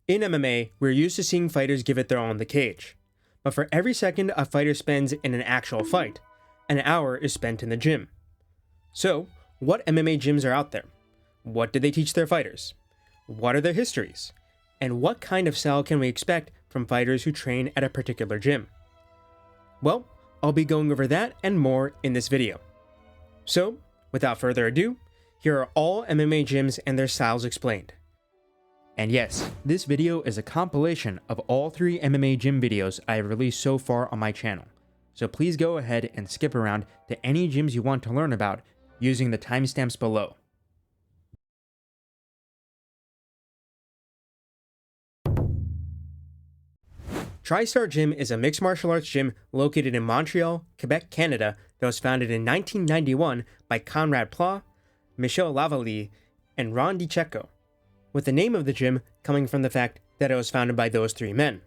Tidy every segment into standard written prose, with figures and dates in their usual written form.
In MMA, we're used to seeing fighters give it their all in the cage. But for every second a fighter spends in an actual fight, an hour is spent in the gym. So, what MMA gyms are out there? What do they teach their fighters? What are their histories? And what kind of style can we expect from fighters who train at a particular gym? Well, I'll be going over that and more in this video. So, without further ado, here are all MMA gyms and their styles explained. And yes, this video is a compilation of all 3 MMA gym videos I have released so far on my channel, so please go ahead and skip around to any gyms you want to learn about using the timestamps below. Tristar Gym is a mixed martial arts gym located in Montreal, Quebec, Canada that was founded in 1991 by Conrad Pla, Michel Lavallee, and Ron DiCecco, with the name of the gym coming from the fact that it was founded by those 3 men.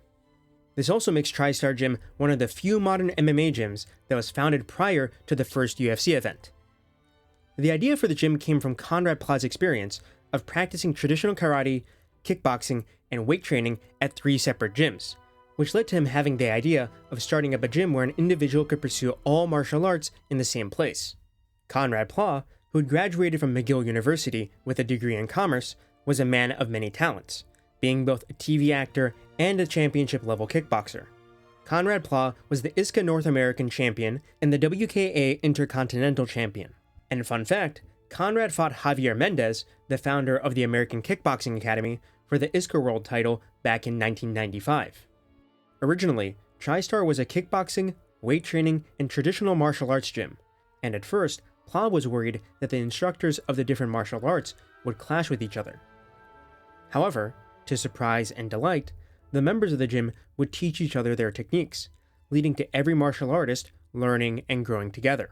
This also makes Tristar Gym one of the few modern MMA gyms that was founded prior to the first UFC event. The idea for the gym came from Conrad Pla's experience of practicing traditional karate, kickboxing, and weight training at 3 separate gyms, which led to him having the idea of starting up a gym where an individual could pursue all martial arts in the same place. Conrad Pla, who had graduated from McGill University with a degree in commerce, was a man of many talents, being both a TV actor and a championship-level kickboxer. Conrad Pla was the ISCA North American champion and the WKA Intercontinental champion. And fun fact, Conrad fought Javier Mendez, the founder of the American Kickboxing Academy, for the ISCA World title back in 1995. Originally, Tristar was a kickboxing, weight training, and traditional martial arts gym, and at first, Pla was worried that the instructors of the different martial arts would clash with each other. However, to surprise and delight, the members of the gym would teach each other their techniques, leading to every martial artist learning and growing together.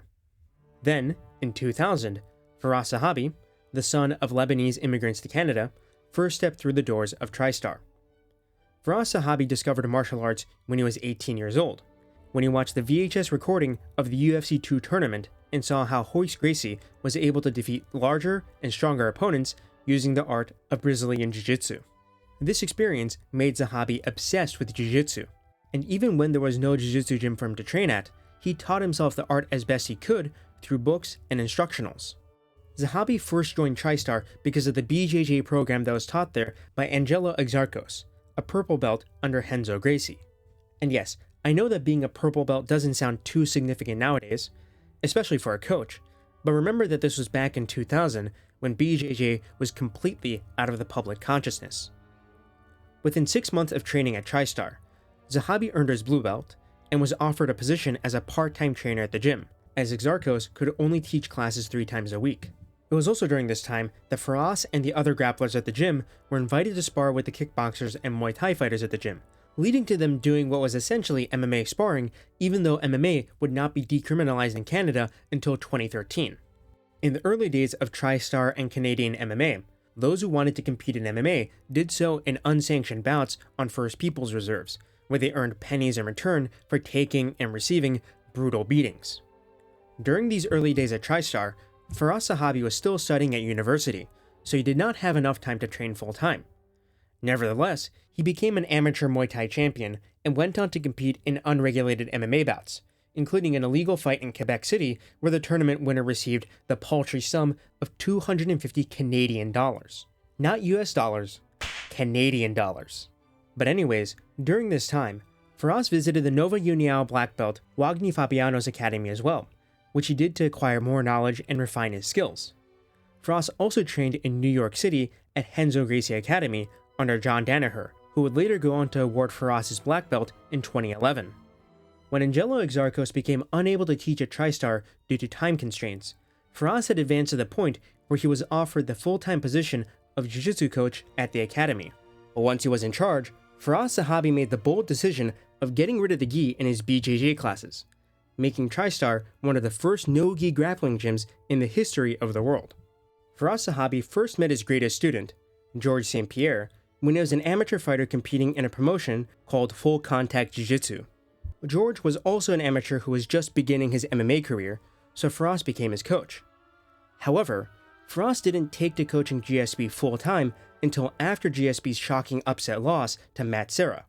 Then, in 2000, Firas Zahabi, the son of Lebanese immigrants to Canada, first stepped through the doors of Tristar. Firas Zahabi discovered martial arts when he was 18 years old, when he watched the VHS recording of the UFC 2 tournament and saw how Royce Gracie was able to defeat larger and stronger opponents using the art of Brazilian Jiu-Jitsu. This experience made Zahabi obsessed with Jiu-Jitsu, and even when there was no Jiu-Jitsu gym for him to train at, he taught himself the art as best he could through books and instructionals. Zahabi first joined Tristar because of the BJJ program that was taught there by Angelo Exarchos, a purple belt under Renzo Gracie. And yes, I know that being a purple belt doesn't sound too significant nowadays, especially for a coach, but remember that this was back in 2000 when BJJ was completely out of the public consciousness. Within 6 months of training at Tristar, Zahabi earned his blue belt and was offered a position as a part-time trainer at the gym, as Exarchos could only teach classes 3 times a week. It was also during this time that Firas and the other grapplers at the gym were invited to spar with the kickboxers and Muay Thai fighters at the gym, leading to them doing what was essentially MMA sparring, even though MMA would not be decriminalized in Canada until 2013. In the early days of Tristar and Canadian MMA, those who wanted to compete in MMA did so in unsanctioned bouts on First Peoples reserves, where they earned pennies in return for taking and receiving brutal beatings. During these early days at Tristar, Firas Zahabi was still studying at university, so he did not have enough time to train full-time. Nevertheless, he became an amateur Muay Thai champion and went on to compete in unregulated MMA bouts, including an illegal fight in Quebec City where the tournament winner received the paltry sum of $250 Canadian. Not US dollars, Canadian dollars. But anyways, during this time, Firas visited the Nova Uniao black belt Wagner Fabiano's academy as well, which he did to acquire more knowledge and refine his skills. Firas also trained in New York City at Renzo Gracie Academy under John Danaher, who would later go on to award Firas his black belt in 2011. When Angelo Exarchos became unable to teach at Tristar due to time constraints, Firas had advanced to the point where he was offered the full-time position of Jiu-Jitsu coach at the academy. But once he was in charge, Firas Zahabi made the bold decision of getting rid of the gi in his BJJ classes, making Tristar one of the first no-gi grappling gyms in the history of the world. Firas Zahabi first met his greatest student, George St. Pierre, when he was an amateur fighter competing in a promotion called Full Contact Jiu-Jitsu. George was also an amateur who was just beginning his MMA career, so Firas became his coach. However, Firas didn't take to coaching GSP full-time until after GSP's shocking upset loss to Matt Serra,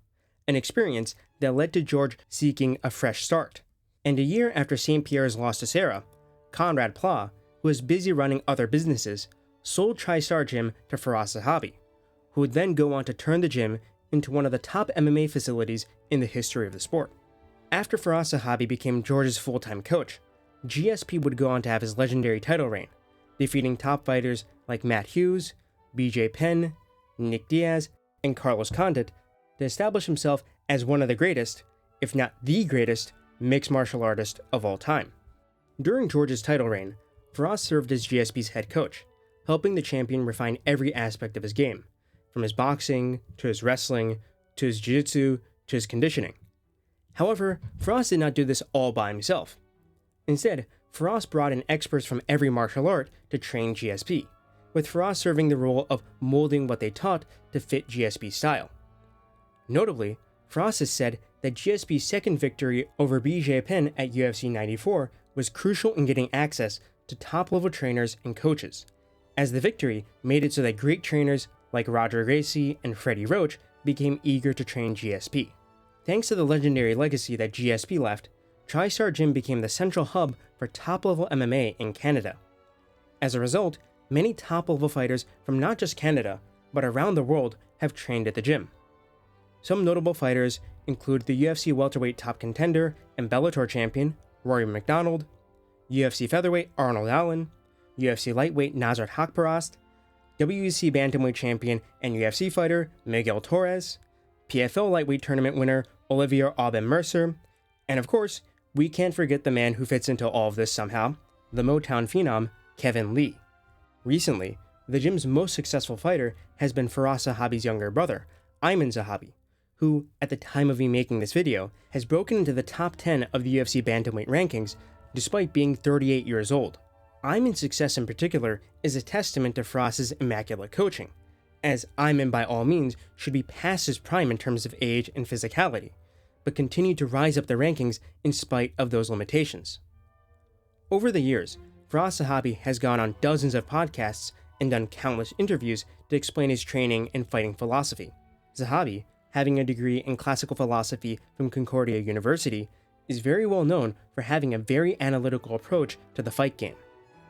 an experience that led to George seeking a fresh start. And a year after St. Pierre's loss to Serra, Conrad Pla, who was busy running other businesses, sold Tristar Gym to Firas Zahabi, who would then go on to turn the gym into one of the top MMA facilities in the history of the sport. After Firas Zahabi became George's full-time coach, GSP would go on to have his legendary title reign, defeating top fighters like Matt Hughes, BJ Penn, Nick Diaz, and Carlos Condit to establish himself as one of the greatest, if not the greatest, mixed martial artist of all time. During George's title reign, Firas served as GSP's head coach, helping the champion refine every aspect of his game, from his boxing, to his wrestling, to his jiu-jitsu, to his conditioning. However, Firas did not do this all by himself. Instead, Firas brought in experts from every martial art to train GSP, with Firas serving the role of molding what they taught to fit GSP's style. Notably, Firas has said that GSP's second victory over BJ Penn at UFC 94 was crucial in getting access to top-level trainers and coaches, as the victory made it so that great trainers like Roger Gracie and Freddie Roach became eager to train GSP. Thanks to the legendary legacy that GSP left, Tristar Gym became the central hub for top-level MMA in Canada. As a result, many top-level fighters from not just Canada, but around the world have trained at the gym. Some notable fighters include the UFC welterweight top contender and Bellator champion, Rory McDonald, UFC featherweight Arnold Allen, UFC lightweight Nasrat Haqparast, WEC bantamweight champion and UFC fighter Miguel Torres, PFL lightweight tournament winner Olivier Aubin Mercer, and of course, we can't forget the man who fits into all of this somehow, the Motown phenom Kevin Lee. Recently, the gym's most successful fighter has been Firas Zahabi's younger brother, Ayman Zahabi, who, at the time of me making this video, has broken into the top 10 of the UFC bantamweight rankings despite being 38 years old. Ayman's success in particular is a testament to Firas's immaculate coaching, as Ayman by all means should be past his prime in terms of age and physicality, but continued to rise up the rankings in spite of those limitations. Over the years, Firas Zahabi has gone on dozens of podcasts and done countless interviews to explain his training and fighting philosophy. Zahabi, having a degree in classical philosophy from Concordia University, is very well known for having a very analytical approach to the fight game.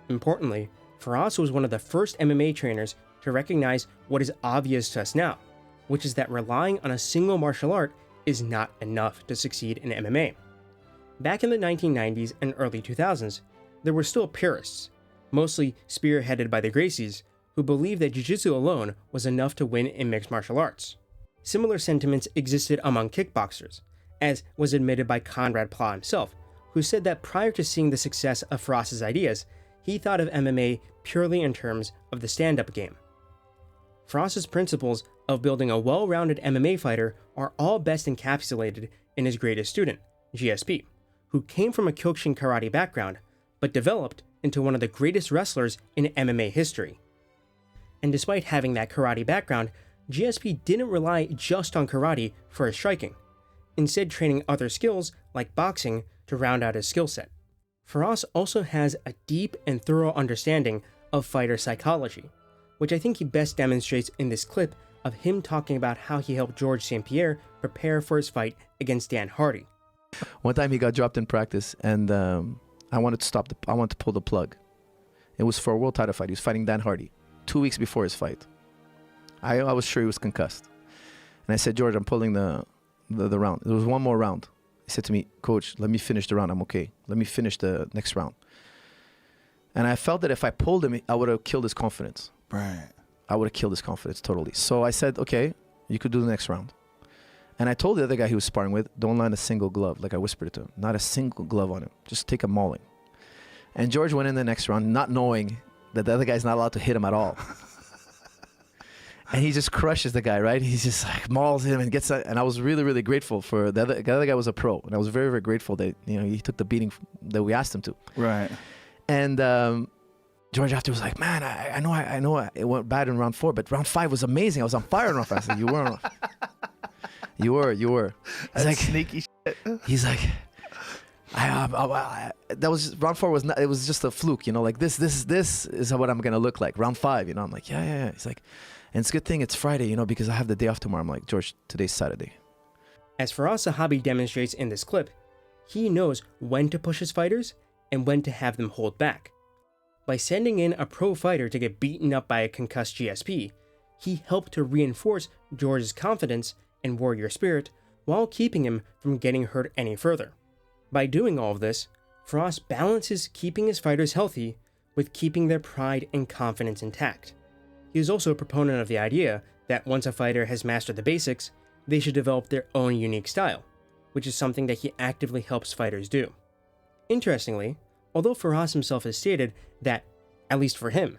Importantly, Firas was one of the first MMA trainers to recognize what is obvious to us now, which is that relying on a single martial art is not enough to succeed in MMA. Back in the 1990s and early 2000s, there were still purists, mostly spearheaded by the Gracies, who believed that jiu-jitsu alone was enough to win in mixed martial arts. Similar sentiments existed among kickboxers, as was admitted by Conrad Pla himself, who said that prior to seeing the success of Firas's ideas, he thought of MMA purely in terms of the stand-up game. Firas's principles of building a well-rounded MMA fighter are all best encapsulated in his greatest student, GSP, who came from a Kyokushin karate background, but developed into one of the greatest wrestlers in MMA history. And despite having that karate background, GSP didn't rely just on karate for his striking, instead training other skills like boxing to round out his skill set. Firas also has a deep and thorough understanding of fighter psychology, which I think he best demonstrates in this clip of him talking about how he helped George St. Pierre prepare for his fight against Dan Hardy. One time he got dropped in practice, and I wanted to pull the plug. It was for a world title fight. He was fighting Dan Hardy 2 weeks before his fight. I was sure he was concussed. And I said, George, I'm pulling the round. There was one more round. He said to me, Coach, let me finish the round. I'm okay. Let me finish the next round. And I felt that if I pulled him, I would have killed his confidence. Right. I would have killed his confidence totally. So I said, okay, you could do the next round. And I told the other guy he was sparring with, don't land a single glove, like I whispered it to him. Not a single glove on him. Just take a mauling. And George went in the next round not knowing that the other guy's not allowed to hit him at all. And he just crushes the guy, right? He's just like mauls him and gets that. And I was really, really grateful for the other guy was a pro. And I was very, very grateful that, he took the beating that we asked him to. Right. And George after was like, man, I know it went bad in round 4, but round 5 was amazing. I was on fire in round 5. I said, you were. You were. That's like sneaky shit. He's like, that was round 4 was not. It was just a fluke, like this is what I'm gonna look like. Round 5, I'm like, yeah. He's like, And it's a good thing it's Friday, you know, because I have the day off tomorrow. I'm like, George, today's Saturday. As Firas Zahabi demonstrates in this clip, he knows when to push his fighters and when to have them hold back. By sending in a pro fighter to get beaten up by a concussed GSP, he helped to reinforce George's confidence and warrior spirit while keeping him from getting hurt any further. By doing all of this, Firas balances keeping his fighters healthy with keeping their pride and confidence intact. He is also a proponent of the idea that once a fighter has mastered the basics, they should develop their own unique style, which is something that he actively helps fighters do. Interestingly, although Firas himself has stated that, at least for him,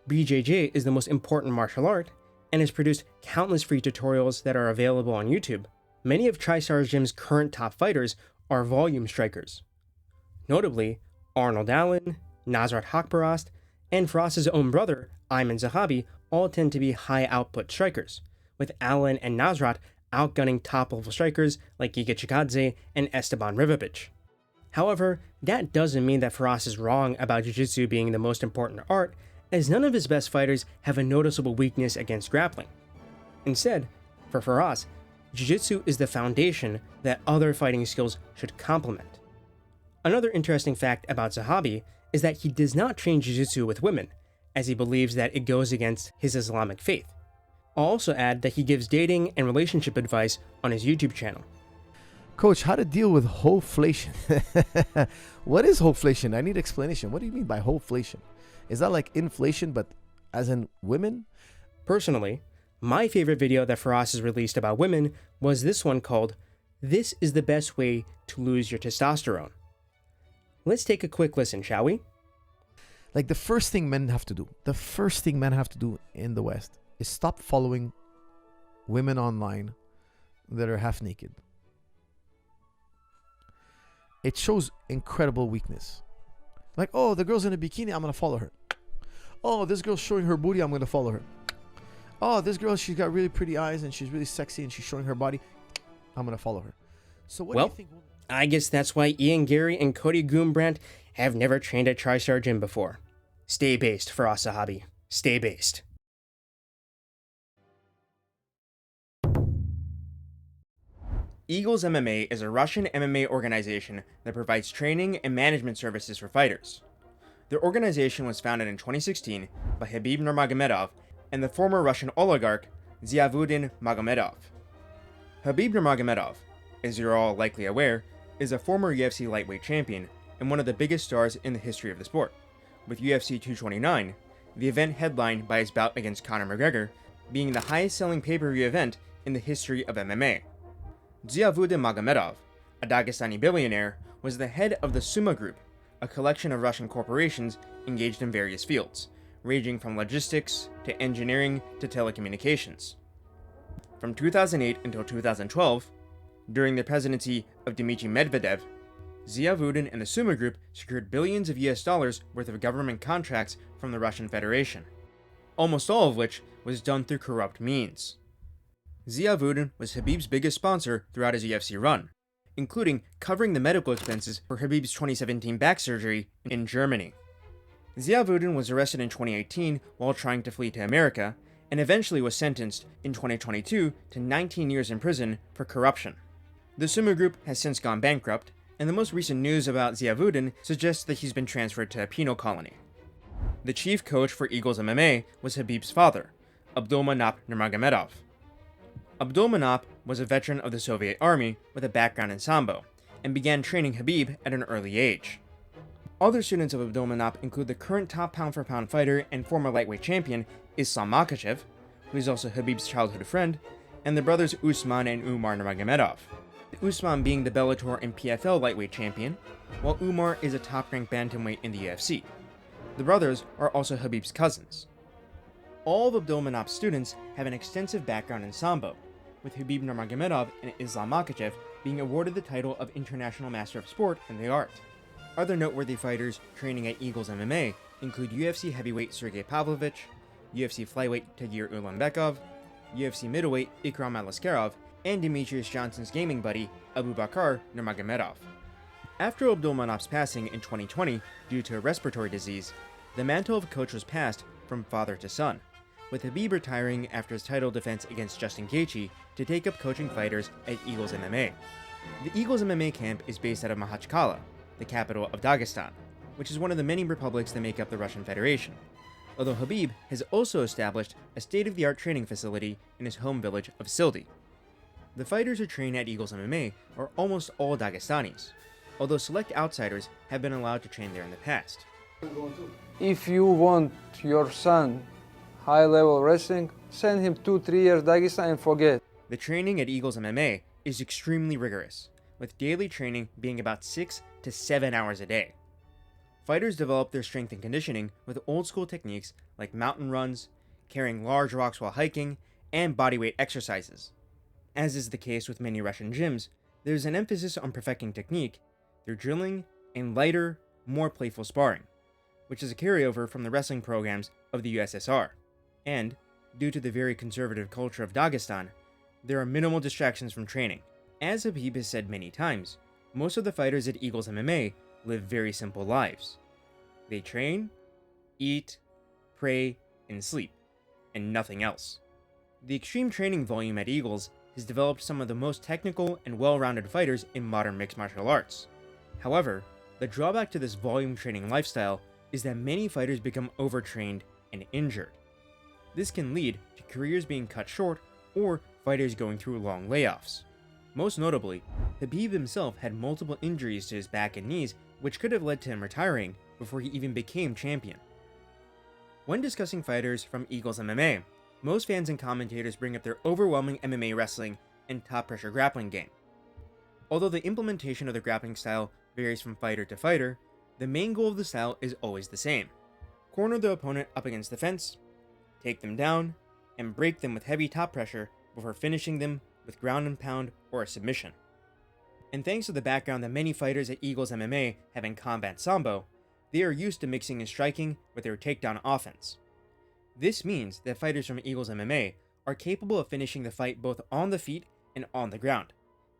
BJJ is the most important martial art and has produced countless free tutorials that are available on YouTube, many of Tristar Gym's current top fighters are volume strikers. Notably, Arnold Allen, Nasrat Haqparast, and Firas's own brother, Ayman Zahabi, all tend to be high-output strikers, with Allen and Nasrat outgunning top-level strikers like Giga Chikadze and Esteban Rivabic. However, that doesn't mean that Firas is wrong about Jiu-Jitsu being the most important art, as none of his best fighters have a noticeable weakness against grappling. Instead, for Firas, Jiu-Jitsu is the foundation that other fighting skills should complement. Another interesting fact about Zahabi is that he does not train Jiu-Jitsu with women, as he believes that it goes against his Islamic faith. I'll also add that he gives dating and relationship advice on his YouTube channel. Coach, how to deal with hoflation? What is hoflation? I need explanation. What do you mean by hoflation? Is that like inflation, but as in women? Personally, my favorite video that Firas has released about women was this one called, "This is the best way to lose your testosterone." Let's take a quick listen, shall we? Like the first thing men have to do in the West is stop following women online that are half naked. It shows incredible weakness. Like, oh, the girl's in a bikini, I'm going to follow her. Oh, this girl's showing her booty, I'm going to follow her. Oh, this girl, she's got really pretty eyes and she's really sexy and she's showing her body, I'm going to follow her. So what do you think? I guess that's why Ian Gary and Cody Goombrandt have never trained at Tristar Gym before. Stay based, Firas Zahabi. Stay based. Eagles MMA is a Russian MMA organization that provides training and management services for fighters. Their organization was founded in 2016 by Khabib Nurmagomedov and the former Russian oligarch Ziauddin Magomedov. Khabib Nurmagomedov, as you're all likely aware, is a former UFC lightweight champion and one of the biggest stars in the history of the sport, with UFC 229, the event headlined by his bout against Conor McGregor, being the highest-selling pay-per-view event in the history of MMA. Ziauddin Magomedov, a Dagestani billionaire, was the head of the Summa Group, a collection of Russian corporations engaged in various fields, ranging from logistics to engineering to telecommunications. From 2008 until 2012, during the presidency of Dmitry Medvedev, Ziauddin and the Summa Group secured billions of US dollars worth of government contracts from the Russian Federation, almost all of which was done through corrupt means. Ziauddin was Khabib's biggest sponsor throughout his UFC run, including covering the medical expenses for Khabib's 2017 back surgery in Germany. Ziauddin was arrested in 2018 while trying to flee to America, and eventually was sentenced in 2022 to 19 years in prison for corruption. The Summa Group has since gone bankrupt, and the most recent news about Ziauddin suggests that he's been transferred to a penal colony. The chief coach for Eagles MMA was Khabib's father, Abdulmanap Nurmagomedov. Abdulmanap was a veteran of the Soviet Army with a background in Sambo, and began training Khabib at an early age. Other students of Abdulmanap include the current top pound-for-pound fighter and former lightweight champion Islam Makhachev, who is also Khabib's childhood friend, and the brothers Usman and Umar Nurmagomedov. Usman being the Bellator and PFL lightweight champion, while Umar is a top-ranked bantamweight in the UFC. The brothers are also Khabib's cousins. All of Abdulmanap's students have an extensive background in Sambo, with Khabib Nurmagomedov and Islam Makhachev being awarded the title of International Master of Sport in the art. Other noteworthy fighters training at Eagles MMA include UFC heavyweight Sergey Pavlovich, UFC flyweight Tagir Ulanbekov, UFC middleweight Ikram Aliskerov, and Demetrius Johnson's gaming buddy Abubakar Nurmagomedov. After Abdulmanap's passing in 2020 due to a respiratory disease, the mantle of coach was passed from father to son, with Khabib retiring after his title defense against Justin Gaethje to take up coaching fighters at Eagles MMA. The Eagles MMA camp is based out of Makhachkala, the capital of Dagestan, which is one of the many republics that make up the Russian Federation, although Khabib has also established a state-of-the-art training facility in his home village of Sildi. The fighters who train at Eagles MMA are almost all Dagestanis, although select outsiders have been allowed to train there in the past. If you want your son high-level wrestling, send him 2-3 years Dagestan and forget. The training at Eagles MMA is extremely rigorous, with daily training being about 6 to 7 hours a day. Fighters develop their strength and conditioning with old-school techniques like mountain runs, carrying large rocks while hiking, and bodyweight exercises. As is the case with many Russian gyms, there is an emphasis on perfecting technique through drilling and lighter, more playful sparring, which is a carryover from the wrestling programs of the USSR. And, due to the very conservative culture of Dagestan, there are minimal distractions from training. As Khabib has said many times, most of the fighters at Eagles MMA live very simple lives. They train, eat, pray, and sleep, and nothing else. The extreme training volume at Eagles has developed some of the most technical and well-rounded fighters in modern mixed martial arts. However, the drawback to this volume training lifestyle is that many fighters become overtrained and injured. This can lead to careers being cut short or fighters going through long layoffs. Most notably, Khabib himself had multiple injuries to his back and knees, which could have led to him retiring before he even became champion. When discussing fighters from Eagles MMA, most fans and commentators bring up their overwhelming MMA wrestling and top-pressure grappling game. Although the implementation of the grappling style varies from fighter to fighter, the main goal of the style is always the same: corner the opponent up against the fence, take them down, and break them with heavy top pressure before finishing them with ground and pound or a submission. And thanks to the background that many fighters at Eagles MMA have in combat sambo, they are used to mixing and striking with their takedown offense. This means that fighters from Eagles MMA are capable of finishing the fight both on the feet and on the ground,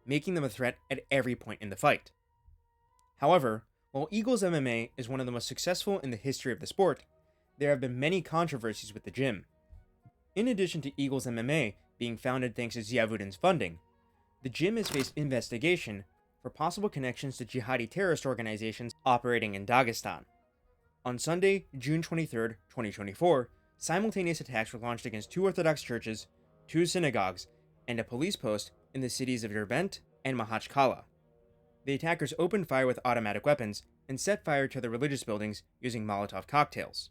making them a threat at every point in the fight. However, while Eagles MMA is one of the most successful in the history of the sport, there have been many controversies with the gym. In addition to Eagles MMA being founded thanks to Ziauddin's funding, the gym has faced investigation for possible connections to jihadi terrorist organizations operating in Dagestan. On Sunday, June 23, 2024, simultaneous attacks were launched against 2 Orthodox churches, 2 synagogues, and a police post in the cities of Derbent and Makhachkala. The attackers opened fire with automatic weapons and set fire to the religious buildings using Molotov cocktails.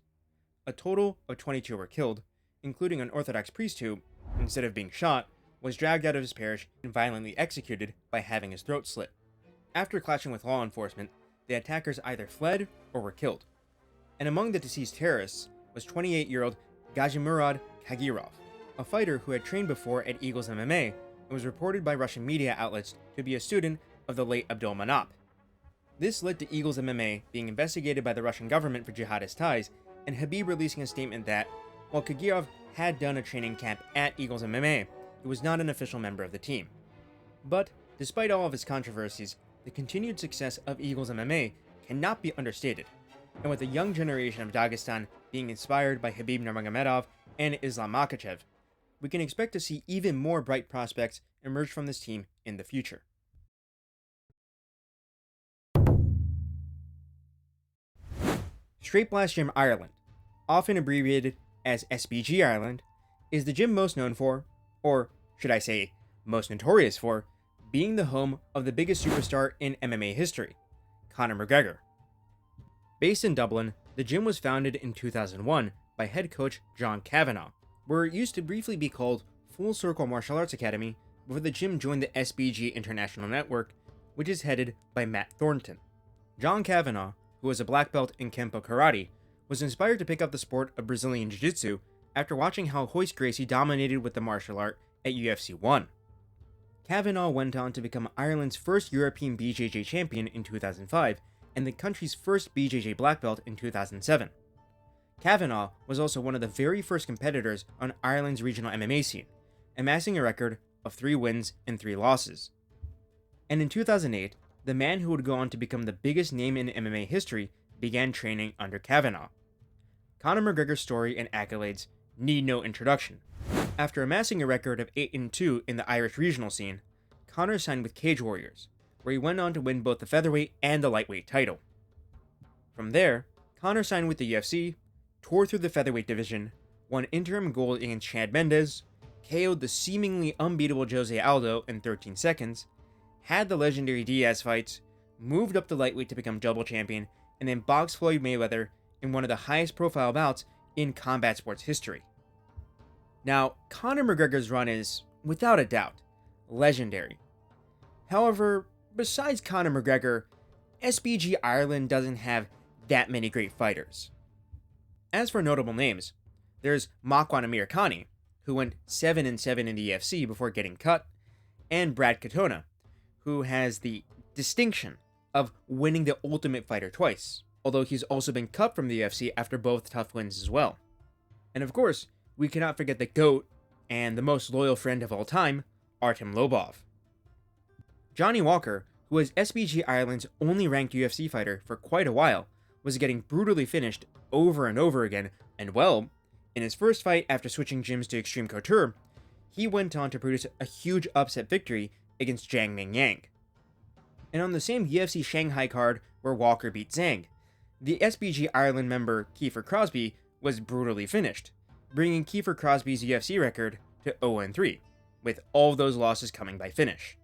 A total of 22 were killed, including an Orthodox priest who, instead of being shot, was dragged out of his parish and violently executed by having his throat slit. After clashing with law enforcement, the attackers either fled or were killed. And among the deceased terrorists was 28-year-old Gazimurad Kagirov, a fighter who had trained before at Eagles MMA and was reported by Russian media outlets to be a student of the late Abdul Manap. This led to Eagles MMA being investigated by the Russian government for jihadist ties, and Khabib releasing a statement that, while Kagirov had done a training camp at Eagles MMA, he was not an official member of the team. But, despite all of his controversies, the continued success of Eagles MMA cannot be understated, and with the young generation of Dagestan being inspired by Khabib Nurmagomedov and Islam Makhachev, we can expect to see even more bright prospects emerge from this team in the future. Straight Blast Gym Ireland, often abbreviated as SBG Ireland, is the gym most known for, or should I say, most notorious for, being the home of the biggest superstar in MMA history, Conor McGregor. Based in Dublin, the gym was founded in 2001 by head coach John Kavanagh, where it used to briefly be called Full Circle Martial Arts Academy before the gym joined the SBG International Network, which is headed by Matt Thornton. John Kavanagh, who was a black belt in Kempo Karate, was inspired to pick up the sport of Brazilian Jiu-Jitsu after watching how Royce Gracie dominated with the martial art at UFC 1. Kavanagh went on to become Ireland's first European BJJ champion in 2005 and the country's first BJJ black belt in 2007. Kavanagh was also one of the very first competitors on Ireland's regional MMA scene, amassing a record of 3 wins and 3 losses. And in 2008, the man who would go on to become the biggest name in MMA history began training under Kavanagh. Conor McGregor's story and accolades need no introduction. After amassing a record of 8-2 in the Irish regional scene, Conor signed with Cage Warriors, where he went on to win both the featherweight and the lightweight title. From there, Conor signed with the UFC, toured through the featherweight division, won interim gold against Chad Mendes, KO'd the seemingly unbeatable Jose Aldo in 13 seconds, had the legendary Diaz fights, moved up to lightweight to become double champion, and then boxed Floyd Mayweather in one of the highest profile bouts in combat sports history. Now, Conor McGregor's run is, without a doubt, legendary. However, besides Conor McGregor, SBG Ireland doesn't have that many great fighters. As for notable names, there's Makwan Amirkhani, who went 7-7 in the UFC before getting cut, and Brad Katona, who has the distinction of winning the Ultimate Fighter twice, although he's also been cut from the UFC after both tough wins as well. And of course, we cannot forget the GOAT and the most loyal friend of all time, Artem Lobov. Johnny Walker, who was SBG Ireland's only ranked UFC fighter for quite a while, was getting brutally finished over and over again, and well, in his first fight after switching gyms to Xtreme Couture, he went on to produce a huge upset victory against Zhang Ming Yang. And on the same UFC Shanghai card where Walker beat Zhang, the SBG Ireland member Kiefer Crosby was brutally finished, bringing Kiefer Crosby's UFC record to 0-3, with all those losses coming by finish.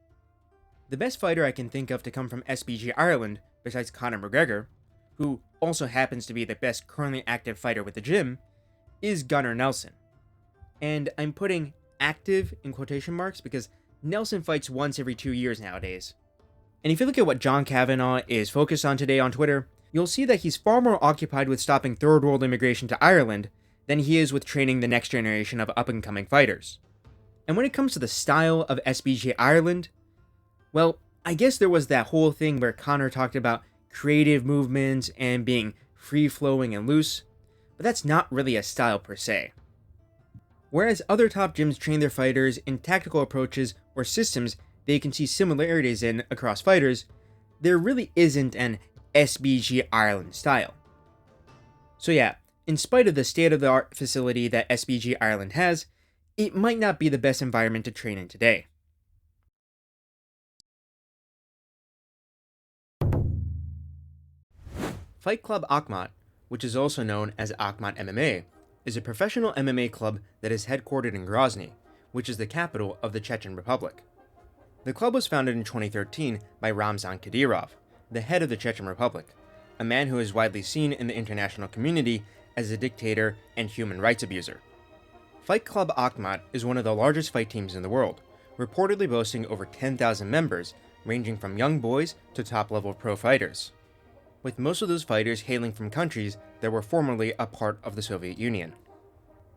The best fighter I can think of to come from SBG Ireland, besides Conor McGregor, who also happens to be the best currently active fighter with the gym, is Gunnar Nelson. And I'm putting active in quotation marks because Nelson fights once every 2 years nowadays. And if you look at what John Kavanagh is focused on today on Twitter, you'll see that he's far more occupied with stopping third world immigration to Ireland than he is with training the next generation of up-and-coming fighters. And when it comes to the style of SBG Ireland, well, I guess there was that whole thing where Conor talked about creative movements and being free-flowing and loose, but that's not really a style per se. Whereas other top gyms train their fighters in tactical approaches or systems they can see similarities in across fighters, there really isn't an SBG Ireland style. So yeah, in spite of the state-of-the-art facility that SBG Ireland has, it might not be the best environment to train in today. Fight Club Akhmat, which is also known as Akhmat MMA, is a professional MMA club that is headquartered in Grozny, which is the capital of the Chechen Republic. The club was founded in 2013 by Ramzan Kadyrov, the head of the Chechen Republic, a man who is widely seen in the international community as a dictator and human rights abuser. Fight Club Akhmat is one of the largest fight teams in the world, reportedly boasting over 10,000 members, ranging from young boys to top-level pro fighters, with most of those fighters hailing from countries that were formerly a part of the Soviet Union.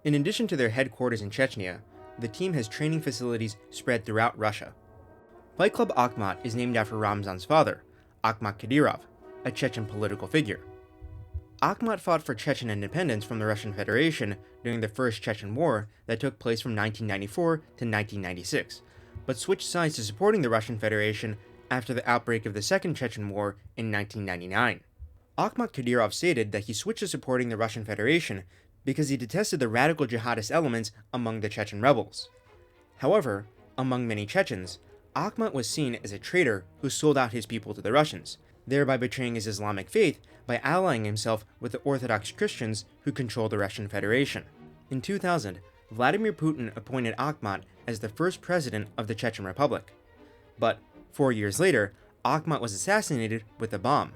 In addition to their headquarters in Chechnya, the team has training facilities spread throughout Russia. Fight Club Akhmat is named after Ramzan's father, Akhmat Kadyrov, a Chechen political figure. Akhmat fought for Chechen independence from the Russian Federation during the First Chechen War that took place from 1994 to 1996, but switched sides to supporting the Russian Federation after the outbreak of the Second Chechen War in 1999. Akhmat Kadyrov stated that he switched to supporting the Russian Federation because he detested the radical jihadist elements among the Chechen rebels. However, among many Chechens, Akhmat was seen as a traitor who sold out his people to the Russians, thereby betraying his Islamic faith by allying himself with the Orthodox Christians who controlled the Russian Federation. In 2000, Vladimir Putin appointed Akhmat as the first president of the Chechen Republic. But 4 years later, Akhmat was assassinated with a bomb,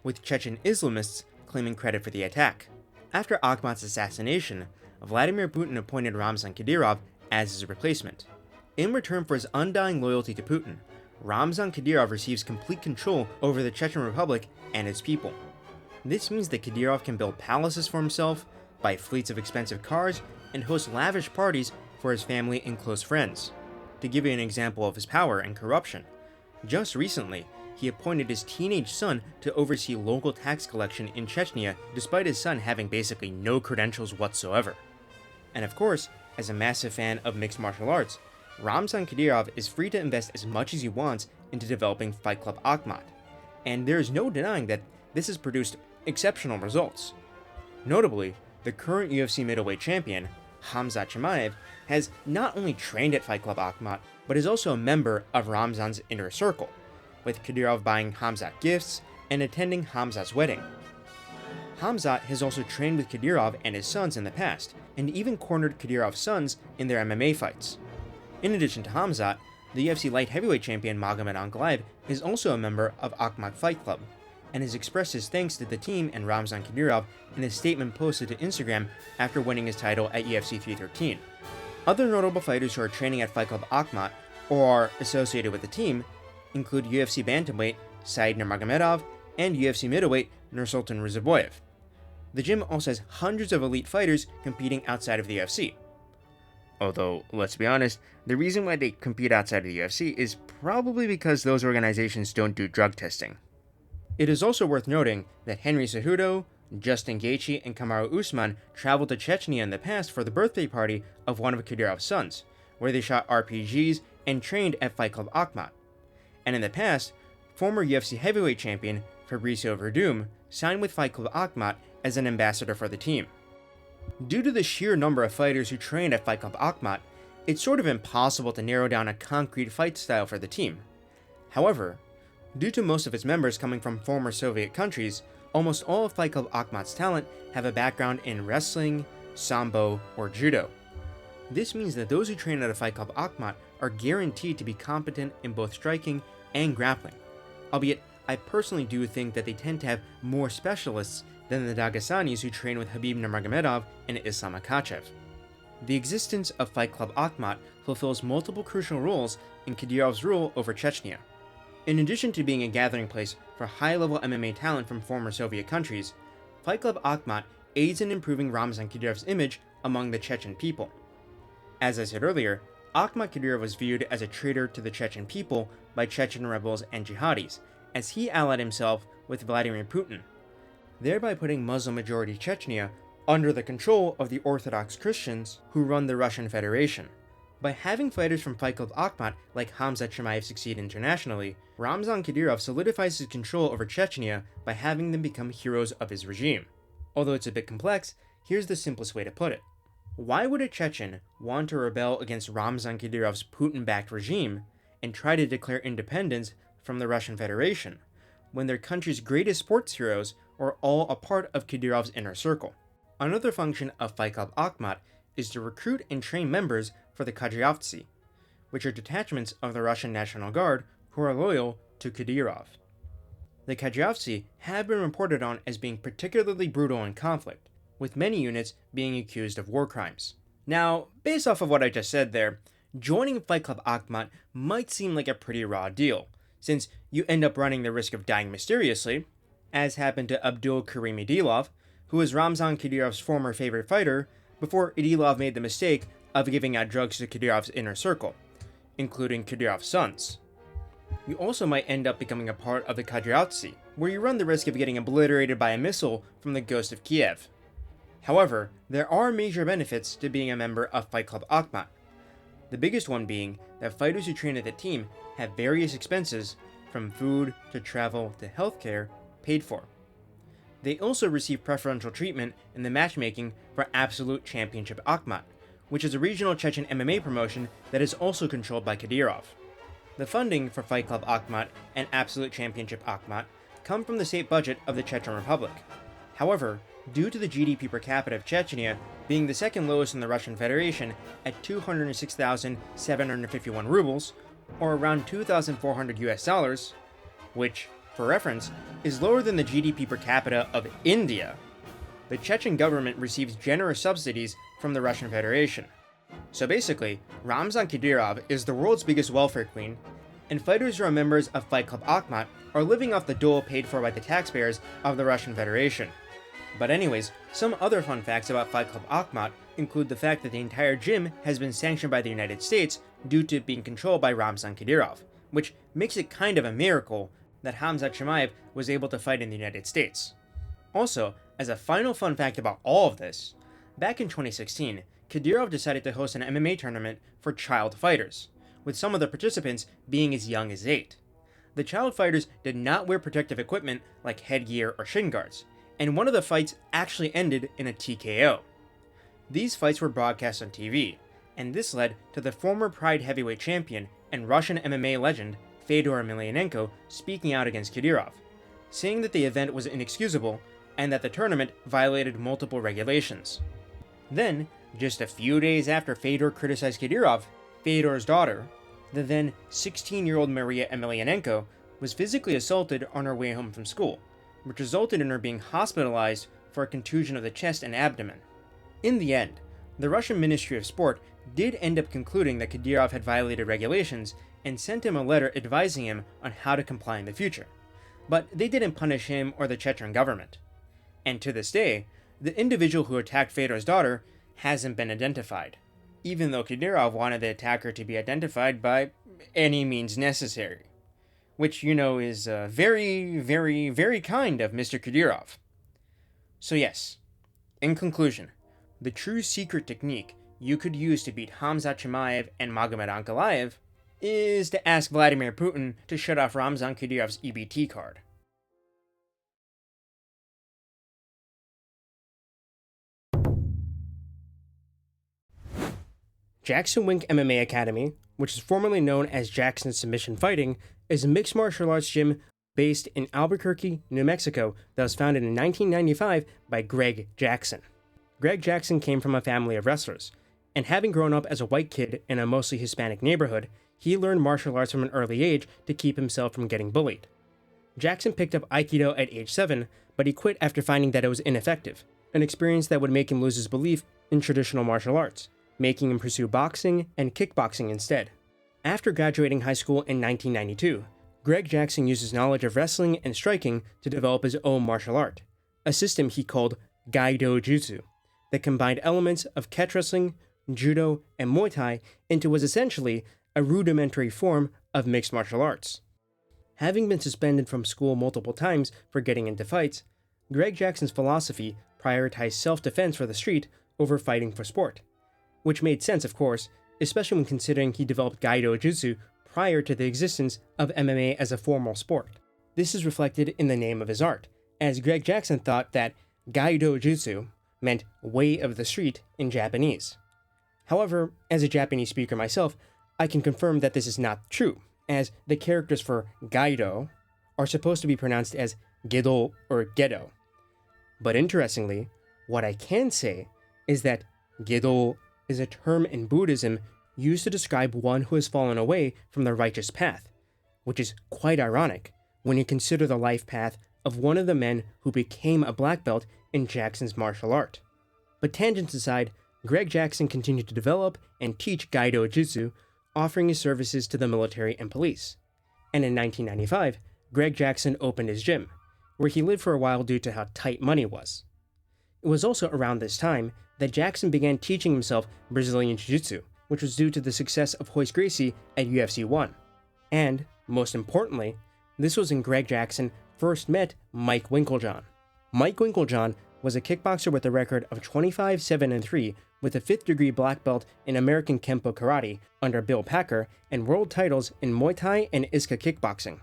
with Chechen Islamists claiming credit for the attack. After Akhmat's assassination, Vladimir Putin appointed Ramzan Kadyrov as his replacement. In return for his undying loyalty to Putin, Ramzan Kadyrov receives complete control over the Chechen Republic and its people. This means that Kadyrov can build palaces for himself, buy fleets of expensive cars, and host lavish parties for his family and close friends. To give you an example of his power and corruption, just recently, he appointed his teenage son to oversee local tax collection in Chechnya, despite his son having basically no credentials whatsoever. And of course, as a massive fan of mixed martial arts, Ramzan Kadyrov is free to invest as much as he wants into developing Fight Club Akhmat, and there is no denying that this has produced exceptional results. Notably, the current UFC middleweight champion, Khamzat Chimaev, has not only trained at Fight Club Akhmat, but is also a member of Ramzan's inner circle, with Kadyrov buying Khamzat gifts and attending Khamzat's wedding. Khamzat has also trained with Kadyrov and his sons in the past, and even cornered Kadyrov's sons in their MMA fights. In addition to Khamzat, the UFC light heavyweight champion Magomed Ankalaev is also a member of Akhmat Fight Club, and has expressed his thanks to the team and Ramzan Kadyrov in a statement posted to Instagram after winning his title at UFC 313. Other notable fighters who are training at Fight Club Akhmat or are associated with the team include UFC bantamweight Said Nurmagomedov and UFC middleweight Nursultan Ruziboyev. The gym also has hundreds of elite fighters competing outside of the UFC. Although, let's be honest, the reason why they compete outside of the UFC is probably because those organizations don't do drug testing. It is also worth noting that Henry Cejudo, Justin Gaethje, and Kamaru Usman traveled to Chechnya in the past for the birthday party of one of Kadyrov's sons, where they shot RPGs and trained at Fight Club Akhmat. And in the past, former UFC heavyweight champion Fabricio Verdum signed with Fight Club Akhmat as an ambassador for the team. Due to the sheer number of fighters who train at Fight Club Akhmat, it's sort of impossible to narrow down a concrete fight style for the team. However, due to most of its members coming from former Soviet countries, almost all of Fight Club Akhmat's talent have a background in wrestling, sambo, or judo. This means that those who train at a Fight Club Akhmat are guaranteed to be competent in both striking and grappling, albeit I personally do think that they tend to have more specialists than the Dagestanis who train with Khabib Nurmagomedov and Islam Makhachev. The existence of Fight Club Akhmat fulfills multiple crucial roles in Kadyrov's rule over Chechnya. In addition to being a gathering place for high-level MMA talent from former Soviet countries, Fight Club Akhmat aids in improving Ramzan Kadyrov's image among the Chechen people. As I said earlier, Akhmat Kadyrov was viewed as a traitor to the Chechen people by Chechen rebels and jihadis, as he allied himself with Vladimir Putin, thereby putting Muslim-majority Chechnya under the control of the Orthodox Christians who run the Russian Federation. By having fighters from Fight Club Akhmat like Khamzat Chimaev succeed internationally, Ramzan Kadyrov solidifies his control over Chechnya by having them become heroes of his regime. Although it's a bit complex, here's the simplest way to put it. Why would a Chechen want to rebel against Ramzan Kadyrov's Putin-backed regime and try to declare independence from the Russian Federation, when their country's greatest sports heroes are all a part of Kadyrov's inner circle? Another function of Fight Club Akhmat is to recruit and train members for the Kadyrowtsi, which are detachments of the Russian National Guard who are loyal to Kadyrov. The Kadyrowtsi have been reported on as being particularly brutal in conflict, with many units being accused of war crimes. Now, based off of what I just said there, joining Fight Club Akhmat might seem like a pretty raw deal, since you end up running the risk of dying mysteriously, as happened to Abdul Karim Idilov, who was Ramzan Kadyrov's former favorite fighter, before Idilov made the mistake of giving out drugs to Kadyrov's inner circle, including Kadyrov's sons. You also might end up becoming a part of the Kadyrowtsi, where you run the risk of getting obliterated by a missile from the Ghost of Kiev. However, there are major benefits to being a member of Fight Club Akhmat, the biggest one being that fighters who train at the team have various expenses, from food to travel to healthcare, paid for. They also receive preferential treatment in the matchmaking for Absolute Championship Akhmat, which is a regional Chechen MMA promotion that is also controlled by Kadyrov. The funding for Fight Club Akhmat and Absolute Championship Akhmat come from the state budget of the Chechen Republic. However, due to the GDP per capita of Chechnya being the second lowest in the Russian Federation at 206,751 rubles, or around $2,400, which, for reference, is lower than the GDP per capita of India, the Chechen government receives generous subsidies from the Russian Federation. So basically, Ramzan Kadyrov is the world's biggest welfare queen, and fighters who are members of Fight Club Akhmat are living off the dole paid for by the taxpayers of the Russian Federation. But anyways, some other fun facts about Fight Club Akhmat include the fact that the entire gym has been sanctioned by the United States due to it being controlled by Ramzan Kadyrov, which makes it kind of a miracle that Khamzat Chimaev was able to fight in the United States. Also, as a final fun fact about all of this, back in 2016, Kadyrov decided to host an MMA tournament for child fighters, with some of the participants being as young as 8. The child fighters did not wear protective equipment like headgear or shin guards, and one of the fights actually ended in a TKO. These fights were broadcast on TV, and this led to the former Pride heavyweight champion and Russian MMA legend Fedor Emelianenko speaking out against Kadyrov, saying that the event was inexcusable and that the tournament violated multiple regulations. Then, just a few days after Fedor criticized Kadyrov, Fedor's daughter, the then 16-year-old Maria Emelianenko, was physically assaulted on her way home from school, which resulted in her being hospitalized for a contusion of the chest and abdomen. In the end, the Russian Ministry of Sport did end up concluding that Kadyrov had violated regulations and sent him a letter advising him on how to comply in the future, but they didn't punish him or the Chechen government. And to this day, the individual who attacked Fedor's daughter hasn't been identified, even though Kadyrov wanted the attacker to be identified by any means necessary. Which, is very, very, very kind of Mr. Kadyrov. So yes, in conclusion, the true secret technique you could use to beat Khamzat Chimaev and Magomed Ankalaev is to ask Vladimir Putin to shut off Ramzan Kadyrov's EBT card. Jackson Wink MMA Academy, which is formerly known as Jackson Submission Fighting, is a mixed martial arts gym based in Albuquerque, New Mexico that was founded in 1995 by Greg Jackson. Greg Jackson came from a family of wrestlers, and having grown up as a white kid in a mostly Hispanic neighborhood, he learned martial arts from an early age to keep himself from getting bullied. Jackson picked up Aikido at age 7, but he quit after finding that it was ineffective, an experience that would make him lose his belief in traditional martial arts, making him pursue boxing and kickboxing instead. After graduating high school in 1992, Greg Jackson used his knowledge of wrestling and striking to develop his own martial art, a system he called Gaido Jutsu, that combined elements of catch wrestling, judo, and Muay Thai into what was essentially a rudimentary form of mixed martial arts. Having been suspended from school multiple times for getting into fights, Greg Jackson's philosophy prioritized self-defense for the street over fighting for sport, which made sense, of course, especially when considering he developed Gaido Jutsu prior to the existence of MMA as a formal sport. This is reflected in the name of his art, as Greg Jackson thought that Gaido Jutsu meant way of the street in Japanese. However, as a Japanese speaker myself, I can confirm that this is not true, as the characters for Gaido are supposed to be pronounced as Gedo or Gedo. But interestingly, what I can say is that Gedo is a term in Buddhism used to describe one who has fallen away from the righteous path, which is quite ironic when you consider the life path of one of the men who became a black belt in Jackson's martial art. But tangents aside, Greg Jackson continued to develop and teach Gaido Jutsu, offering his services to the military and police. And in 1995, Greg Jackson opened his gym, where he lived for a while due to how tight money was. It was also around this time that Jackson began teaching himself Brazilian Jiu-Jitsu, which was due to the success of Royce Gracie at UFC 1. And, most importantly, this was when Greg Jackson first met Mike Winkeljohn. Mike Winkeljohn was a kickboxer with a record of 25-7-3 with a 5th degree black belt in American Kempo Karate under Bill Packer and world titles in Muay Thai and Iska kickboxing.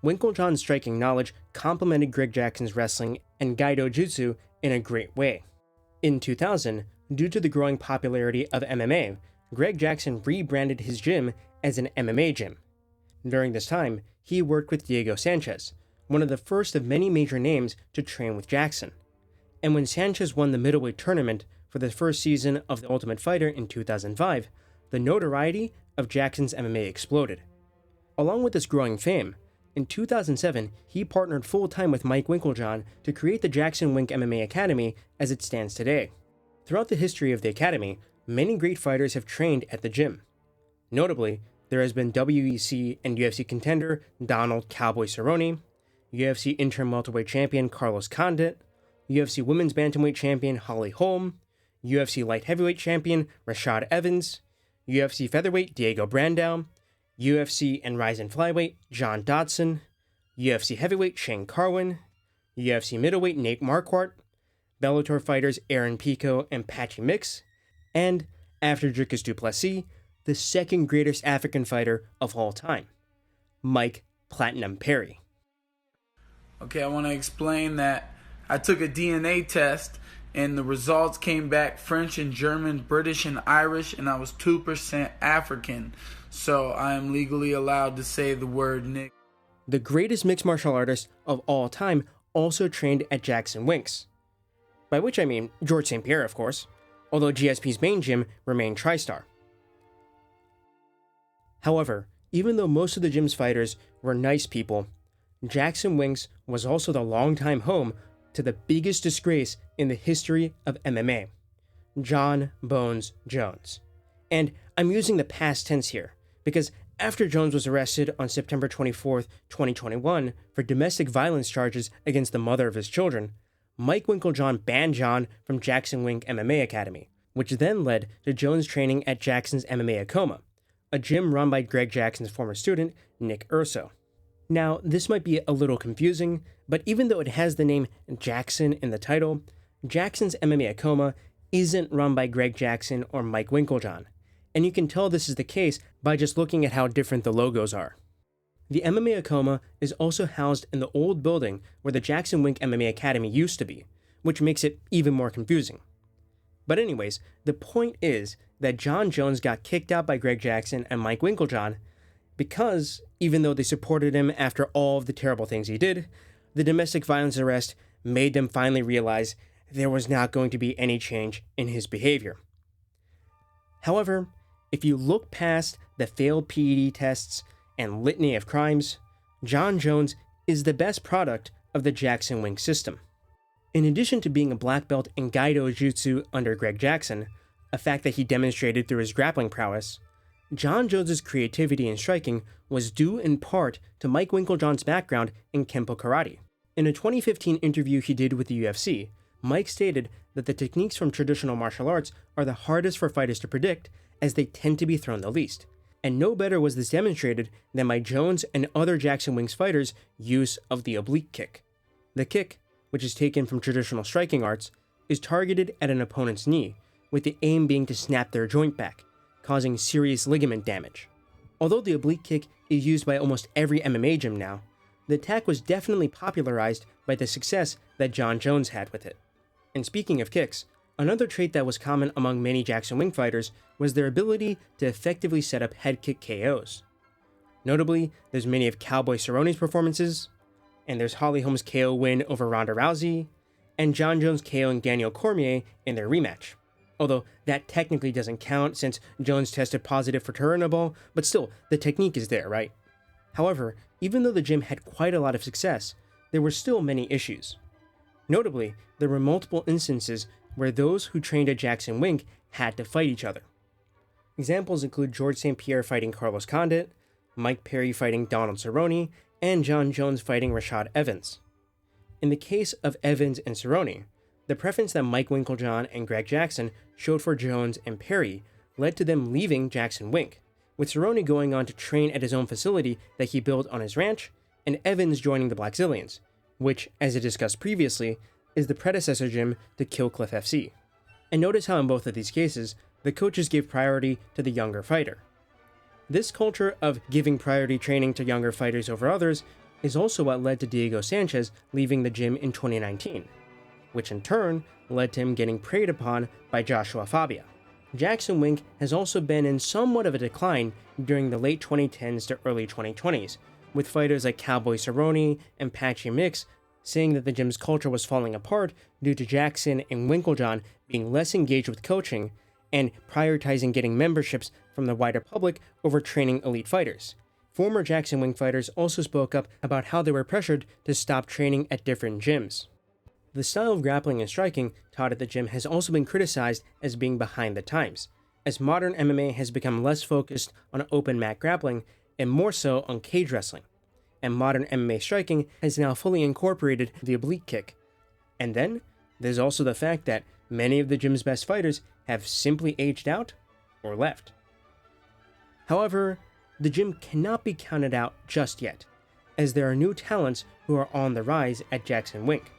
Winkeljohn's striking knowledge complemented Greg Jackson's wrestling and Gaido Jutsu in a great way. In 2000, due to the growing popularity of MMA, Greg Jackson rebranded his gym as an MMA gym. During this time, he worked with Diego Sanchez, one of the first of many major names to train with Jackson. And when Sanchez won the middleweight tournament for the first season of The Ultimate Fighter in 2005, the notoriety of Jackson's MMA exploded. Along with this growing fame, in 2007, he partnered full-time with Mike Winkeljohn to create the Jackson Wink MMA Academy as it stands today. Throughout the history of the academy, many great fighters have trained at the gym. Notably, there has been WEC and UFC contender Donald Cowboy Cerrone, UFC interim welterweight champion Carlos Condit, UFC women's bantamweight champion Holly Holm, UFC light heavyweight champion Rashad Evans, UFC featherweight Diego Brandao, UFC and Rise flyweight John Dodson, UFC heavyweight Shane Carwin, UFC middleweight Nate Marquardt, Bellator fighters Aaron Pico and Patchy Mix, and, after Dricus du Plessis, the second greatest African fighter of all time, Mike Platinum Perry. Okay, I want to explain that I took a DNA test and the results came back French and German, British and Irish, and I was 2% African. So I am legally allowed to say the word nigga. The greatest mixed martial artist of all time also trained at Jackson Wink's. By which I mean George St. Pierre, of course, although GSP's main gym remained Tristar. However, even though most of the gym's fighters were nice people, Jackson Wink's was also the longtime home to the biggest disgrace in the history of MMA, John Bones Jones. And I'm using the past tense here, because after Jones was arrested on September 24th, 2021 for domestic violence charges against the mother of his children, Mike Winkeljohn banned John from Jackson Wink MMA Academy, which then led to Jones training at Jackson's MMA Acoma, a gym run by Greg Jackson's former student, Nick Urso. Now, this might be a little confusing, but even though it has the name Jackson in the title, Jackson's MMA Acoma isn't run by Greg Jackson or Mike Winkeljohn, and you can tell this is the case by just looking at how different the logos are. The MMA Acoma is also housed in the old building where the Jackson Wink MMA Academy used to be, which makes it even more confusing. But anyways, the point is that John Jones got kicked out by Greg Jackson and Mike Winkeljohn because, even though they supported him after all of the terrible things he did, the domestic violence arrest made them finally realize there was not going to be any change in his behavior. However, if you look past the failed PED tests and litany of crimes, John Jones is the best product of the Jackson Wink system. In addition to being a black belt in Gaido Jutsu under Greg Jackson, a fact that he demonstrated through his grappling prowess, John Jones's creativity in striking was due in part to Mike Winkeljohn's background in Kempo Karate. In a 2015 interview he did with the UFC, Mike stated that the techniques from traditional martial arts are the hardest for fighters to predict as they tend to be thrown the least. And no better was this demonstrated than by Jones and other Jackson Wink's fighters' use of the oblique kick. The kick, which is taken from traditional striking arts, is targeted at an opponent's knee, with the aim being to snap their joint back, causing serious ligament damage. Although the oblique kick is used by almost every MMA gym now, the attack was definitely popularized by the success that John Jones had with it. And speaking of kicks, another trait that was common among many Jackson Wink fighters was their ability to effectively set up head kick KOs. Notably, there's many of Cowboy Cerrone's performances, and there's Holly Holm's KO win over Ronda Rousey, and John Jones KOing Daniel Cormier in their rematch. Although that technically doesn't count since Jones tested positive for Turinabol, but still, the technique is there, right? However, even though the gym had quite a lot of success, there were still many issues. Notably, there were multiple instances where those who trained at Jackson Wink had to fight each other. Examples include George St. Pierre fighting Carlos Condit, Mike Perry fighting Donald Cerrone, and John Jones fighting Rashad Evans. In the case of Evans and Cerrone, the preference that Mike Winkeljohn and Greg Jackson showed for Jones and Perry led to them leaving Jackson Wink, with Cerrone going on to train at his own facility that he built on his ranch, and Evans joining the Black Zillions, which, as I discussed previously, is the predecessor gym to Kill Cliff FC. And notice how in both of these cases, the coaches gave priority to the younger fighter. This culture of giving priority training to younger fighters over others is also what led to Diego Sanchez leaving the gym in 2019, which in turn led to him getting preyed upon by Joshua Fabia. Jackson Wink has also been in somewhat of a decline during the late 2010s to early 2020s, with fighters like Cowboy Cerrone and Patchy Mix saying that the gym's culture was falling apart due to Jackson and Winkeljohn being less engaged with coaching and prioritizing getting memberships from the wider public over training elite fighters. Former Jackson Wink fighters also spoke up about how they were pressured to stop training at different gyms. The style of grappling and striking taught at the gym has also been criticized as being behind the times, as modern MMA has become less focused on open mat grappling and more so on cage wrestling, and modern MMA striking has now fully incorporated the oblique kick. And then, there's also the fact that many of the gym's best fighters have simply aged out or left. However, the gym cannot be counted out just yet, as there are new talents who are on the rise at Jackson Wink.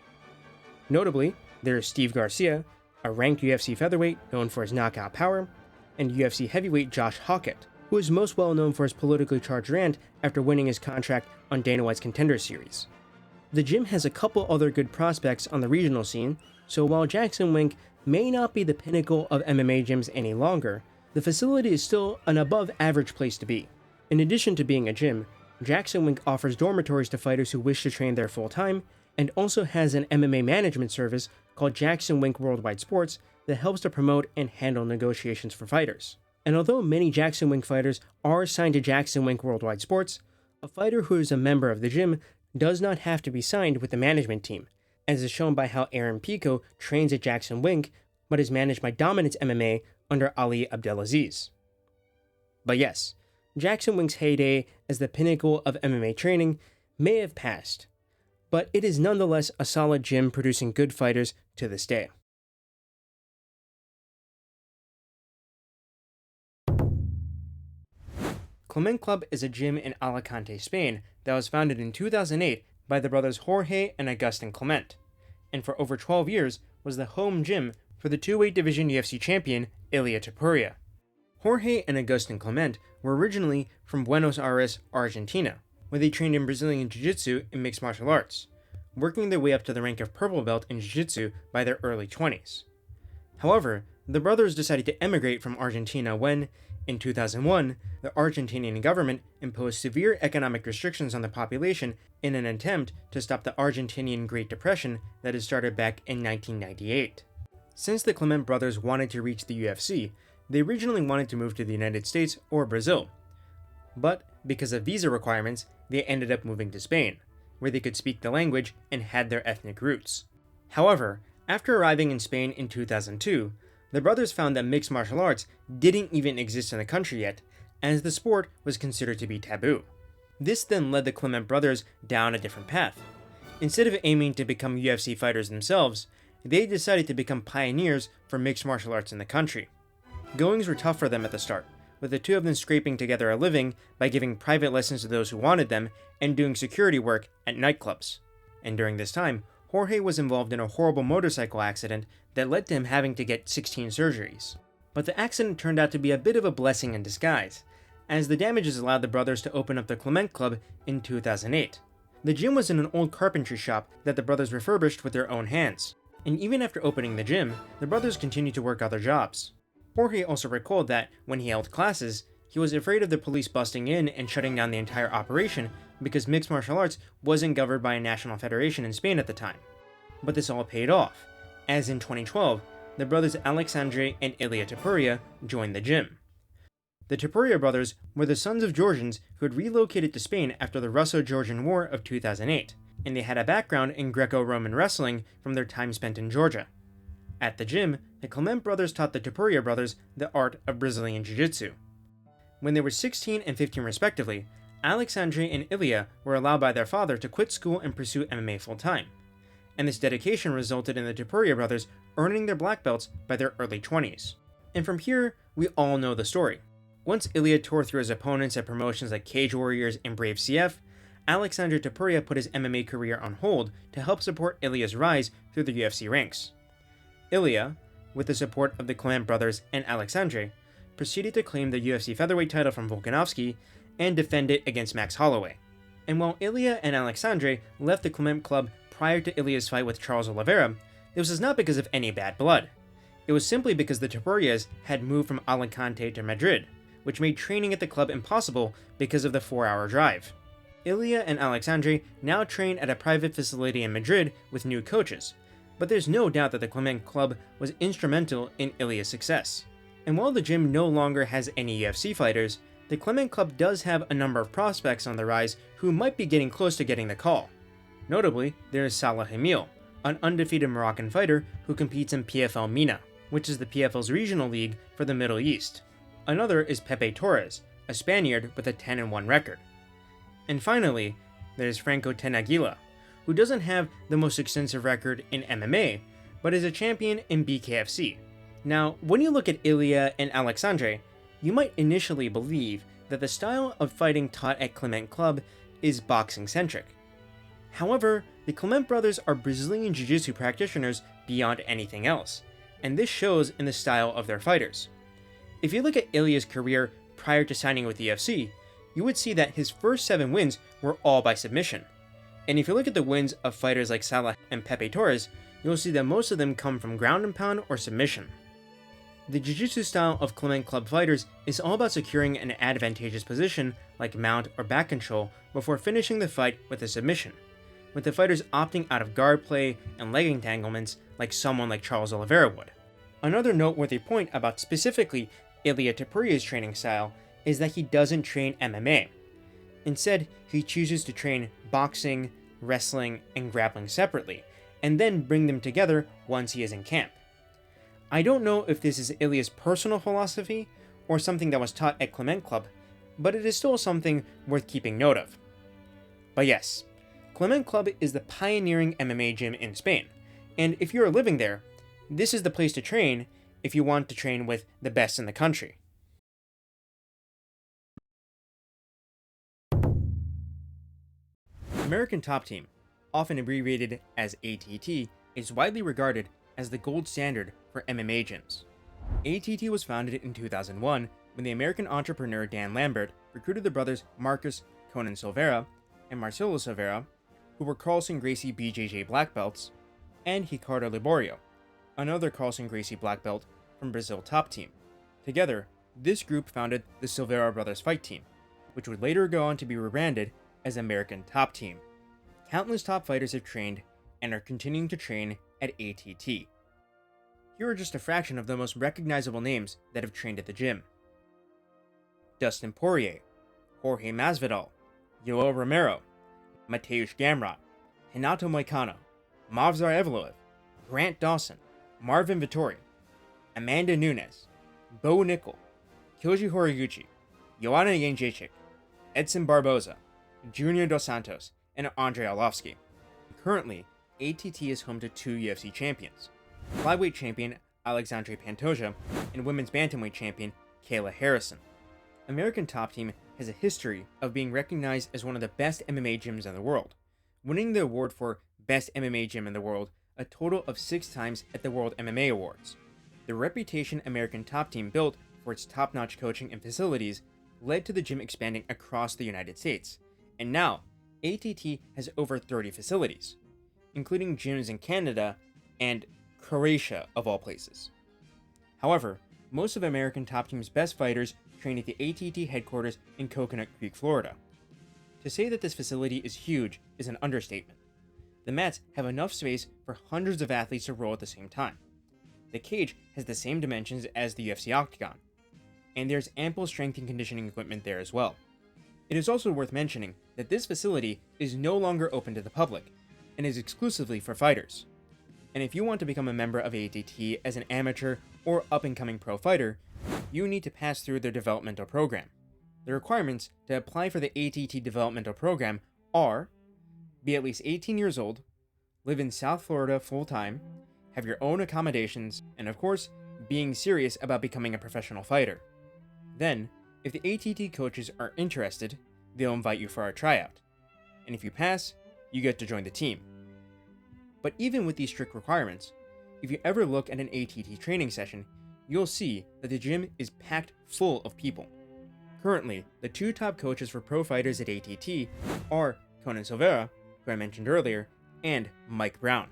Notably, there is Steve Garcia, a ranked UFC featherweight known for his knockout power, and UFC heavyweight Josh Hawkett, who is most well known for his politically charged rant after winning his contract on Dana White's Contender Series. The gym has a couple other good prospects on the regional scene, so while Jackson Wink may not be the pinnacle of MMA gyms any longer, the facility is still an above average place to be. In addition to being a gym, Jackson Wink offers dormitories to fighters who wish to train there full time, and also has an MMA management service called Jackson Wink Worldwide Sports that helps to promote and handle negotiations for fighters. And although many Jackson Wink fighters are signed to Jackson Wink Worldwide Sports, a fighter who is a member of the gym does not have to be signed with the management team, as is shown by how Aaron Pico trains at Jackson Wink, but is managed by Dominance MMA under Ali Abdelaziz. But yes, Jackson Wink's heyday as the pinnacle of MMA training may have passed, but it is nonetheless a solid gym producing good fighters to this day. Climent Club is a gym in Alicante, Spain that was founded in 2008 by the brothers Jorge and Agustin Climent, and for over 12 years was the home gym for the 2-weight division UFC champion Ilia Topuria. Jorge and Agustin Climent were originally from Buenos Aires, Argentina, where they trained in Brazilian Jiu-Jitsu and mixed martial arts, working their way up to the rank of purple belt in Jiu-Jitsu by their early 20s. However, the brothers decided to emigrate from Argentina when, in 2001, the Argentinian government imposed severe economic restrictions on the population in an attempt to stop the Argentinian Great Depression that had started back in 1998. Since the Climent brothers wanted to reach the UFC, they originally wanted to move to the United States or Brazil. But because of visa requirements, they ended up moving to Spain, where they could speak the language and had their ethnic roots. However, after arriving in Spain in 2002, the brothers found that mixed martial arts didn't even exist in the country yet, as the sport was considered to be taboo. This then led the Climent brothers down a different path. Instead of aiming to become UFC fighters themselves, they decided to become pioneers for mixed martial arts in the country. Goings were tough for them at the start, with the two of them scraping together a living by giving private lessons to those who wanted them and doing security work at nightclubs. And during this time, Jorge was involved in a horrible motorcycle accident that led to him having to get 16 surgeries. But the accident turned out to be a bit of a blessing in disguise, as the damages allowed the brothers to open up the Climent Club in 2008. The gym was in an old carpentry shop that the brothers refurbished with their own hands, and even after opening the gym, the brothers continued to work other jobs. Jorge also recalled that, when he held classes, he was afraid of the police busting in and shutting down the entire operation because mixed martial arts wasn't governed by a national federation in Spain at the time. But this all paid off, as in 2012, the brothers Alexandre and Ilia Topuria joined the gym. The Topuria brothers were the sons of Georgians who had relocated to Spain after the Russo-Georgian War of 2008, and they had a background in Greco-Roman wrestling from their time spent in Georgia. At the gym, the Climent brothers taught the Topuria brothers the art of Brazilian Jiu-Jitsu. When they were 16 and 15 respectively, Alexandre and Ilia were allowed by their father to quit school and pursue MMA full-time, and this dedication resulted in the Topuria brothers earning their black belts by their early 20s. And from here, we all know the story. Once Ilia tore through his opponents at promotions like Cage Warriors and Brave CF, Alexandre Topuria put his MMA career on hold to help support Ilia's rise through the UFC ranks. Ilia, with the support of the Climent brothers and Alexandre, proceeded to claim the UFC featherweight title from Volkanovski and defend it against Max Holloway. And while Ilia and Alexandre left the Climent Club prior to Ilia's fight with Charles Oliveira, this was not because of any bad blood. It was simply because the Topurias had moved from Alicante to Madrid, which made training at the club impossible because of the 4-hour drive. Ilia and Alexandre now train at a private facility in Madrid with new coaches, but there's no doubt that the Climent Club was instrumental in Ilia's success. And while the gym no longer has any UFC fighters, the Climent Club does have a number of prospects on the rise who might be getting close to getting the call. Notably, there is Salah Hamil, an undefeated Moroccan fighter who competes in PFL MENA, which is the PFL's regional league for the Middle East. Another is Pepe Torres, a Spaniard with a 10-1 record. And finally, there's Franco Tenaguila, who doesn't have the most extensive record in MMA, but is a champion in BKFC. Now, when you look at Ilia and Alexandre, you might initially believe that the style of fighting taught at Climent Club is boxing-centric. However, the Climent brothers are Brazilian Jiu-Jitsu practitioners beyond anything else, and this shows in the style of their fighters. If you look at Ilia's career prior to signing with the UFC, you would see that his first 7 wins were all by submission. And if you look at the wins of fighters like Salah and Pepe Torres, you'll see that most of them come from ground and pound or submission. The jiu-jitsu style of Climent Club fighters is all about securing an advantageous position like mount or back control before finishing the fight with a submission, with the fighters opting out of guard play and leg entanglements like someone like Charles Oliveira would. Another noteworthy point about specifically Ilia Topuria's training style is that he doesn't train MMA. Instead, he chooses to train boxing, wrestling, and grappling separately, and then bring them together once he is in camp. I don't know if this is Ilia's personal philosophy or something that was taught at Climent Club, but it is still something worth keeping note of. But yes, Climent Club is the pioneering MMA gym in Spain, and if you are living there, this is the place to train if you want to train with the best in the country. American Top Team, often abbreviated as ATT, is widely regarded as the gold standard for MMA gyms. ATT was founded in 2001 when the American entrepreneur Dan Lambert recruited the brothers Marcus Conan Silveira and Marcelo Silveira, who were Carlson Gracie BJJ black belts, and Ricardo Liborio, another Carlson Gracie black belt from Brazil Top Team. Together, this group founded the Silveira Brothers Fight Team, which would later go on to be rebranded as American Top Team. Countless top fighters have trained and are continuing to train at ATT. Here are just a fraction of the most recognizable names that have trained at the gym: Dustin Poirier, Jorge Masvidal, Yoel Romero, Mateusz Gamrot, Renato Moicano, Movsar Evloev, Grant Dawson, Marvin Vittori, Amanda Nunes, Bo Nickel, Kyoji Horiguchi, Joanna Jędrzejczyk, Edson Barboza, Junior Dos Santos, and Andrei Arlovsky. Currently, ATT is home to 2 UFC champions, flyweight champion Alexandre Pantoja and women's bantamweight champion Kayla Harrison. American Top Team has a history of being recognized as one of the best MMA gyms in the world, winning the award for Best MMA Gym in the World a total of 6 times at the World MMA Awards. The reputation American Top Team built for its top-notch coaching and facilities led to the gym expanding across the United States, and now ATT has over 30 facilities, including gyms in Canada and Croatia of all places. However, most of American Top Team's best fighters train at the ATT headquarters in Coconut Creek, Florida. To say that this facility is huge is an understatement. The mats have enough space for hundreds of athletes to roll at the same time. The cage has the same dimensions as the UFC Octagon, and there's ample strength and conditioning equipment there as well. It is also worth mentioning that this facility is no longer open to the public, and is exclusively for fighters. And if you want to become a member of ATT as an amateur or up-and-coming pro fighter, you need to pass through their developmental program. The requirements to apply for the ATT developmental program are: be at least 18 years old, live in South Florida full-time, have your own accommodations, and of course, being serious about becoming a professional fighter. Then, if the ATT coaches are interested, they'll invite you for a tryout. And if you pass, you get to join the team. But even with these strict requirements, if you ever look at an ATT training session, you'll see that the gym is packed full of people. Currently, the 2 top coaches for pro fighters at ATT are Conan Silveira, who I mentioned earlier, and Mike Brown.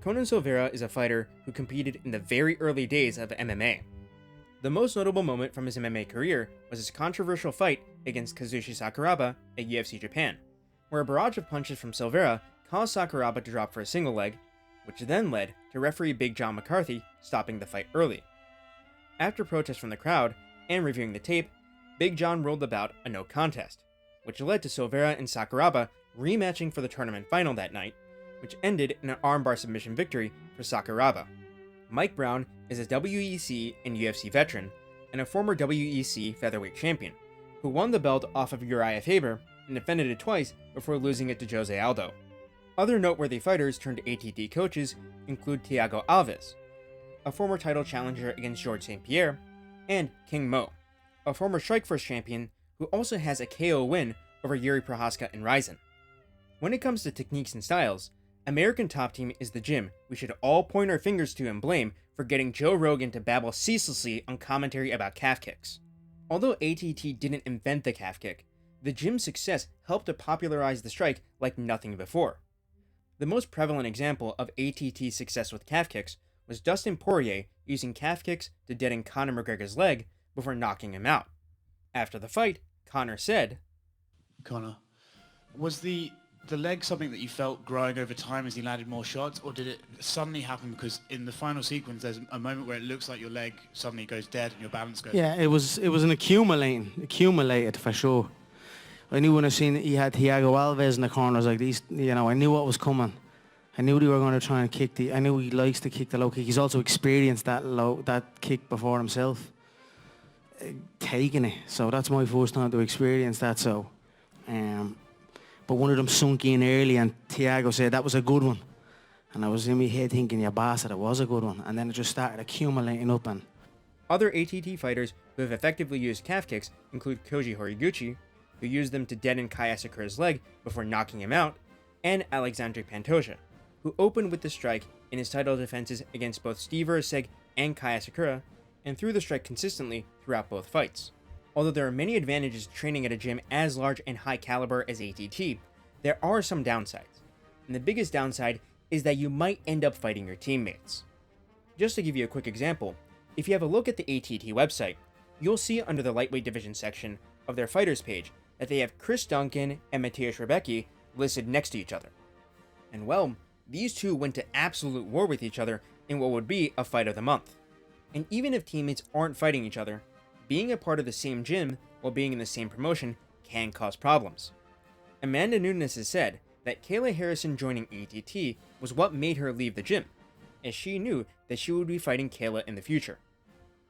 Conan Silveira is a fighter who competed in the very early days of MMA. The most notable moment from his MMA career was his controversial fight against Kazushi Sakuraba at UFC Japan, where a barrage of punches from Silveira caused Sakuraba to drop for a single leg, which then led to referee Big John McCarthy stopping the fight early. After protests from the crowd and reviewing the tape, Big John ruled the bout a no contest, which led to Silveira and Sakuraba rematching for the tournament final that night, which ended in an armbar submission victory for Sakuraba. Mike Brown is a WEC and UFC veteran and a former WEC featherweight champion, who won the belt off of Uriah Faber and defended it twice before losing it to Jose Aldo. Other noteworthy fighters turned ATT coaches include Thiago Alves, a former title challenger against Georges St. Pierre, and King Mo, a former Strikeforce champion who also has a KO win over Yuri Prohaska and Ryzen. When it comes to techniques and styles, American Top Team is the gym we should all point our fingers to and blame for getting Joe Rogan to babble ceaselessly on commentary about calf kicks. Although ATT didn't invent the calf kick, The gym's success helped to popularize the strike like nothing before. The most prevalent example of ATT's success with calf kicks was Dustin Poirier using calf kicks to deaden Conor McGregor's leg before knocking him out. After the fight, Conor said, Conor, was the leg something that you felt growing over time as he landed more shots, or did it suddenly happen because in the final sequence there's a moment where it looks like your leg suddenly goes dead and your balance goes? Yeah, it was an accumulated for sure. I knew when I seen he had Thiago Alves in the corners like these, I knew what was coming. I knew they were going to try and kick I knew he likes to kick the low kick. He's also experienced that kick before himself, taking it. So that's my first time to experience that. So, but one of them sunk in early, and Thiago said that was a good one. And I was in my head thinking, yeah, bastard, it was a good one. And then it just started accumulating up. And other ATT fighters who have effectively used calf kicks include Koji Horiguchi, who used them to deaden Kai Asakura's leg before knocking him out, and Alexandre Pantoja, who opened with the strike in his title defenses against both Steve Erceg and Kai Asakura, and threw the strike consistently throughout both fights. Although there are many advantages to training at a gym as large and high caliber as ATT, there are some downsides. And the biggest downside is that you might end up fighting your teammates. Just to give you a quick example, if you have a look at the ATT website, you'll see under the lightweight division section of their fighters page that they have Chris Duncan and Mateusz Rebecki listed next to each other. And well, these two went to absolute war with each other in what would be a fight of the month. And even if teammates aren't fighting each other, being a part of the same gym while being in the same promotion can cause problems. Amanda Nunes has said that Kayla Harrison joining ATT was what made her leave the gym, as she knew that she would be fighting Kayla in the future.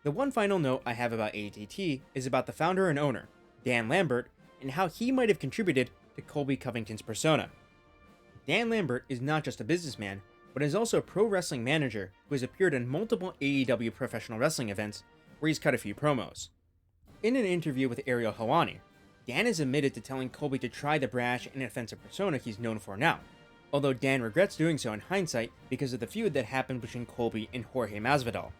The one final note I have about ATT is about the founder and owner, Dan Lambert, and how he might have contributed to Colby Covington's persona. Dan Lambert is not just a businessman, but is also a pro wrestling manager who has appeared in multiple AEW professional wrestling events where he's cut a few promos. In an interview with Ariel Helwani, Dan has admitted to telling Colby to try the brash and offensive persona he's known for now, although Dan regrets doing so in hindsight because of the feud that happened between Colby and Jorge Masvidal.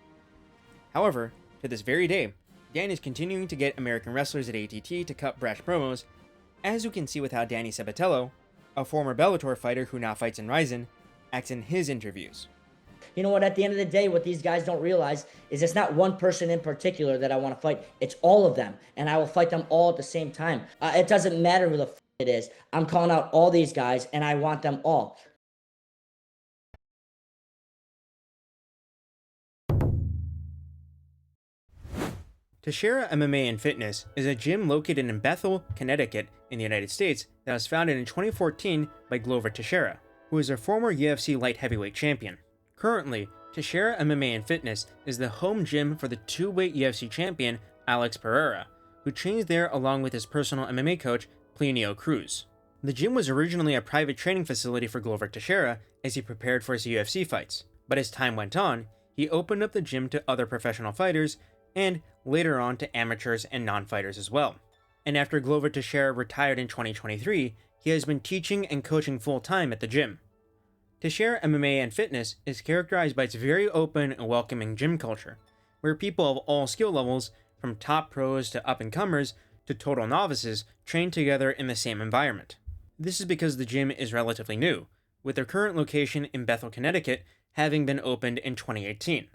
However, to this very day, Dan is continuing to get American wrestlers at ATT to cut brash promos, as you can see with how Danny Sabatello, a former Bellator fighter who now fights in Rizin, acts in his interviews. You know what, at the end of the day, what these guys don't realize is it's not one person in particular that I want to fight. It's all of them, and I will fight them all at the same time. It doesn't matter who the it is. I'm calling out all these guys, and I want them all. Teixeira MMA and Fitness is a gym located in Bethel, Connecticut, in the United States that was founded in 2014 by Glover Teixeira, who is a former UFC light heavyweight champion. Currently, Teixeira MMA and Fitness is the home gym for the two-weight UFC champion Alex Pereira, who trains there along with his personal MMA coach Plinio Cruz. The gym was originally a private training facility for Glover Teixeira as he prepared for his UFC fights, but as time went on, he opened up the gym to other professional fighters and later on to amateurs and non-fighters as well. And after Glover Teixeira retired in 2023, he has been teaching and coaching full-time at the gym. Teixeira MMA and Fitness is characterized by its very open and welcoming gym culture, where people of all skill levels, from top pros to up-and-comers to total novices, train together in the same environment. This is because the gym is relatively new, with their current location in Bethel, Connecticut, having been opened in 2018.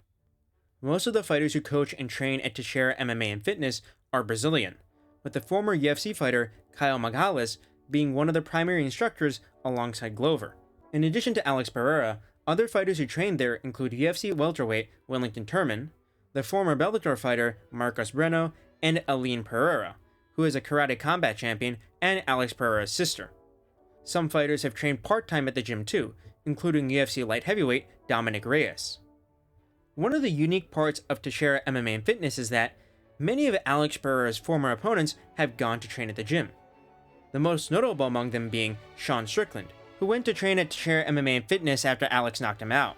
Most of the fighters who coach and train at Teixeira MMA and Fitness are Brazilian, with the former UFC fighter Kyle Magalhães being one of the primary instructors alongside Glover. In addition to Alex Pereira, other fighters who train there include UFC welterweight Wellington Turman, the former Bellator fighter Marcos Breno, and Aline Pereira, who is a karate combat champion and Alex Pereira's sister. Some fighters have trained part-time at the gym too, including UFC light heavyweight Dominic Reyes. One of the unique parts of Teixeira MMA and Fitness is that many of Alex Pereira's former opponents have gone to train at the gym. The most notable among them being Sean Strickland, who went to train at Teixeira MMA and Fitness after Alex knocked him out.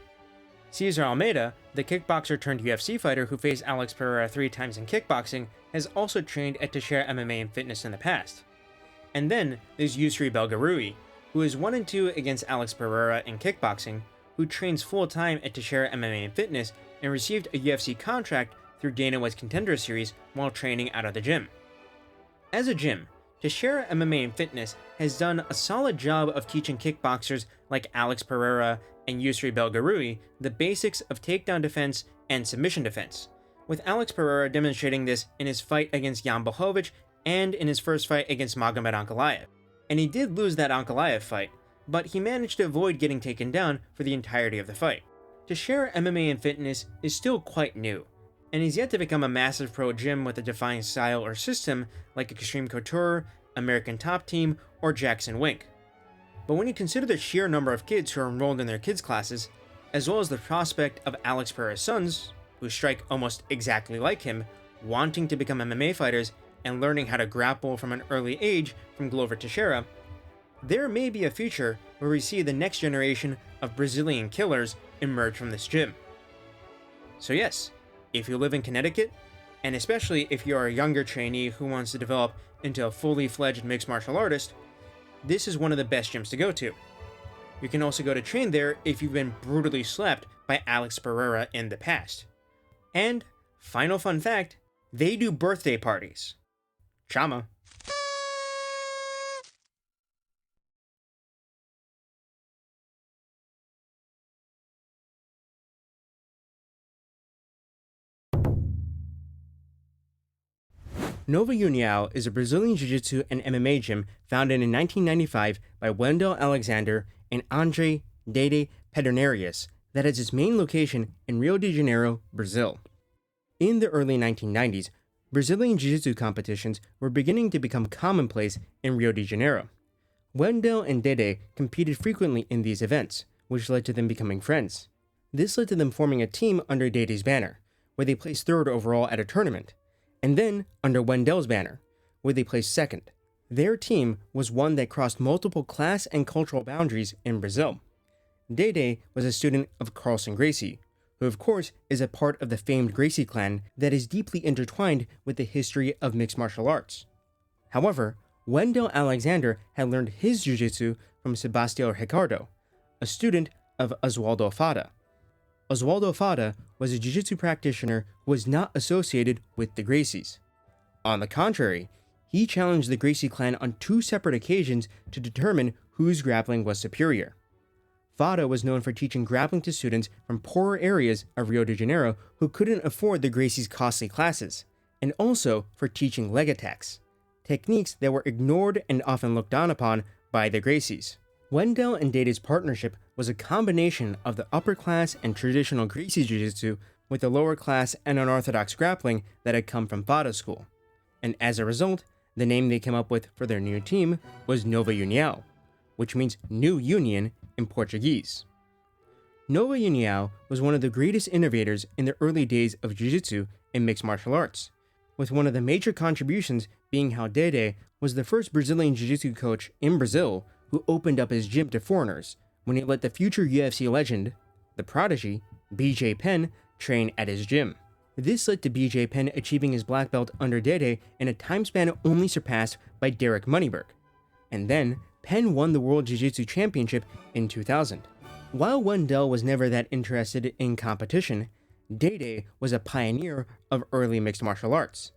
Cesar Almeida, the kickboxer turned UFC fighter who faced Alex Pereira 3 times in kickboxing, has also trained at Teixeira MMA and Fitness in the past. And then there's Yusri Belgarui, who is 1-2 against Alex Pereira in kickboxing, who trains full-time at Teixeira MMA and Fitness and received a UFC contract through Dana White's Contender Series while training out of the gym. As a gym, Teixeira MMA and Fitness has done a solid job of teaching kickboxers like Alex Pereira and Yusri Belgarui the basics of takedown defense and submission defense, with Alex Pereira demonstrating this in his fight against Jan Blachowicz and in his first fight against Magomed Ankalaev. And he did lose that Ankalaev fight, but he managed to avoid getting taken down for the entirety of the fight. Teixeira MMA and Fitness is still quite new, and is yet to become a massive pro gym with a defined style or system like Xtreme Couture, American Top Team, or Jackson Wink. But when you consider the sheer number of kids who are enrolled in their kids' classes, as well as the prospect of Alex Pereira's sons, who strike almost exactly like him, wanting to become MMA fighters and learning how to grapple from an early age from Glover Teixeira, there may be a future where we see the next generation of Brazilian killers emerge from this gym. So yes, if you live in Connecticut, and especially if you are a younger trainee who wants to develop into a fully fledged mixed martial artist, this is one of the best gyms to go to. You can also go to train there if you've been brutally slapped by Alex Pereira in the past. And, final fun fact, they do birthday parties. Chama. Nova Uniao is a Brazilian Jiu-Jitsu and MMA gym founded in 1995 by Wendell Alexander and Andre Dede Pederneiras that has its main location in Rio de Janeiro, Brazil. In the early 1990s, Brazilian Jiu-Jitsu competitions were beginning to become commonplace in Rio de Janeiro. Wendell and Dede competed frequently in these events, which led to them becoming friends. This led to them forming a team under Dede's banner, where they placed third overall at a tournament, and then under Wendell's banner, where they placed second. Their team was one that crossed multiple class and cultural boundaries in Brazil. Dede was a student of Carlson Gracie, who of course is a part of the famed Gracie clan that is deeply intertwined with the history of mixed martial arts. However, Wendell Alexander had learned his jiu-jitsu from Sebastião Ricardo, a student of Oswaldo Fada. Oswaldo Fada was a jiu-jitsu practitioner who was not associated with the Gracies. On the contrary, he challenged the Gracie clan on 2 separate occasions to determine whose grappling was superior. Fada was known for teaching grappling to students from poorer areas of Rio de Janeiro who couldn't afford the Gracies' costly classes, and also for teaching leg attacks, techniques that were ignored and often looked down upon by the Gracies. Wendell and Dede's partnership was a combination of the upper class and traditional Gracie Jiu-Jitsu with the lower class and unorthodox grappling that had come from Fada's school. And as a result, the name they came up with for their new team was Nova Uniao, which means New Union in Portuguese. Nova Uniao was one of the greatest innovators in the early days of Jiu-Jitsu and mixed martial arts, with one of the major contributions being how Dede was the first Brazilian Jiu-Jitsu coach in Brazil who opened up his gym to foreigners when he let the future UFC legend, the prodigy, BJ Penn, train at his gym. This led to BJ Penn achieving his black belt under Dede in a time span only surpassed by Derek Moneyberg. And then, Penn won the World Jiu-Jitsu Championship in 2000. While Wendell was never that interested in competition, Dede was a pioneer of early mixed martial arts.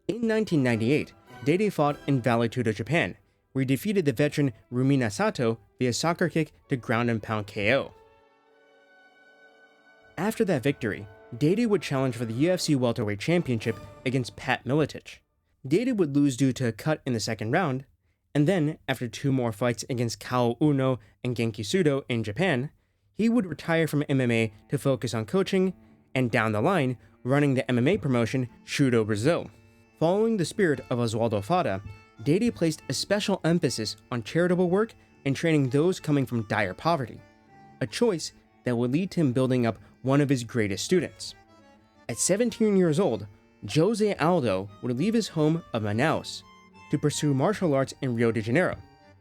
In 1998, Dede fought in Valle, Japan, where he defeated the veteran Rumina Sato via soccer kick to ground and pound KO. After that victory, Dede would challenge for the UFC welterweight championship against Pat Miletich. Dede would lose due to a cut in the second round, and then, after 2 more fights against Kao Uno and Genki Sudo in Japan, he would retire from MMA to focus on coaching, and down the line, running the MMA promotion Chute Brazil. Following the spirit of Oswaldo Fada, Dede placed a special emphasis on charitable work and training those coming from dire poverty, a choice that would lead to him building up one of his greatest students. At 17 years old, Jose Aldo would leave his home of Manaus to pursue martial arts in Rio de Janeiro,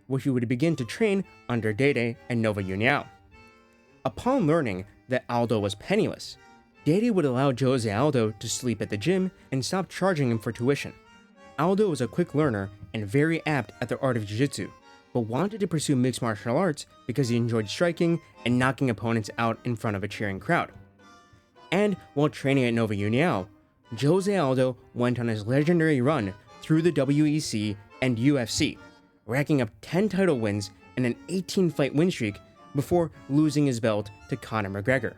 where he would begin to train under Dede and Nova Uniao. Upon learning that Aldo was penniless, Dede would allow Jose Aldo to sleep at the gym and stop charging him for tuition. Aldo was a quick learner and very apt at the art of jiu-jitsu, but wanted to pursue mixed martial arts because he enjoyed striking and knocking opponents out in front of a cheering crowd. And while training at Nova Uniao, Jose Aldo went on his legendary run through the WEC and UFC, racking up 10 title wins and an 18-fight win streak before losing his belt to Conor McGregor.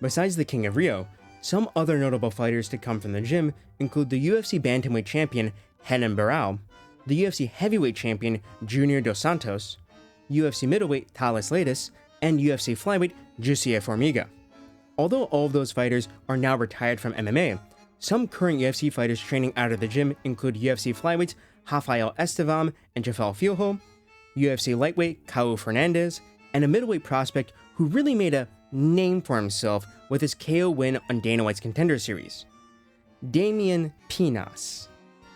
Besides the King of Rio, some other notable fighters to come from the gym include the UFC bantamweight champion Renan Barão, the UFC heavyweight champion Junior Dos Santos, UFC middleweight Thales Leites, and UFC flyweight Jussier Formiga. Although all of those fighters are now retired from MMA, some current UFC fighters training out of the gym include UFC flyweights Rafael Estevam and Jafel Filho, UFC lightweight Caio Fernandes, and a middleweight prospect who really made a name for himself with his KO win on Dana White's Contender Series, Damian Pinas.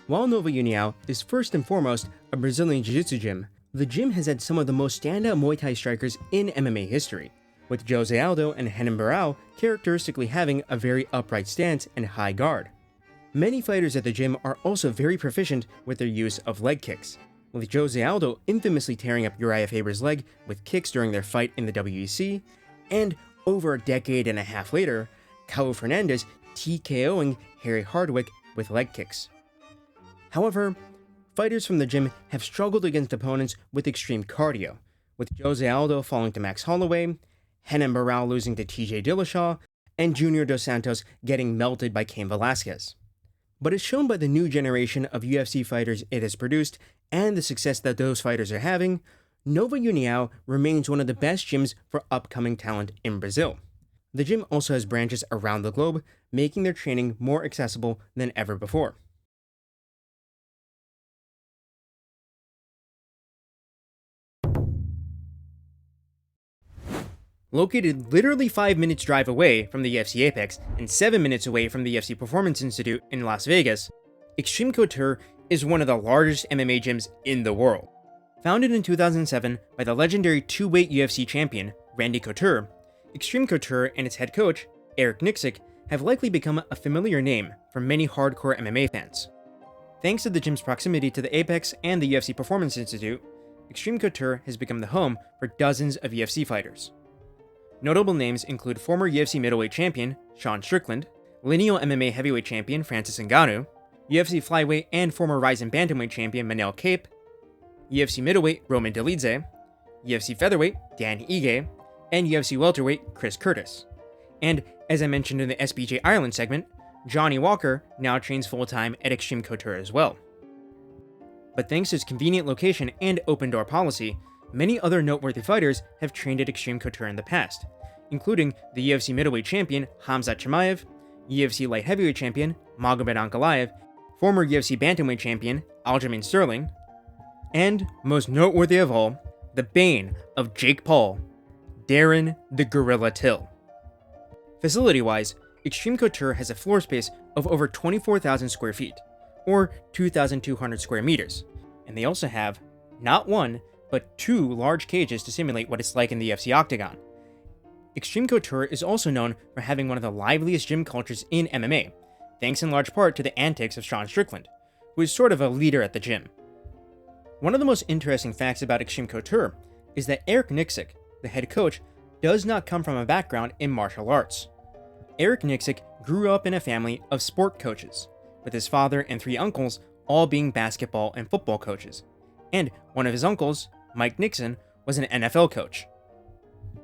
While Nova Uniao is first and foremost a Brazilian Jiu-Jitsu gym, the gym has had some of the most standout Muay Thai strikers in MMA history, with Jose Aldo and Renan Barão characteristically having a very upright stance and high guard. Many fighters at the gym are also very proficient with their use of leg kicks, with Jose Aldo infamously tearing up Uriah Faber's leg with kicks during their fight in the WEC, and over a decade and a half later, Caio Fernandes TKOing Harry Hardwick with leg kicks. However, fighters from the gym have struggled against opponents with extreme cardio, with Jose Aldo falling to Max Holloway, Renan Barão losing to TJ Dillashaw, and Junior Dos Santos getting melted by Cain Velasquez. But as shown by the new generation of UFC fighters it has produced and the success that those fighters are having, Nova Uniao remains one of the best gyms for upcoming talent in Brazil. The gym also has branches around the globe, making their training more accessible than ever before. Located literally 5 minutes drive away from the UFC Apex and 7 minutes away from the UFC Performance Institute in Las Vegas, Xtreme Couture is one of the largest MMA gyms in the world. Founded in 2007 by the legendary two-weight UFC champion, Randy Couture, Xtreme Couture and its head coach, Eric Nicksick, have likely become a familiar name for many hardcore MMA fans. Thanks to the gym's proximity to the Apex and the UFC Performance Institute, Xtreme Couture has become the home for dozens of UFC fighters. Notable names include former UFC middleweight champion Sean Strickland, lineal MMA heavyweight champion Francis Ngannou, UFC flyweight and former Ryzen bantamweight champion Manel Kape, UFC middleweight Roman Dolidze, UFC featherweight Dan Ige, and UFC welterweight Chris Curtis. And, as I mentioned in the SBG Ireland segment, Johnny Walker now trains full-time at Xtreme Couture as well. But thanks to its convenient location and open-door policy, many other noteworthy fighters have trained at Xtreme Couture in the past, including the UFC middleweight champion Khamzat Chimaev, UFC light heavyweight champion Magomed Ankalaev, former UFC bantamweight champion Aljamain Sterling, and, most noteworthy of all, the bane of Jake Paul, Darren the Gorilla Till. Facility-wise, Xtreme Couture has a floor space of over 24,000 square feet, or 2,200 square meters, and they also have, not one, but 2 large cages to simulate what it's like in the UFC Octagon. Xtreme Couture is also known for having one of the liveliest gym cultures in MMA, thanks in large part to the antics of Sean Strickland, who is sort of a leader at the gym. One of the most interesting facts about Xtreme Couture is that Eric Nicksick, the head coach, does not come from a background in martial arts. Eric Nicksick grew up in a family of sport coaches, with his father and 3 uncles all being basketball and football coaches, and one of his uncles, Mike Nixon, was an NFL coach.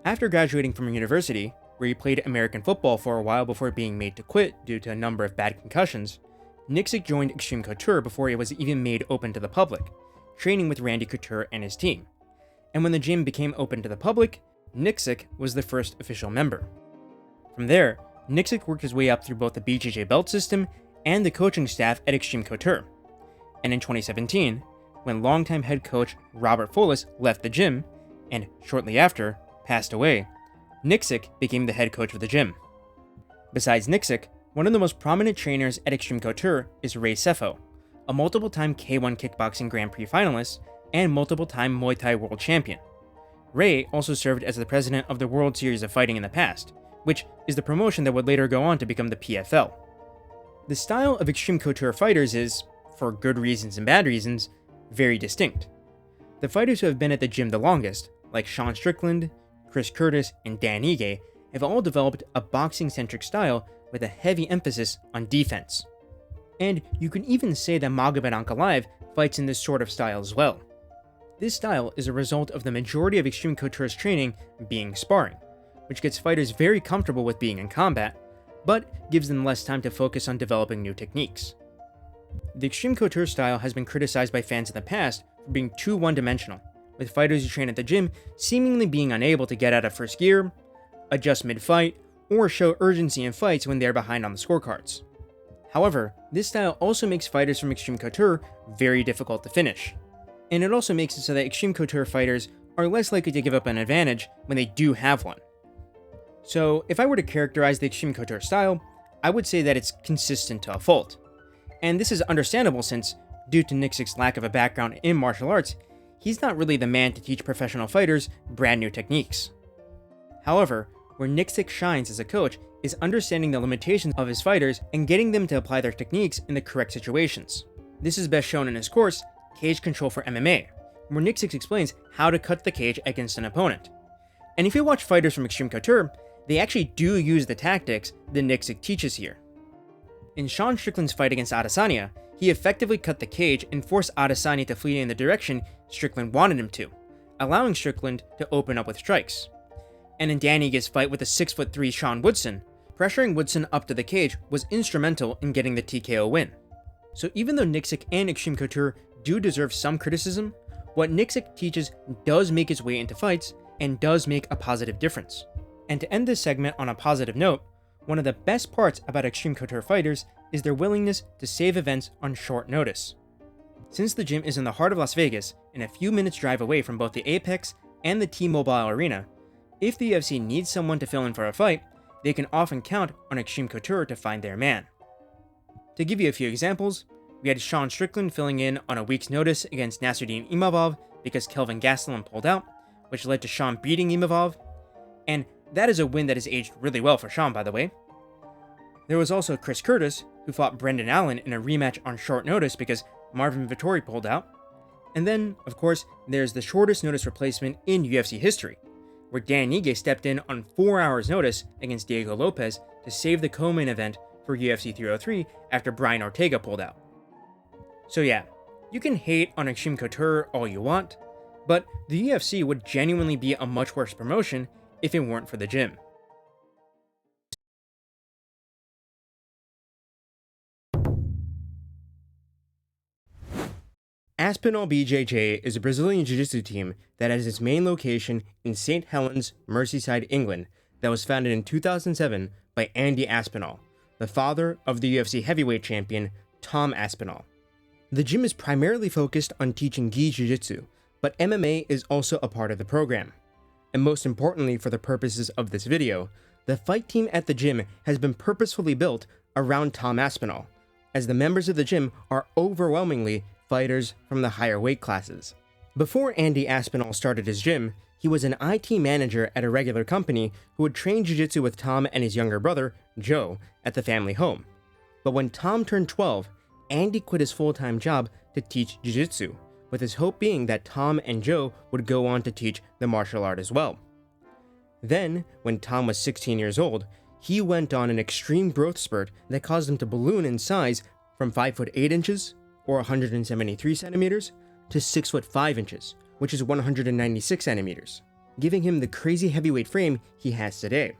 After graduating from university, where he played American football for a while before being made to quit due to a number of bad concussions, Nicksick joined Xtreme Couture before it was even made open to the public, training with Randy Couture and his team. And when the gym became open to the public, Nicksick was the first official member. From there, Nicksick worked his way up through both the BJJ belt system and the coaching staff at Xtreme Couture. And in 2017, when longtime head coach Robert Follis left the gym, and shortly after, passed away, Nicksick became the head coach of the gym. Besides Nicksick, one of the most prominent trainers at Xtreme Couture is Ray Sefo, a multiple-time K1 Kickboxing Grand Prix finalist and multiple-time Muay Thai world champion. Ray also served as the president of the World Series of Fighting in the past, which is the promotion that would later go on to become the PFL. The style of Xtreme Couture fighters is, for good reasons and bad reasons, very distinct. The fighters who have been at the gym the longest, like Sean Strickland, Chris Curtis, and Dan Ige, have all developed a boxing-centric style with a heavy emphasis on defense. And you can even say that Magomed Ankalaev fights in this sort of style as well. This style is a result of the majority of Xtreme Couture's training being sparring, which gets fighters very comfortable with being in combat, but gives them less time to focus on developing new techniques. The Xtreme Couture style has been criticized by fans in the past for being too one-dimensional, with fighters who train at the gym seemingly being unable to get out of first gear, adjust mid-fight, or show urgency in fights when they're behind on the scorecards. However, this style also makes fighters from Xtreme Couture very difficult to finish, and it also makes it so that Xtreme Couture fighters are less likely to give up an advantage when they do have one. So, if I were to characterize the Xtreme Couture style, I would say that it's consistent to a fault. And this is understandable since, due to Nicksik's lack of a background in martial arts, he's not really the man to teach professional fighters brand new techniques. However, where Nicksik shines as a coach is understanding the limitations of his fighters and getting them to apply their techniques in the correct situations. This is best shown in his course, Cage Control for MMA, where Nicksik explains how to cut the cage against an opponent. And if you watch fighters from Xtreme Couture, they actually do use the tactics that Nicksik teaches here. In Sean Strickland's fight against Adesanya, he effectively cut the cage and forced Adesanya to flee in the direction Strickland wanted him to, allowing Strickland to open up with strikes. And in Dan Igue's fight with the 6'3" Sean Woodson, pressuring Woodson up to the cage was instrumental in getting the TKO win. So even though Nicksik and Xtreme Couture do deserve some criticism, what Nicksik teaches does make its way into fights and does make a positive difference. And to end this segment on a positive note, one of the best parts about Xtreme Couture fighters is their willingness to save events on short notice. Since the gym is in the heart of Las Vegas and a few minutes drive away from both the Apex and the T-Mobile Arena, if the UFC needs someone to fill in for a fight, they can often count on Xtreme Couture to find their man. To give you a few examples, we had Sean Strickland filling in on a week's notice against Nasruddin Imavov because Kelvin Gastelum pulled out, which led to Sean beating Imavov, and that is a win that has aged really well for Sean, by the way. There was also Chris Curtis, who fought Brendan Allen in a rematch on short notice because Marvin Vettori pulled out. And then, of course, there's the shortest notice replacement in UFC history, where Dan Ige stepped in on 4 hours notice against Diego Lopez to save the co-main event for UFC 303 after Brian Ortega pulled out. So yeah, you can hate on Xtreme Couture all you want, but the UFC would genuinely be a much worse promotion if it weren't for the gym. Aspinall BJJ is a Brazilian jiu-jitsu team that has its main location in St. Helens, Merseyside, England, that was founded in 2007 by Andy Aspinall, the father of the UFC heavyweight champion Tom Aspinall. The gym is primarily focused on teaching gi jiu-jitsu, but MMA is also a part of the program. And most importantly for the purposes of this video, the fight team at the gym has been purposefully built around Tom Aspinall, as the members of the gym are overwhelmingly fighters from the higher weight classes. Before Andy Aspinall started his gym, he was an IT manager at a regular company who would train jiu-jitsu with Tom and his younger brother, Joe, at the family home. But when Tom turned 12, Andy quit his full-time job to teach jiu-jitsu, with his hope being that Tom and Joe would go on to teach the martial art as well. Then, when Tom was 16 years old, he went on an extreme growth spurt that caused him to balloon in size from 5 foot 8 inches, or 173 centimeters, to 6 foot 5 inches, which is 196 centimeters, giving him the crazy heavyweight frame he has today.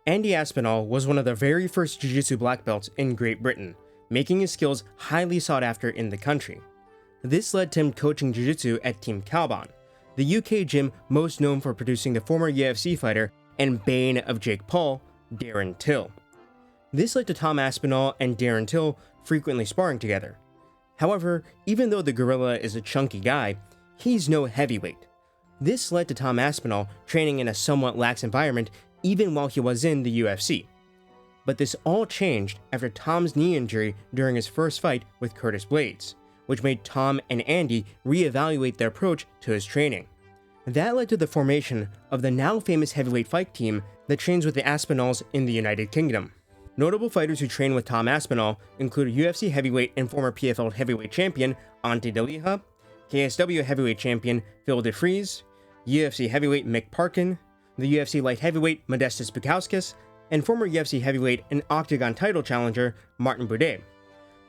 Andy Aspinall was one of the very first jiu-jitsu black belts in Great Britain, making his skills highly sought after in the country. This led to him coaching jiu-jitsu at Team Kalban, the UK gym most known for producing the former UFC fighter and bane of Jake Paul, Darren Till. This led to Tom Aspinall and Darren Till frequently sparring together. However, even though the gorilla is a chunky guy, he's no heavyweight. This led to Tom Aspinall training in a somewhat lax environment even while he was in the UFC. But this all changed after Tom's knee injury during his first fight with Curtis Blades, which made Tom and Andy reevaluate their approach to his training. That led to the formation of the now famous heavyweight fight team that trains with the Aspinalls in the United Kingdom. Notable fighters who train with Tom Aspinall include UFC heavyweight and former PFL heavyweight champion Ante Delija, KSW heavyweight champion Phil DeFries, UFC heavyweight Mick Parkin, the UFC light heavyweight Modestas Bukauskas, and former UFC heavyweight and Octagon title challenger Martin Buday.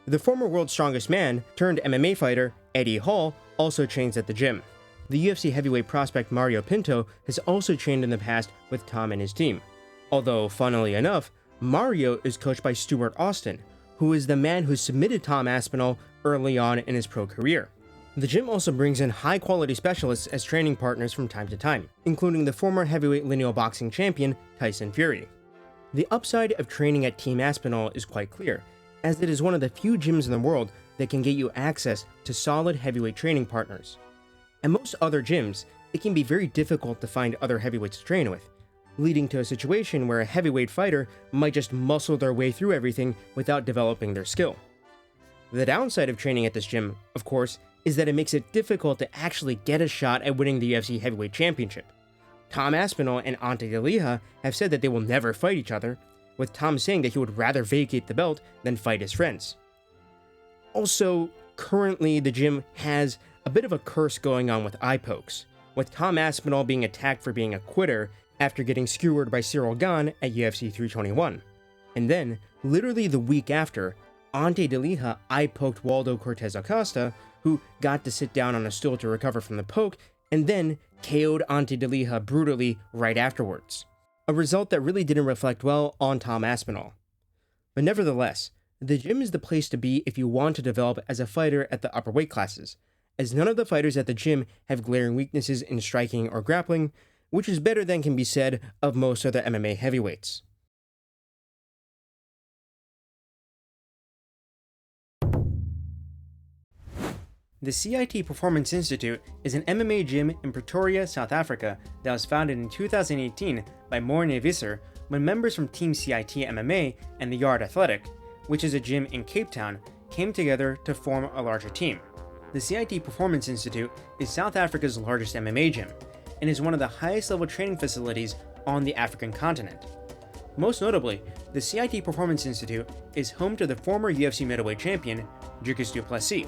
The former world's strongest man turned MMA fighter Eddie Hall, also trains at the gym. The UFC heavyweight prospect Mario Pinto has also trained in the past with Tom and his team. Although, funnily enough, Mario is coached by Stuart Austin, who is the man who submitted Tom Aspinall early on in his pro career. The gym also brings in high-quality specialists as training partners from time to time, including the former heavyweight lineal boxing champion Tyson Fury. The upside of training at Team Aspinall is quite clear, as it is one of the few gyms in the world that can get you access to solid heavyweight training partners. At most other gyms, it can be very difficult to find other heavyweights to train with, leading to a situation where a heavyweight fighter might just muscle their way through everything without developing their skill. The downside of training at this gym, of course, is that it makes it difficult to actually get a shot at winning the UFC Heavyweight Championship. Tom Aspinall and Ante DeLija have said that they will never fight each other, with Tom saying that he would rather vacate the belt than fight his friends. Also, currently the gym has a bit of a curse going on with eye pokes, with Tom Aspinall being attacked for being a quitter after getting skewered by Cyril Gane at UFC 321. And then, literally the week after, Ante DeLija eye-poked Waldo Cortez Acosta, who got to sit down on a stool to recover from the poke, and then KO'd Ante DeLija brutally right afterwards. A result that really didn't reflect well on Tom Aspinall. But nevertheless, the gym is the place to be if you want to develop as a fighter at the upper weight classes, as none of the fighters at the gym have glaring weaknesses in striking or grappling, which is better than can be said of most other MMA heavyweights. The CIT Performance Institute is an MMA gym in Pretoria, South Africa that was founded in 2018 by Morne Visser when members from Team CIT MMA and the Yard Athletic, which is a gym in Cape Town, came together to form a larger team. The CIT Performance Institute is South Africa's largest MMA gym and is one of the highest level training facilities on the African continent. Most notably, the CIT Performance Institute is home to the former UFC middleweight champion, Dricus du Plessis,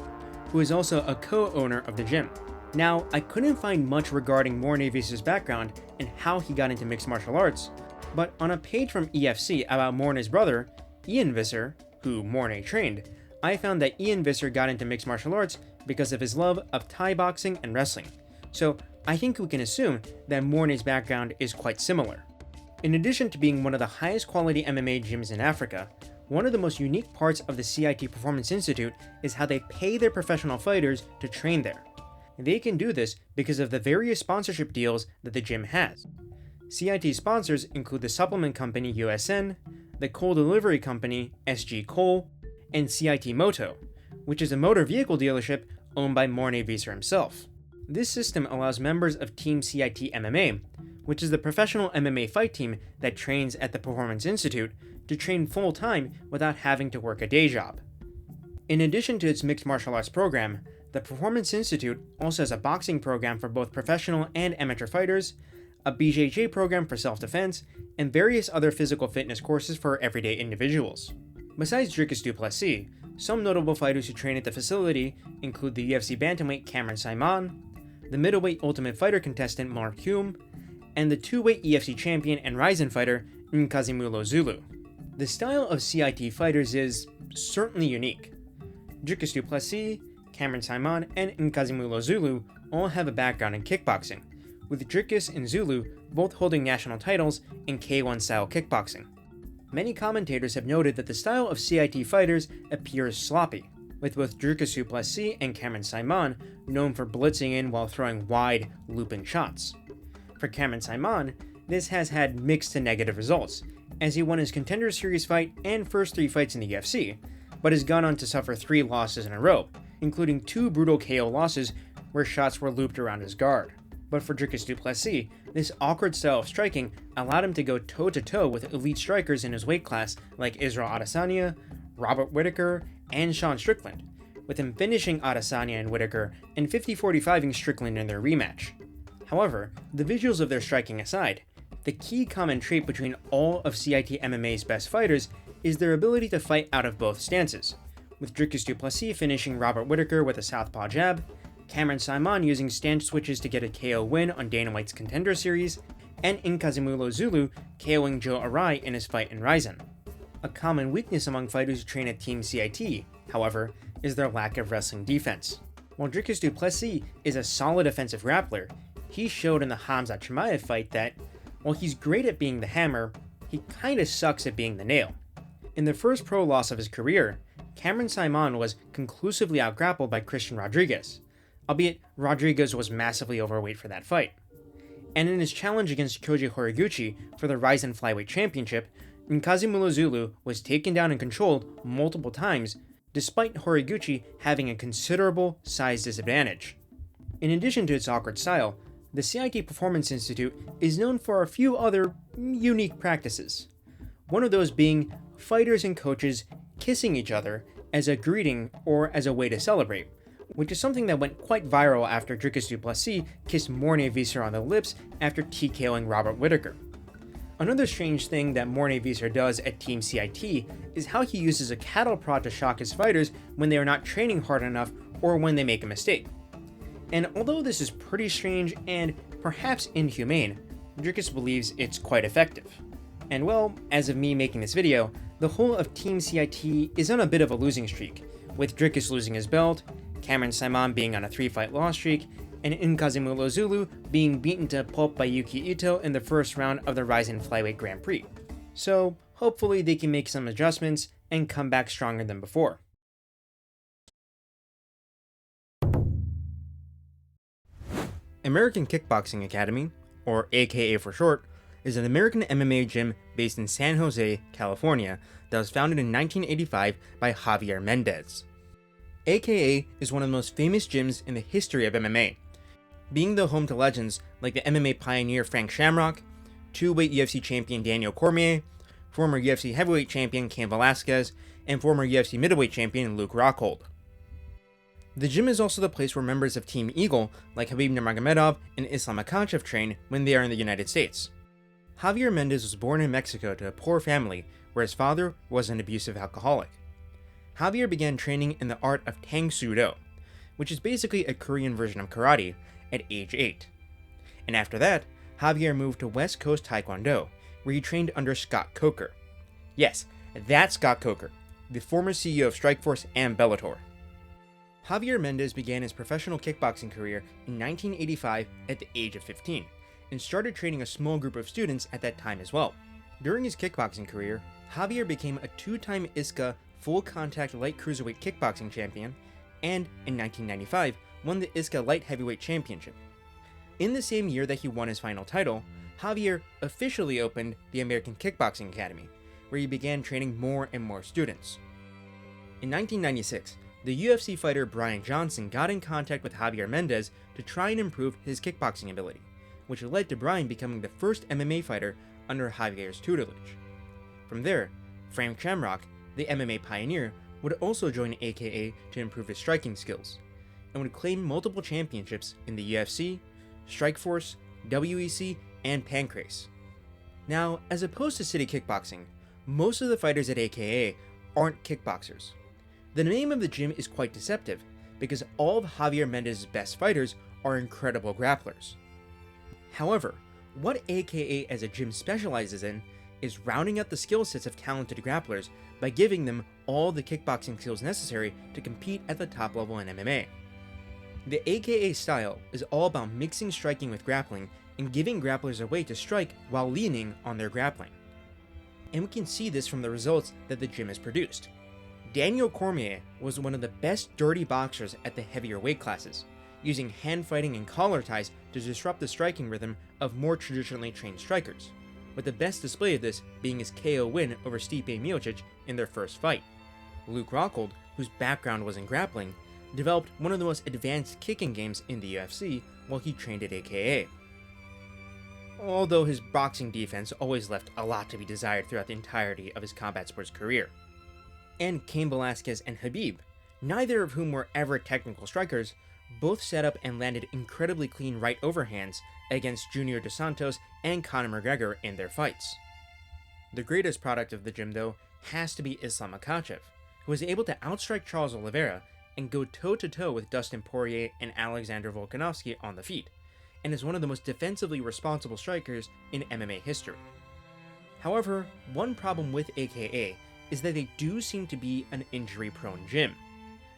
who is also a co-owner of the gym. Now, I couldn't find much regarding Morne Visser's background and how he got into mixed martial arts, but on a page from EFC about Morne's brother, Ian Visser, who Morne trained, I found that Ian Visser got into mixed martial arts because of his love of Thai boxing and wrestling, so I think we can assume that Morne's background is quite similar. In addition to being one of the highest quality MMA gyms in Africa, one of the most unique parts of the CIT Performance Institute is how they pay their professional fighters to train there. They can do this because of the various sponsorship deals that the gym has. CIT sponsors include the supplement company USN, the coal delivery company SG Coal, and CIT Moto, which is a motor vehicle dealership owned by Morne Visser himself. This system allows members of Team CIT MMA, which is the professional MMA fight team that trains at the Performance Institute, to train full-time without having to work a day job. In addition to its mixed martial arts program, the Performance Institute also has a boxing program for both professional and amateur fighters, a BJJ program for self-defense, and various other physical fitness courses for everyday individuals. Besides Dricus du Plessis, some notable fighters who train at the facility include the UFC bantamweight Cameron Saaiman, the middleweight Ultimate Fighter contestant Mark Hume, and the two-weight UFC champion and Ryzen fighter Nkazimulo Zulu. The style of CIT fighters is certainly unique. Dricus du Plessis, Cameron Saaiman, and Nkazimulo Zulu all have a background in kickboxing, with Dricus and Zulu both holding national titles in K1 style kickboxing. Many commentators have noted that the style of CIT fighters appears sloppy, with both Dricus du Plessis and Cameron Saaiman known for blitzing in while throwing wide, looping shots. For Cameron Saaiman, this has had mixed to negative results, as he won his Contender Series fight and first 3 fights in the UFC, but has gone on to suffer 3 losses in a row, including 2 brutal KO losses where shots were looped around his guard. But for Dricus du Plessis, this awkward style of striking allowed him to go toe-to-toe with elite strikers in his weight class like Israel Adesanya, Robert Whittaker, and Sean Strickland, with him finishing Adesanya and Whittaker and 50-45ing Strickland in their rematch. However, the visuals of their striking aside, the key common trait between all of CIT MMA's best fighters is their ability to fight out of both stances, with Dricus du Plessis finishing Robert Whittaker with a southpaw jab, Cameron Saaiman using stance switches to get a KO win on Dana White's Contender Series, and Nkazimulo Zulu KOing Joe Arai in his fight in Ryzen. A common weakness among fighters who train at Team CIT, however, is their lack of wrestling defense. While Dricus du Plessis is a solid offensive grappler, he showed in the Khamzat Chimaev fight that, while he's great at being the hammer, he kinda sucks at being the nail. In the first pro loss of his career, Cameron Saaiman was conclusively outgrappled by Christian Rodriguez, albeit Rodriguez was massively overweight for that fight. And in his challenge against Koji Horiguchi for the Rizin Flyweight Championship, Nkazimula Zulu was taken down and controlled multiple times, despite Horiguchi having a considerable size disadvantage. In addition to its awkward style, the CIT Performance Institute is known for a few other unique practices. One of those being fighters and coaches kissing each other as a greeting or as a way to celebrate, which is something that went quite viral after Dricus du Plessis kissed Morne Visser on the lips after TKOing Robert Whittaker. Another strange thing that Morne Visser does at Team CIT is how he uses a cattle prod to shock his fighters when they are not training hard enough or when they make a mistake. And although this is pretty strange and perhaps inhumane, Dricus believes it's quite effective. And well, as of me making this video, the whole of Team CIT is on a bit of a losing streak, with Dricus losing his belt, Cameron Saaiman being on a 3-fight loss streak, and Nkazimula Zulu being beaten to pulp by Yuki Ito in the first round of the Rizin Flyweight Grand Prix. So hopefully they can make some adjustments and come back stronger than before. American Kickboxing Academy, or AKA for short, is an American MMA gym based in San Jose, California, that was founded in 1985 by Javier Mendez. AKA is one of the most famous gyms in the history of MMA, being the home to legends like the MMA pioneer Frank Shamrock, two-weight UFC champion Daniel Cormier, former UFC heavyweight champion Cain Velasquez, and former UFC middleweight champion Luke Rockhold. The gym is also the place where members of Team Eagle like Khabib Nurmagomedov and Islam Makhachev train when they are in the United States. Javier Mendez was born in Mexico to a poor family where his father was an abusive alcoholic. Javier began training in the art of Tang Soo Do, which is basically a Korean version of karate, at age 8. And after that, Javier moved to West Coast Taekwondo, where he trained under Scott Coker. Yes, that's Scott Coker, the former CEO of Strikeforce and Bellator. Javier Mendez began his professional kickboxing career in 1985 at the age of 15, and started training a small group of students at that time as well. During his kickboxing career, Javier became a 2-time ISCA full-contact light cruiserweight kickboxing champion, and in 1995 won the ISCA light heavyweight championship. In the same year that he won his final title, Javier officially opened the American Kickboxing Academy, where he began training more and more students. In 1996, the UFC fighter Brian Johnson got in contact with Javier Mendez to try and improve his kickboxing ability, which led to Brian becoming the first MMA fighter under Javier's tutelage. From there, Frank Shamrock, the MMA pioneer, would also join AKA to improve his striking skills, and would claim multiple championships in the UFC, Strikeforce, WEC, and Pancrase. Now, as opposed to city kickboxing, most of the fighters at AKA aren't kickboxers. The name of the gym is quite deceptive, because all of Javier Mendez's best fighters are incredible grapplers. However, what AKA as a gym specializes in is rounding out the skill sets of talented grapplers by giving them all the kickboxing skills necessary to compete at the top level in MMA. The AKA style is all about mixing striking with grappling and giving grapplers a way to strike while leaning on their grappling. And we can see this from the results that the gym has produced. Daniel Cormier was one of the best dirty boxers at the heavier weight classes, using hand fighting and collar ties to disrupt the striking rhythm of more traditionally trained strikers, with the best display of this being his KO win over Stipe Miocic in their first fight. Luke Rockhold, whose background was in grappling, developed one of the most advanced kicking games in the UFC while he trained at AKA. Although his boxing defense always left a lot to be desired throughout the entirety of his combat sports career. And Cain Velasquez and Khabib, neither of whom were ever technical strikers, both set up and landed incredibly clean right overhands against Junior Dos Santos and Conor McGregor in their fights. The greatest product of the gym, though, has to be Islam Makhachev, who was able to outstrike Charles Oliveira and go toe-to-toe with Dustin Poirier and Alexander Volkanovski on the feet, and is one of the most defensively responsible strikers in MMA history. However, one problem with AKA is that they do seem to be an injury-prone gym.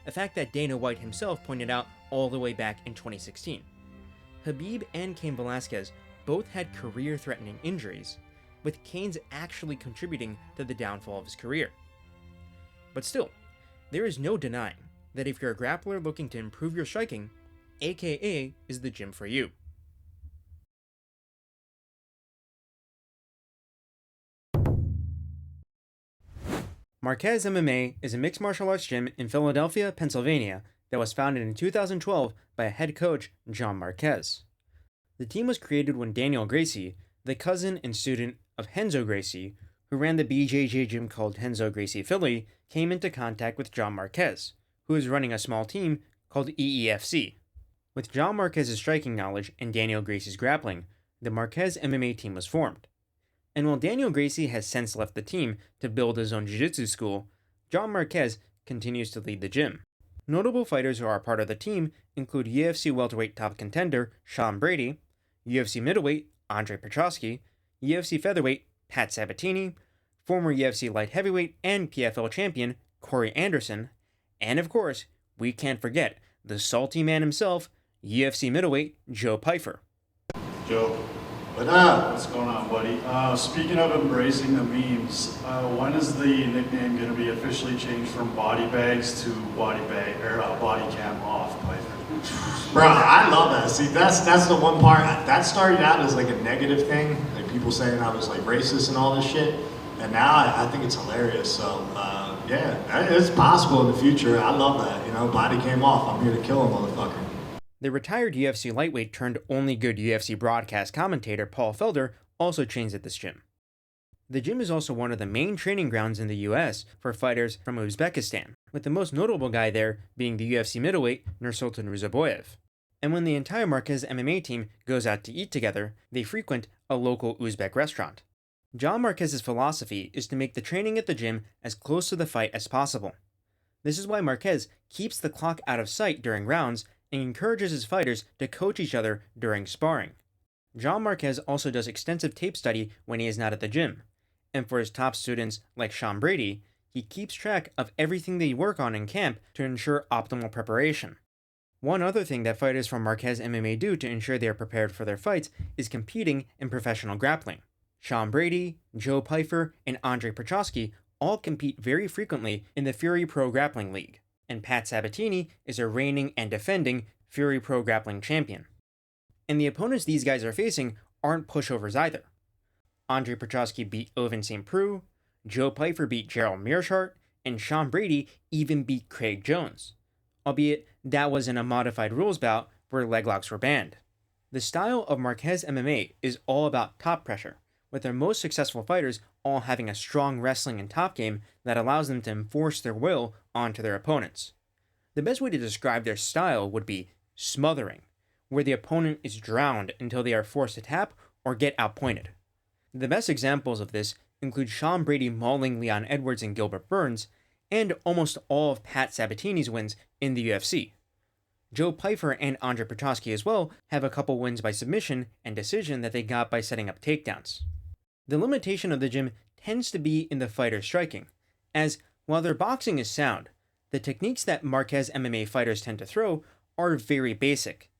a fact that Dana White himself pointed out all the way back in 2016. Khabib and Cain Velasquez both had career-threatening injuries, with Cain's actually contributing to the downfall of his career. But still, there is no denying that if you're a grappler looking to improve your striking, AKA is the gym for you. Marquez MMA is a mixed martial arts gym in Philadelphia, Pennsylvania that was founded in 2012 by a head coach, John Marquez. The team was created when Daniel Gracie, the cousin and student of Renzo Gracie, who ran the BJJ gym called Renzo Gracie Philly, came into contact with John Marquez, who was running a small team called EEFC. With John Marquez's striking knowledge and Daniel Gracie's grappling, the Marquez MMA team was formed. And while Daniel Gracie has since left the team to build his own jiu-jitsu school, John Marquez continues to lead the gym. Notable fighters who are part of the team include UFC welterweight top contender Sean Brady, UFC middleweight Andre Petroski, UFC featherweight Pat Sabatini, former UFC light heavyweight and PFL champion Corey Anderson, and of course, we can't forget the salty man himself, UFC middleweight Joe Pyfer. Joe. What's going on, buddy? Speaking of embracing the memes, when is the nickname going to be officially changed from body bags to body cam off, Python? Bro, I love that. See, that's the one part that started out as like a negative thing, like people saying I was like racist and all this shit, and now I think it's hilarious. So yeah, it's possible in the future. I love that. You know, body cam off. I'm here to kill a motherfucker. The retired UFC lightweight turned only good UFC broadcast commentator Paul Felder also trains at this gym. The gym is also one of the main training grounds in the US for fighters from Uzbekistan, with the most notable guy there being the UFC middleweight Nursultan Ruzaboyev. And when the entire Marquez MMA team goes out to eat together, they frequent a local Uzbek restaurant. John Marquez's philosophy is to make the training at the gym as close to the fight as possible. This is why Marquez keeps the clock out of sight during rounds and encourages his fighters to coach each other during sparring. John Marquez also does extensive tape study when he is not at the gym, and for his top students like Sean Brady, he keeps track of everything they work on in camp to ensure optimal preparation. One other thing that fighters from Marquez MMA do to ensure they are prepared for their fights is competing in professional grappling. Sean Brady, Joe Pyfer, and Andre Petroski all compete very frequently in the Fury Pro Grappling League, and Pat Sabatini is a reigning and defending Fury Pro Grappling champion. And the opponents these guys are facing aren't pushovers either. Andre Petroski beat Oven St. Preux, Joe Pyfer beat Gerald Mearshart, and Sean Brady even beat Craig Jones, albeit that was in a modified rules bout where leg locks were banned. The style of Marquez MMA is all about top pressure, with their most successful fighters all having a strong wrestling and top game that allows them to enforce their will onto their opponents. The best way to describe their style would be smothering, where the opponent is drowned until they are forced to tap or get outpointed. The best examples of this include Sean Brady mauling Leon Edwards and Gilbert Burns, and almost all of Pat Sabatini's wins in the UFC. Joe Pyfer and Andre Petroski as well have a couple wins by submission and decision that they got by setting up takedowns. The limitation of the gym tends to be in the fighter's striking, as while their boxing is sound, the techniques that Marquez MMA fighters tend to throw are very basic.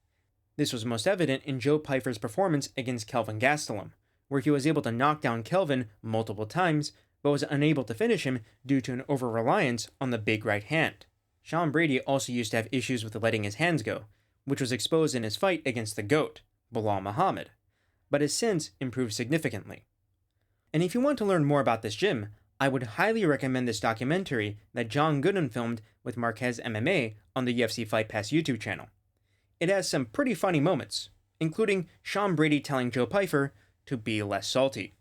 This was most evident in Joe Pyfer's performance against Kelvin Gastelum, where he was able to knock down Kelvin multiple times, but was unable to finish him due to an over-reliance on the big right hand. Sean Brady also used to have issues with letting his hands go, which was exposed in his fight against the GOAT, Bilal Muhammad, but has since improved significantly. And if you want to learn more about this gym, I would highly recommend this documentary that John Gooden filmed with Marquez MMA on the UFC Fight Pass YouTube channel. It has some pretty funny moments, including Sean Brady telling Joe Pyfer to be less salty.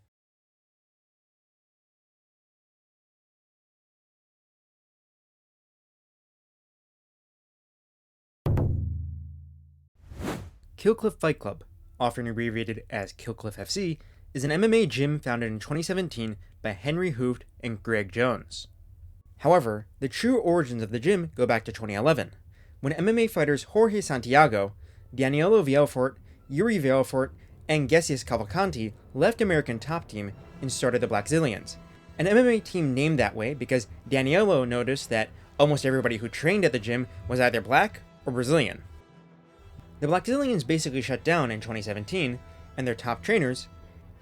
Killcliff Fight Club, often abbreviated as Killcliff FC, is an MMA gym founded in 2017 by Henry Hooft and Greg Jones. However, the true origins of the gym go back to 2011, when MMA fighters Jorge Santiago, Danielo Vielfort, Yuri Vielfort, and Gessius Cavalcanti left American Top Team and started the Black Zillions, an MMA team named that way because Danielo noticed that Almost everybody who trained at the gym was either black or Brazilian. The Blackzilians basically shut down in 2017, and their top trainers,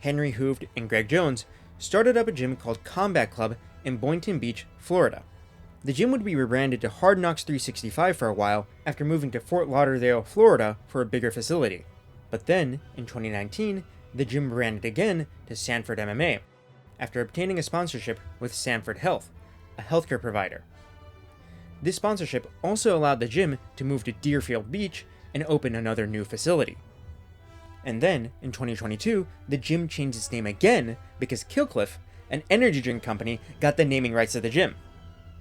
Henry Hooft and Greg Jones, started up a gym called Combat Club in Boynton Beach, Florida. The gym would be rebranded to Hard Knocks 365 for a while after moving to Fort Lauderdale, Florida for a bigger facility. But then, in 2019, the gym rebranded again to Sanford MMA, after obtaining a sponsorship with Sanford Health, a healthcare provider. This sponsorship also allowed the gym to move to Deerfield Beach and open another new facility. And then, in 2022, the gym changed its name again because Killcliff, an energy drink company, got the naming rights to the gym.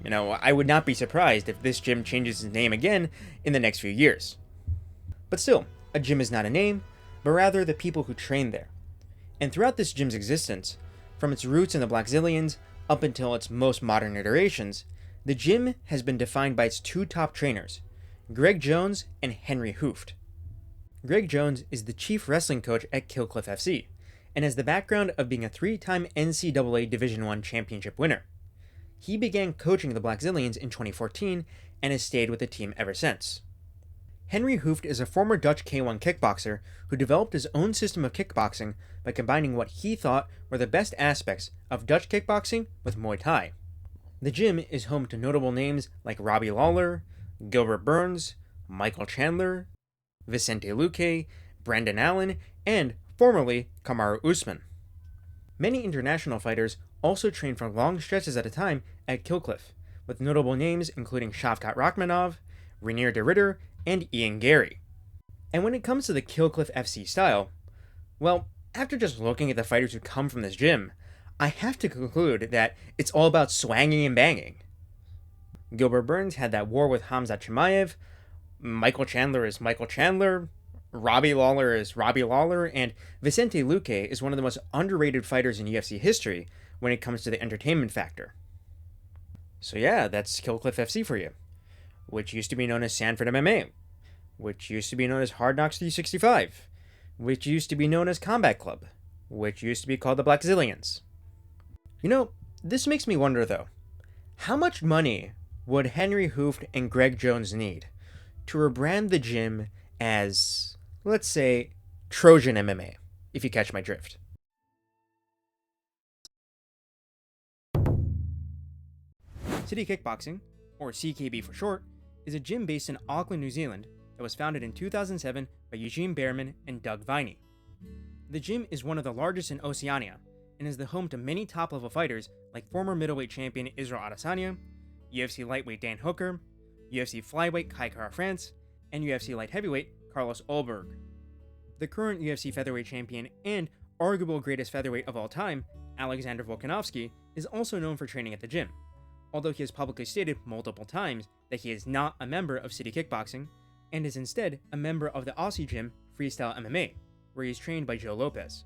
I would not be surprised if this gym changes its name again in the next few years. But still, a gym is not a name, but rather the people who train there. And throughout this gym's existence, from its roots in the Blackzilians up until its most modern iterations, the gym has been defined by its two top trainers, Greg Jones and Henry Hooft. Greg Jones is the chief wrestling coach at Killcliff FC, and has the background of being a 3-time NCAA Division I championship winner. He began coaching the Blackzilians in 2014 and has stayed with the team ever since. Henry Hooft is a former Dutch K1 kickboxer who developed his own system of kickboxing by combining what he thought were the best aspects of Dutch kickboxing with Muay Thai. The gym is home to notable names like Robbie Lawler, Gilbert Burns, Michael Chandler, Vicente Luque, Brandon Allen, and, formerly, Kamaru Usman. Many international fighters also train for long stretches at a time at Killcliff, with notable names including Shavkat Rakhmonov, Rainier de Ridder, and Ian Gary. And when it comes to the Killcliff FC style, well, after just looking at the fighters who come from this gym, I have to conclude that it's all about swanging and banging. Gilbert Burns had that war with Hamzat Chimaev, Michael Chandler is Michael Chandler, Robbie Lawler is Robbie Lawler, and Vicente Luque is one of the most underrated fighters in UFC history when it comes to the entertainment factor. So yeah, that's Killcliff FC for you, which used to be known as Sanford MMA, which used to be known as Hard Knocks 365, which used to be known as Combat Club, which used to be called the Blackzilians. This makes me wonder though, how much money would Henry Hooft and Greg Jones need to rebrand the gym as, let's say, Trojan MMA, if you catch my drift? City Kickboxing, or CKB for short, is a gym based in Auckland, New Zealand that was founded in 2007 by Eugene Behrman and Doug Viney. The gym is one of the largest in Oceania and is the home to many top-level fighters like former middleweight champion Israel Adesanya, UFC lightweight Dan Hooker, UFC flyweight Kai Kara-France, and UFC light heavyweight Carlos Ulberg. The current UFC featherweight champion and arguable greatest featherweight of all time, Alexander Volkanovski, is also known for training at the gym, although he has publicly stated multiple times that he is not a member of City Kickboxing and is instead a member of the Aussie gym Freestyle MMA, where he is trained by Joe Lopez.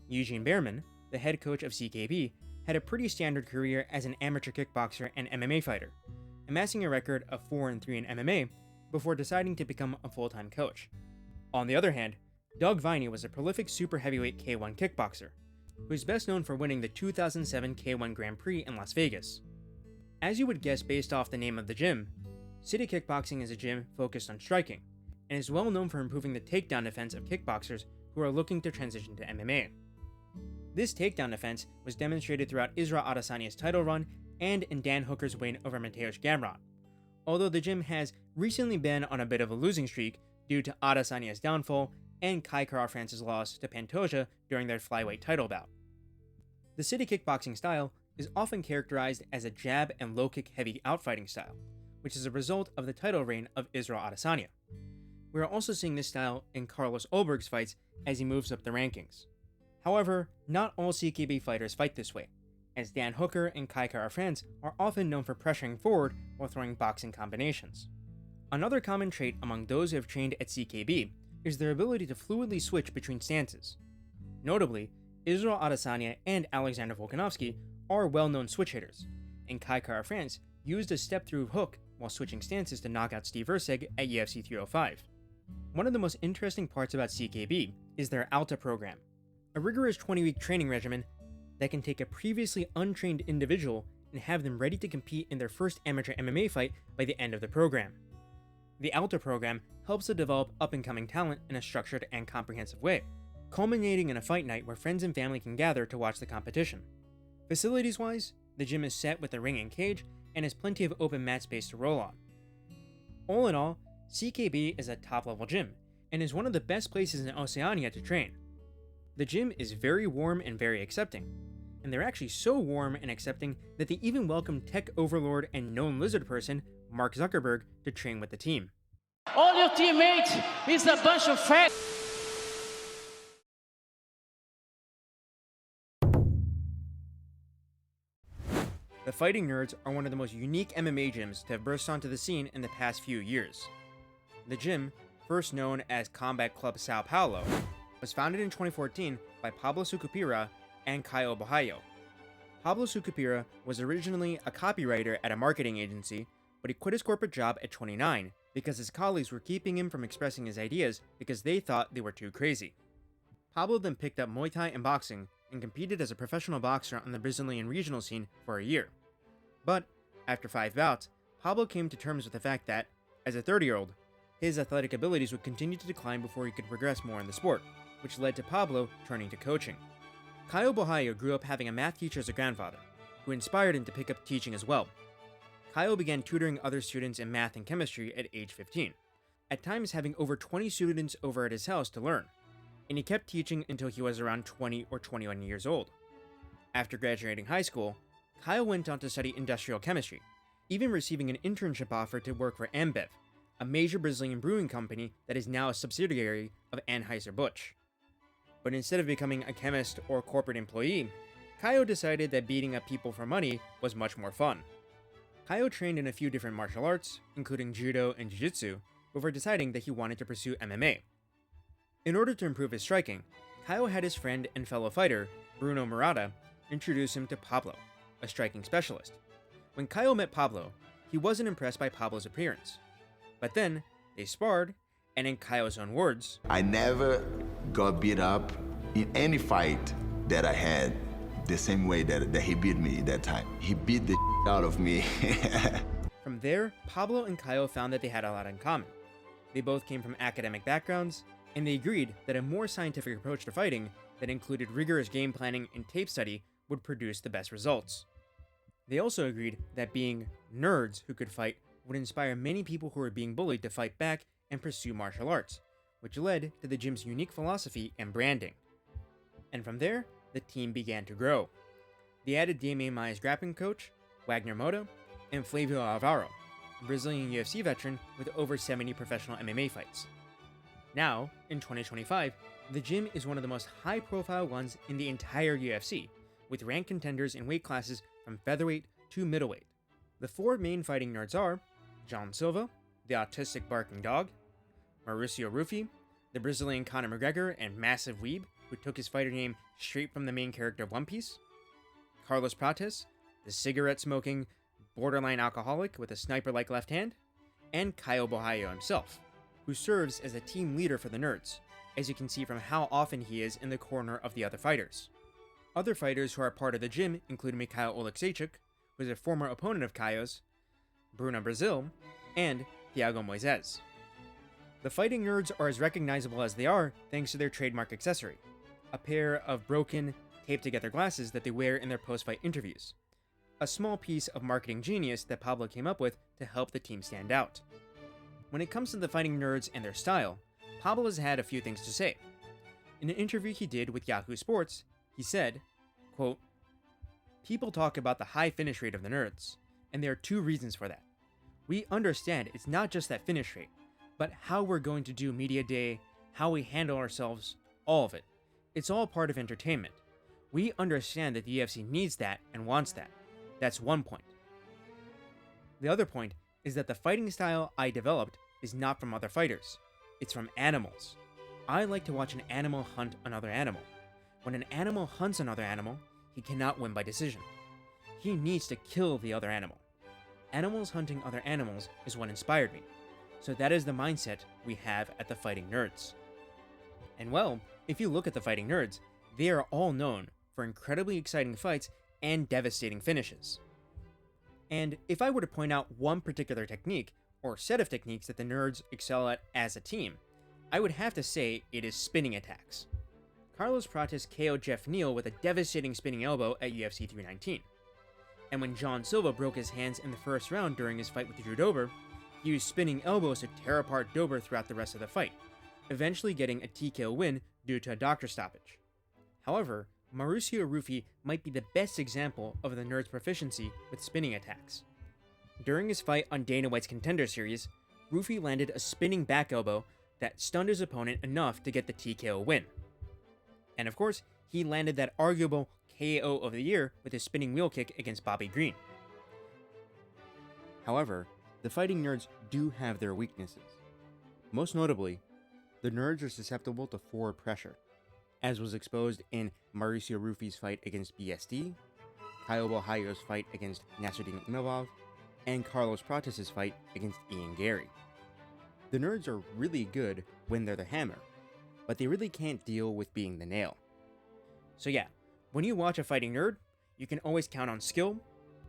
Eugene Behrman, the head coach of CKB, had a pretty standard career as an amateur kickboxer and MMA fighter, amassing a record of 4-3 in MMA before deciding to become a full-time coach. On the other hand, Doug Viney was a prolific super heavyweight K1 kickboxer, who is best known for winning the 2007 K1 Grand Prix in Las Vegas. As you would guess based off the name of the gym, City Kickboxing is a gym focused on striking, and is well known for improving the takedown defense of kickboxers who are looking to transition to MMA. This takedown defense was demonstrated throughout Israel Adesanya's title run and in Dan Hooker's win over Mateusz Gamrot, although the gym has recently been on a bit of a losing streak due to Adesanya's downfall and Kai Kara-France's loss to Pantoja during their flyweight title bout. The City Kickboxing style is often characterized as a jab and low kick heavy outfighting style, which is a result of the title reign of Israel Adesanya. We are also seeing this style in Carlos Ulberg's fights as he moves up the rankings. However, not all CKB fighters fight this way, as Dan Hooker and Kai Kara-France are often known for pressuring forward while throwing boxing combinations. Another common trait among those who have trained at CKB is their ability to fluidly switch between stances. Notably, Israel Adesanya and Alexander Volkanovski are well-known switch hitters, and Kai Kara-France used a step-through hook while switching stances to knock out Steve Erceg at UFC 305. One of the most interesting parts about CKB is their ALTA program, a rigorous 20-week training regimen that can take a previously untrained individual and have them ready to compete in their first amateur MMA fight by the end of the program. The Alta program helps to develop up-and-coming talent in a structured and comprehensive way, culminating in a fight night where friends and family can gather to watch the competition. Facilities-wise, the gym is set with a ring and cage and has plenty of open mat space to roll on. All in all, CKB is a top-level gym and is one of the best places in Oceania to train. The gym is very warm and very accepting, and they're actually so warm and accepting that they even welcome tech overlord and known lizard person Mark Zuckerberg to train with the team. All your teammates is a bunch of fat. The Fighting Nerds are one of the most unique MMA gyms to have burst onto the scene in the past few years. The gym, first known as Combat Club Sao Paulo, was founded in 2014 by Pablo Sucupira and Caio Bohaio. Pablo Sucupira was originally a copywriter at a marketing agency, but he quit his corporate job at 29 because his colleagues were keeping him from expressing his ideas because they thought they were too crazy. Pablo then picked up Muay Thai and boxing and competed as a professional boxer on the Brazilian regional scene for a year. But, after 5 bouts, Pablo came to terms with the fact that, as a 30-year-old, his athletic abilities would continue to decline before he could progress more in the sport, which led to Pablo turning to coaching. Caio Bohaio grew up having a math teacher as a grandfather, who inspired him to pick up teaching as well. Caio began tutoring other students in math and chemistry at age 15, at times having over 20 students over at his house to learn, and he kept teaching until he was around 20 or 21 years old. After graduating high school, Caio went on to study industrial chemistry, even receiving an internship offer to work for Ambev, a major Brazilian brewing company that is now a subsidiary of Anheuser-Busch. But instead of becoming a chemist or corporate employee, Caio decided that beating up people for money was much more fun. Caio trained in a few different martial arts, including judo and jiu-jitsu, before deciding that he wanted to pursue MMA. In order to improve his striking, Caio had his friend and fellow fighter, Bruno Murata, introduce him to Pablo, a striking specialist. When Caio met Pablo, he wasn't impressed by Pablo's appearance. But then, they sparred, and in Caio's own words, I never got beat up in any fight that I had the same way that he beat me that time. He beat the out of me. From there, Pablo and Caio found that they had a lot in common. They both came from academic backgrounds, and they agreed that a more scientific approach to fighting that included rigorous game planning and tape study would produce the best results. They also agreed that being nerds who could fight would inspire many people who were being bullied to fight back and pursue martial arts, which led to the gym's unique philosophy and branding. And from there, the team began to grow. They added Damian Maia's grappling coach, Wagner Motta, and Flavio Alvaro, a Brazilian UFC veteran with over 70 professional MMA fights. Now, in 2025, the gym is one of the most high-profile ones in the entire UFC, with ranked contenders in weight classes from featherweight to middleweight. The 4 main fighting nerds are John Silva, the autistic barking dog, Mauricio Ruffi, the Brazilian Conor McGregor and massive weeb who took his fighter name straight from the main character of One Piece, Carlos Prates, the cigarette-smoking, borderline alcoholic with a sniper-like left hand, and Caio Bohaio himself, who serves as a team leader for the nerds, as you can see from how often he is in the corner of the other fighters. Other fighters who are part of the gym include Mikhail Oleksiejczuk, who is a former opponent of Caio's, Bruno Brazil, and Thiago Moises. The fighting nerds are as recognizable as they are thanks to their trademark accessory, a pair of broken, taped-together glasses that they wear in their post-fight interviews, a small piece of marketing genius that Pablo came up with to help the team stand out. When it comes to the fighting nerds and their style, Pablo has had a few things to say. In an interview he did with Yahoo Sports, he said, quote, "People talk about the high finish rate of the nerds, and there are 2 reasons for that. We understand it's not just that finish rate, but how we're going to do media day, how we handle ourselves, all of it. It's all part of entertainment. We understand that the UFC needs that and wants that. That's one point. The other point is that the fighting style I developed is not from other fighters. It's from animals. I like to watch an animal hunt another animal. When an animal hunts another animal, he cannot win by decision. He needs to kill the other animal. Animals hunting other animals is what inspired me. So that is the mindset we have at the Fighting Nerds." And well, if you look at the Fighting Nerds, they are all known for incredibly exciting fights and devastating finishes. And if I were to point out one particular technique, or set of techniques that the nerds excel at as a team, I would have to say it is spinning attacks. Carlos Prates KO'd Jeff Neal with a devastating spinning elbow at UFC 319. And when John Silva broke his hands in the first round during his fight with Drew Dober, he used spinning elbows to tear apart Dober throughout the rest of the fight, eventually getting a TKO win due to a doctor stoppage. However, Mauricio Ruffi might be the best example of the nerd's proficiency with spinning attacks. During his fight on Dana White's Contender Series, Ruffi landed a spinning back elbow that stunned his opponent enough to get the TKO win. And of course, he landed that arguable KO of the year with his spinning wheel kick against Bobby Green. However, the fighting nerds do have their weaknesses. Most notably, the nerds are susceptible to forward pressure, as was exposed in Mauricio Ruffi's fight against BSD, Kyobo Hayo's fight against Nasruddin Imavov, and Carlos Prates' fight against Ian Gary. The nerds are really good when they're the hammer, but they really can't deal with being the nail. So yeah, when you watch a fighting nerd, you can always count on skill,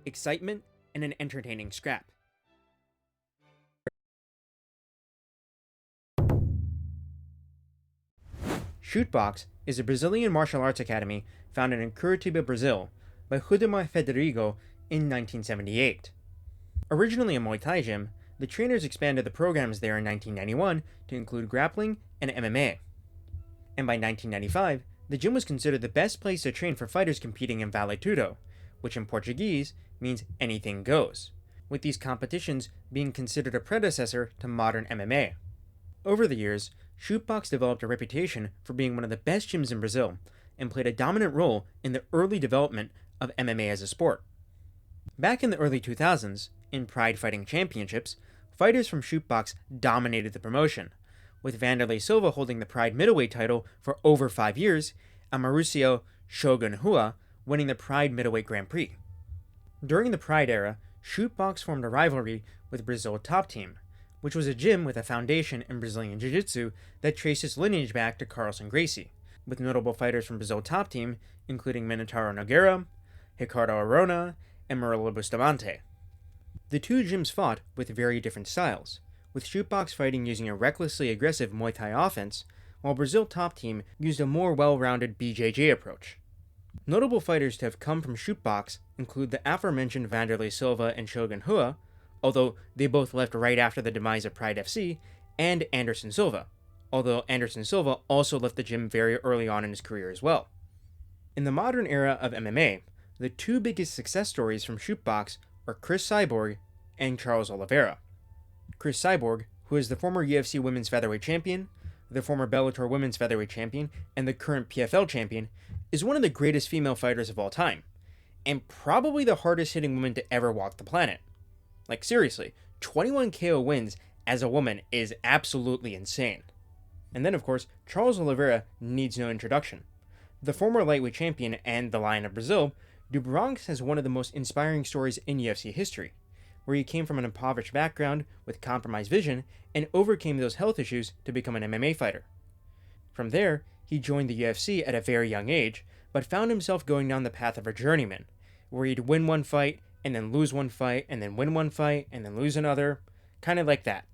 excitement, and an entertaining scrap. Chute Boxe is a Brazilian martial arts academy founded in Curitiba, Brazil, by Rudimar Federico in 1978. Originally a Muay Thai gym, the trainers expanded the programs there in 1991 to include grappling and MMA. And by 1995, the gym was considered the best place to train for fighters competing in Valle Tudo, which in Portuguese means anything goes, with these competitions being considered a predecessor to modern MMA. Over the years, Chute Boxe developed a reputation for being one of the best gyms in Brazil and played a dominant role in the early development of MMA as a sport. Back in the early 2000s, in Pride Fighting Championships, fighters from Chute Boxe dominated the promotion, with Vanderlei Silva holding the Pride middleweight title for over 5 years, and Mauricio Shogun Rua winning the Pride middleweight Grand Prix. During the Pride era, Chute Boxe formed a rivalry with Brazil Top Team, which was a gym with a foundation in Brazilian Jiu-Jitsu that traced its lineage back to Carlson Gracie, with notable fighters from Brazil Top Team including Minotauro Nogueira, Ricardo Arona, and Murilo Bustamante. The two gyms fought with very different styles, with Chute Boxe fighting using a recklessly aggressive Muay Thai offense, while Brazil Top Team used a more well-rounded BJJ approach. Notable fighters to have come from Chute Boxe include the aforementioned Vanderlei Silva and Shogun Rua, although they both left right after the demise of Pride FC, and Anderson Silva, although Anderson Silva also left the gym very early on in his career as well. In the modern era of MMA, the two biggest success stories from Chute Boxe are Chris Cyborg and Charles Oliveira. Chris Cyborg, who is the former UFC Women's Featherweight Champion, the former Bellator Women's Featherweight Champion, and the current PFL Champion, is one of the greatest female fighters of all time, and probably the hardest hitting woman to ever walk the planet. Like seriously, 21 KO wins as a woman is absolutely insane. And then of course, Charles Oliveira needs no introduction. The former lightweight champion and the Lion of Brazil, do Bronx has one of the most inspiring stories in UFC history, where he came from an impoverished background with compromised vision and overcame those health issues to become an MMA fighter. From there, he joined the UFC at a very young age, but found himself going down the path of a journeyman, where he'd win one fight, and then lose one fight, and then win one fight, and then lose another, kind of like that.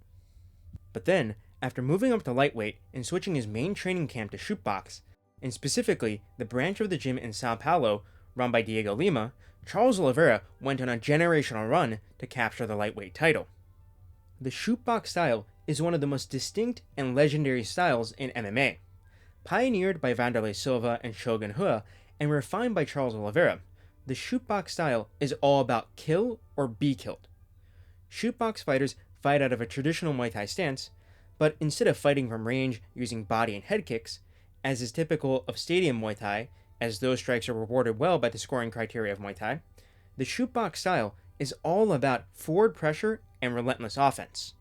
But then, after moving up to lightweight and switching his main training camp to Chute Boxe, and specifically the branch of the gym in Sao Paulo run by Diego Lima, Charles Oliveira went on a generational run to capture the lightweight title. The Chute Boxe style is one of the most distinct and legendary styles in MMA. Pioneered by Vanderlei Silva and Shogun Rua and refined by Charles Oliveira, the Chute Boxe style is all about kill or be killed. Chute Boxe fighters fight out of a traditional Muay Thai stance, but instead of fighting from range using body and head kicks, as is typical of stadium Muay Thai, as those strikes are rewarded well by the scoring criteria of Muay Thai, the Chute Boxe style is all about forward pressure and relentless offense.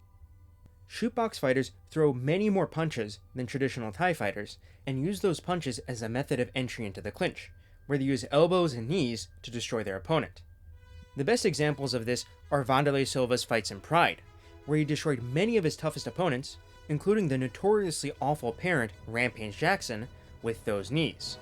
Chute Boxe fighters throw many more punches than traditional Thai fighters, and use those punches as a method of entry into the clinch, where they use elbows and knees to destroy their opponent. The best examples of this are Vanderlei Silva's fights in Pride, where he destroyed many of his toughest opponents, including the notoriously awful parent Rampage Jackson, with those knees.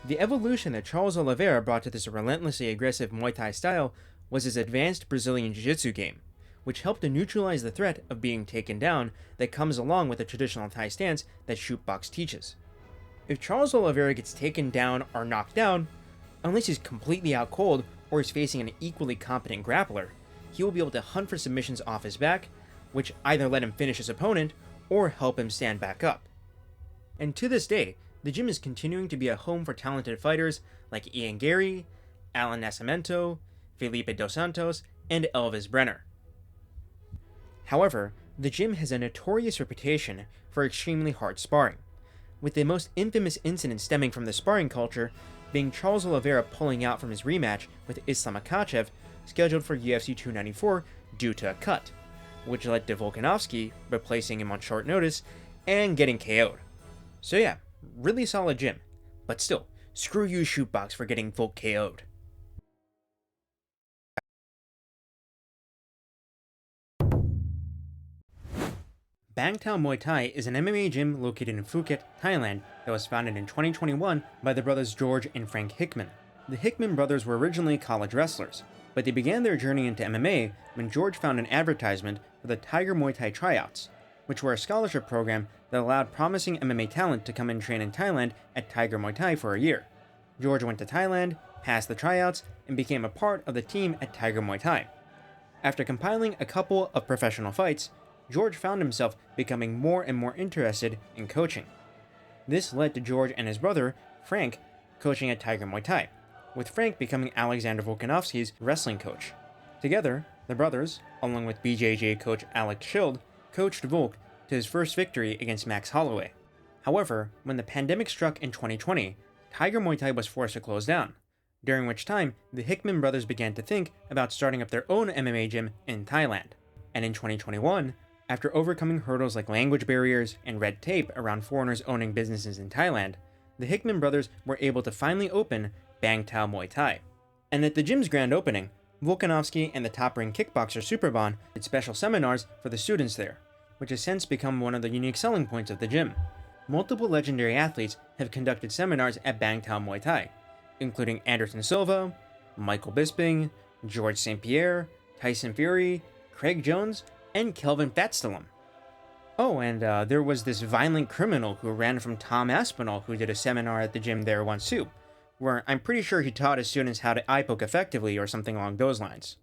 The evolution that Charles Oliveira brought to this relentlessly aggressive Muay Thai style was his advanced Brazilian Jiu-Jitsu game, which helped to neutralize the threat of being taken down that comes along with the traditional Thai stance that Chute Boxe teaches. If Charles Oliveira gets taken down or knocked down, unless he's completely out cold or is facing an equally competent grappler, he will be able to hunt for submissions off his back, which either let him finish his opponent or help him stand back up. And to this day, the gym is continuing to be a home for talented fighters like Ian Gary, Alan Nascimento, Felipe Dos Santos, and Elvis Brenner. However, the gym has a notorious reputation for extremely hard sparring, with the most infamous incident stemming from the sparring culture being Charles Oliveira pulling out from his rematch with Islam Makhachev scheduled for UFC 294 due to a cut, which led to Volkanovski replacing him on short notice and getting KO'd. So yeah, really solid gym, but still, screw you Chute Boxe for getting Volk KO'd. Bangtao Muay Thai is an MMA gym located in Phuket, Thailand that was founded in 2021 by the brothers George and Frank Hickman. The Hickman brothers were originally college wrestlers, but they began their journey into MMA when George found an advertisement for the Tiger Muay Thai tryouts, which were a scholarship program that allowed promising MMA talent to come and train in Thailand at Tiger Muay Thai for a year. George went to Thailand, passed the tryouts, and became a part of the team at Tiger Muay Thai. After compiling a couple of professional fights, George found himself becoming more and more interested in coaching. This led to George and his brother, Frank, coaching at Tiger Muay Thai, with Frank becoming Alexander Volkanovski's wrestling coach. Together, the brothers, along with BJJ coach Alex Schild, coached Volk to his first victory against Max Holloway. However, when the pandemic struck in 2020, Tiger Muay Thai was forced to close down, during which time the Hickman brothers began to think about starting up their own MMA gym in Thailand. And in 2021, after overcoming hurdles like language barriers and red tape around foreigners owning businesses in Thailand, the Hickman brothers were able to finally open Bangtao Muay Thai. And at the gym's grand opening, Volkanovski and the top-ranked kickboxer Superbon did special seminars for the students there, which has since become one of the unique selling points of the gym. Multiple legendary athletes have conducted seminars at Bangtao Muay Thai, including Anderson Silva, Michael Bisping, George St. Pierre, Tyson Fury, Craig Jones, and Kelvin Fastolum. Oh, and there was this violent criminal who ran from Tom Aspinall who did a seminar at the gym there once too, where I'm pretty sure he taught his students how to eye poke effectively or something along those lines.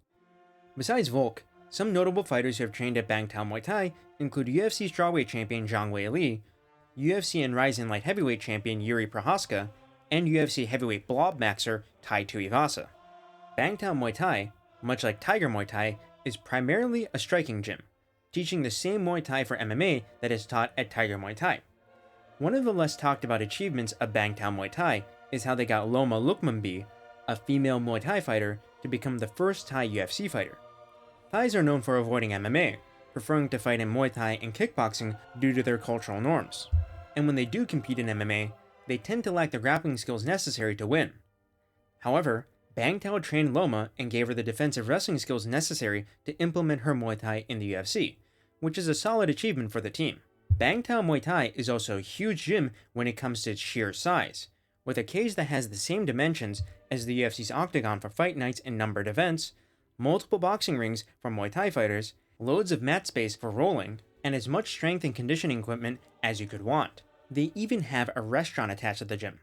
Besides Volk, some notable fighters who have trained at Bangtao Muay Thai include UFC strawweight champion Zhang Weili, UFC and Rising light heavyweight champion Yuri Prohaska, and UFC heavyweight blob maxer Tai Tuivasa. Bangtao Muay Thai, much like Tiger Muay Thai, is primarily a striking gym, teaching the same Muay Thai for MMA that is taught at Tiger Muay Thai. One of the less talked about achievements of Bangtao Muay Thai is how they got Loma Lukmanbi, a female Muay Thai fighter, to become the first Thai UFC fighter. Thais are known for avoiding MMA, preferring to fight in Muay Thai and kickboxing due to their cultural norms. And when they do compete in MMA, they tend to lack the grappling skills necessary to win. However, Bangtao trained Loma and gave her the defensive wrestling skills necessary to implement her Muay Thai in the UFC, which is a solid achievement for the team. Bangtao Muay Thai is also a huge gym when it comes to its sheer size, with a cage that has the same dimensions as the UFC's octagon for fight nights and numbered events, multiple boxing rings for Muay Thai fighters, loads of mat space for rolling, and as much strength and conditioning equipment as you could want. They even have a restaurant attached to the gym.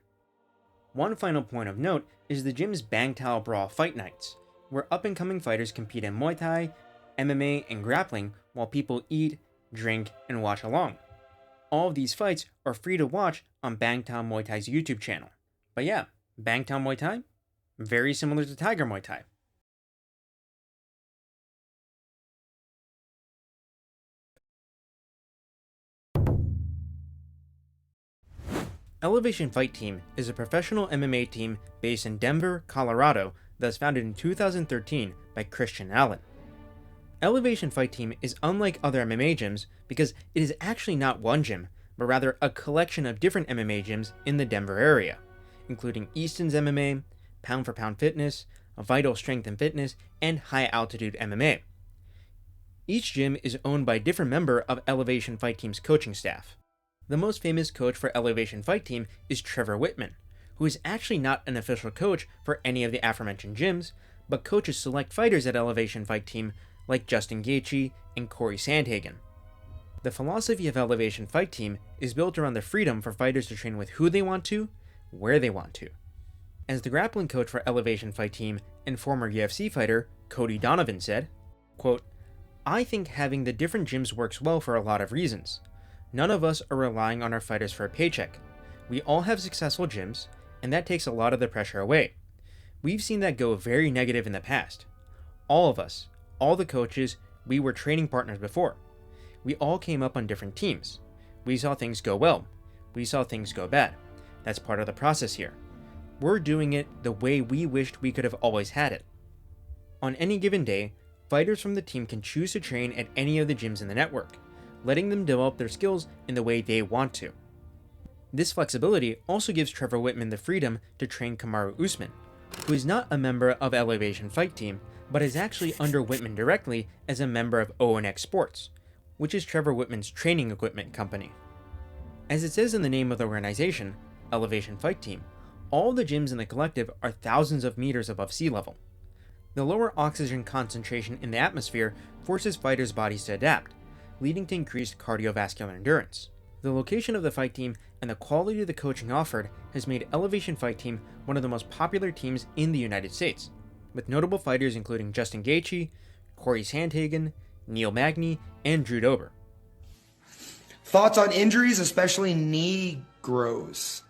One final point of note is the gym's Bangtao Brawl Fight Nights, where up-and-coming fighters compete in Muay Thai, MMA, and grappling while people eat, drink, and watch along. All of these fights are free to watch on Bangtao Muay Thai's YouTube channel. But yeah, Bangtao Muay Thai? Very similar to Tiger Muay Thai. Elevation Fight Team is a professional MMA team based in Denver, Colorado that was founded in 2013 by Christian Allen. Elevation Fight Team is unlike other MMA gyms because it is actually not one gym, but rather a collection of different MMA gyms in the Denver area, including Easton's MMA, Pound for Pound Fitness, Vital Strength and Fitness, and High Altitude MMA. Each gym is owned by a different member of Elevation Fight Team's coaching staff. The most famous coach for Elevation Fight Team is Trevor Whitman, who is actually not an official coach for any of the aforementioned gyms, but coaches select fighters at Elevation Fight Team like Justin Gaethje and Corey Sandhagen. The philosophy of Elevation Fight Team is built around the freedom for fighters to train with who they want to, where they want to. As the grappling coach for Elevation Fight Team and former UFC fighter Cody Donovan said, quote, "I think having the different gyms works well for a lot of reasons. None of us are relying on our fighters for a paycheck. We all have successful gyms, and that takes a lot of the pressure away. We've seen that go very negative in the past. All of us, all the coaches, we were training partners before. We all came up on different teams. We saw things go well. We saw things go bad. That's part of the process here. We're doing it the way we wished we could have always had it. On any given day, fighters from the team can choose to train at any of the gyms in the network, letting them develop their skills in the way they want to. This flexibility also gives Trevor Whitman the freedom to train Kamaru Usman, who is not a member of Elevation Fight Team, but is actually under Whitman directly as a member of ONX Sports, which is Trevor Whitman's training equipment company. As it says in the name of the organization, Elevation Fight Team, all the gyms in the collective are thousands of meters above sea level. The lower oxygen concentration in the atmosphere forces fighters' bodies to adapt, leading to increased cardiovascular endurance. The location of the fight team and the quality of the coaching offered has made Elevation Fight Team one of the most popular teams in the United States, with notable fighters including Justin Gaethje, Corey Sandhagen, Neil Magny, and Drew Dober. Thoughts on injuries, especially knee grows?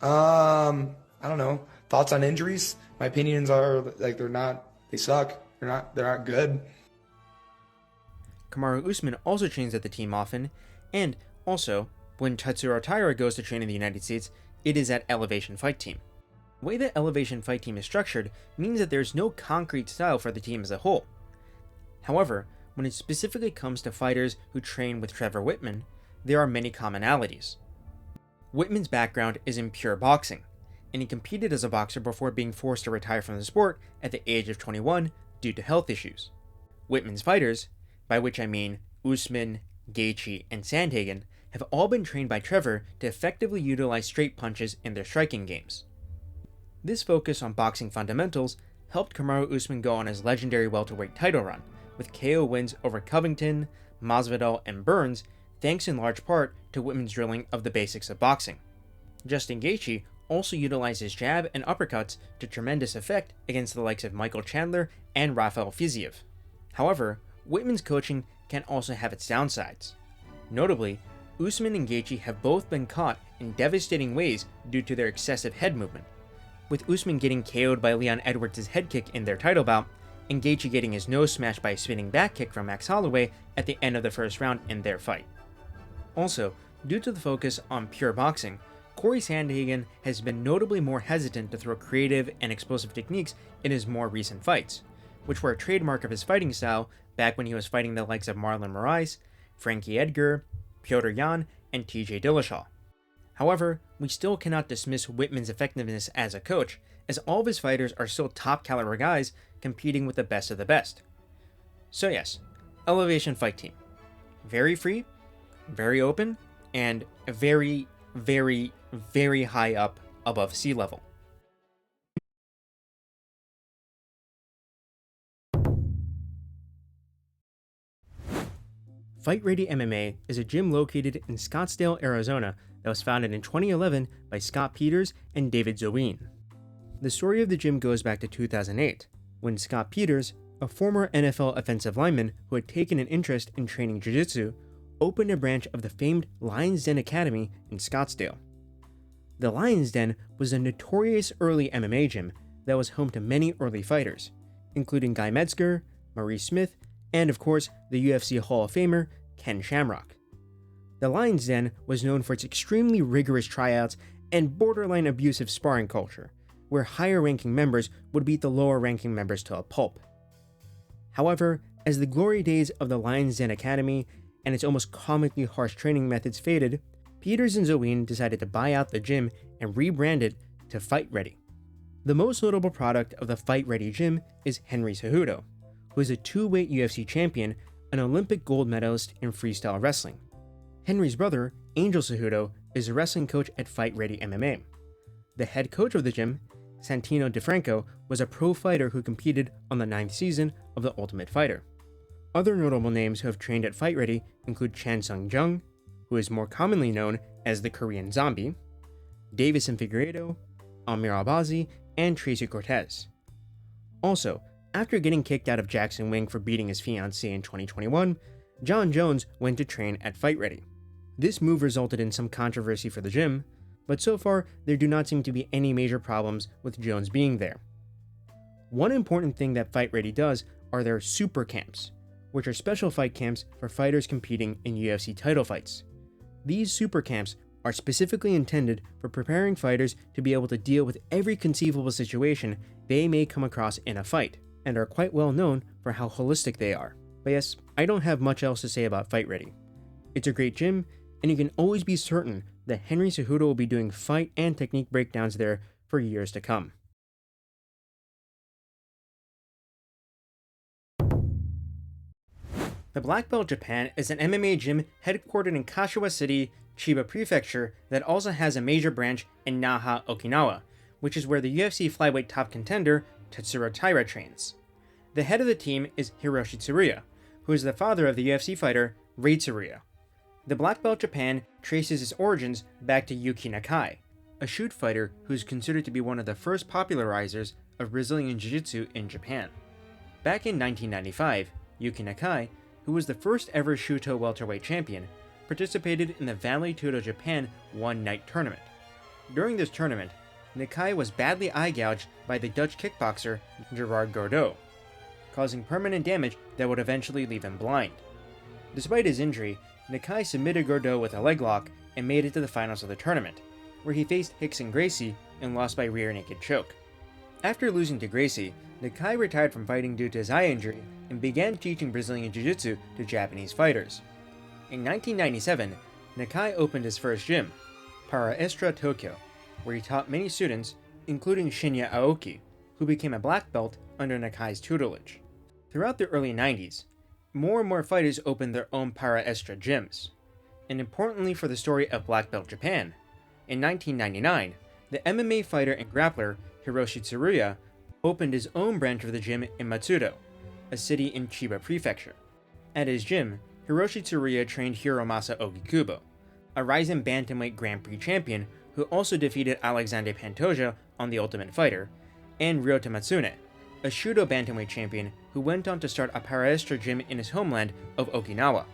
I don't know. Thoughts on injuries? My opinions are like they suck. They're not good. Kamaru Usman also trains at the team often, and also, when Tatsuro Taira goes to train in the United States, it is at Elevation Fight Team. The way that Elevation Fight Team is structured means that there's no concrete style for the team as a whole. However, when it specifically comes to fighters who train with Trevor Whitman, there are many commonalities. Whitman's background is in pure boxing, and he competed as a boxer before being forced to retire from the sport at the age of 21 due to health issues. Whitman's fighters, by which I mean Usman, Gaethje, and Sandhagen, have all been trained by Trevor to effectively utilize straight punches in their striking games. This focus on boxing fundamentals helped Kamaru Usman go on his legendary welterweight title run, with KO wins over Covington, Masvidal, and Burns, thanks in large part to Whitman's drilling of the basics of boxing. Justin Gaethje also utilized his jab and uppercuts to tremendous effect against the likes of Michael Chandler and Rafael Fiziev. However, Whitman's coaching can also have its downsides. Notably, Usman and Gaethje have both been caught in devastating ways due to their excessive head movement, with Usman getting KO'd by Leon Edwards' head kick in their title bout, and Gaethje getting his nose smashed by a spinning back kick from Max Holloway at the end of the first round in their fight. Also, due to the focus on pure boxing, Corey Sandhagen has been notably more hesitant to throw creative and explosive techniques in his more recent fights, which were a trademark of his fighting style back when he was fighting the likes of Marlon Moraes, Frankie Edgar, Petr Yan, and TJ Dillashaw. However, we still cannot dismiss Whitman's effectiveness as a coach, as all of his fighters are still top caliber guys competing with the best of the best. So yes, Elevation Fight Team. Very free, very open, and very, very, very high up above sea level. Fight Ready MMA is a gym located in Scottsdale, Arizona that was founded in 2011 by Scott Peters and David Zoin. The story of the gym goes back to 2008, when Scott Peters, a former NFL offensive lineman who had taken an interest in training jiu-jitsu, opened a branch of the famed Lions Den Academy in Scottsdale. The Lions Den was a notorious early MMA gym that was home to many early fighters, including Guy Metzger, Maurice Smith, and of course, the UFC Hall of Famer, Ken Shamrock. The Lions Den was known for its extremely rigorous tryouts and borderline abusive sparring culture, where higher-ranking members would beat the lower-ranking members to a pulp. However, as the glory days of the Lions Den Academy and its almost comically harsh training methods faded, Peters and Zoin decided to buy out the gym and rebrand it to Fight Ready. The most notable product of the Fight Ready gym is Henry Cejudo, who is a two-weight UFC champion, an Olympic gold medalist in freestyle wrestling. Henry's brother, Angel Cejudo, is a wrestling coach at Fight Ready MMA. The head coach of the gym, Santino DeFranco was a pro fighter who competed on the 9th season of The Ultimate Fighter. Other notable names who have trained at Fight Ready include Chan Sung Jung, who is more commonly known as the Korean Zombie, Davison Figueiredo, Amir Albazi, and Tracy Cortez. Also, after getting kicked out of Jackson Wing for beating his fiancée in 2021, John Jones went to train at Fight Ready. This move resulted in some controversy for the gym, but so far there do not seem to be any major problems with Jones being there. One important thing that Fight Ready does are their super camps, which are special fight camps for fighters competing in UFC title fights. These super camps are specifically intended for preparing fighters to be able to deal with every conceivable situation they may come across in a fight, and are quite well known for how holistic they are. But yes, I don't have much else to say about Fight Ready. It's a great gym, and you can always be certain that Henry Cejudo will be doing fight and technique breakdowns there for years to come. The Blackbelt Japan is an MMA gym headquartered in Kashiwa City, Chiba Prefecture, that also has a major branch in Naha, Okinawa, which is where the UFC flyweight top contender Tatsuro Taira trains. The head of the team is Hiroshi Tsuruya, who is the father of the UFC fighter Ray Tsuruya. The Blackbelt Japan traces its origins back to Yuki Nakai, a shoot fighter who is considered to be one of the first popularizers of Brazilian Jiu-Jitsu in Japan. Back in 1995, Yuki Nakai, who was the first ever Shuto welterweight champion, participated in the Valle Japan one-night tournament. During this tournament, Nakai was badly eye-gouged by the Dutch kickboxer Gerard Gordeau, causing permanent damage that would eventually leave him blind. Despite his injury, Nakai submitted Gordeau with a leg lock and made it to the finals of the tournament, where he faced Rickson Gracie and lost by rear naked choke. After losing to Gracie, Nakai retired from fighting due to his eye injury and began teaching Brazilian Jiu-Jitsu to Japanese fighters. In 1997, Nakai opened his first gym, Para Estra Tokyo, where he taught many students, including Shinya Aoki, who became a black belt under Nakai's tutelage. Throughout the early 90s, more and more fighters opened their own Para Estra gyms. And importantly for the story of Blackbelt Japan, in 1999, the MMA fighter and grappler Hiroshi Tsuruya opened his own branch of the gym in Matsudo, a city in Chiba Prefecture. At his gym, Hiroshi Tsuruya trained Hiromasa Ogikubo, a rising bantamweight Grand Prix champion who also defeated Alexander Pantoja on The Ultimate Fighter, and Ryota Matsune, a Shudo bantamweight champion who went on to start a Paraestra gym in his homeland of Okinawa.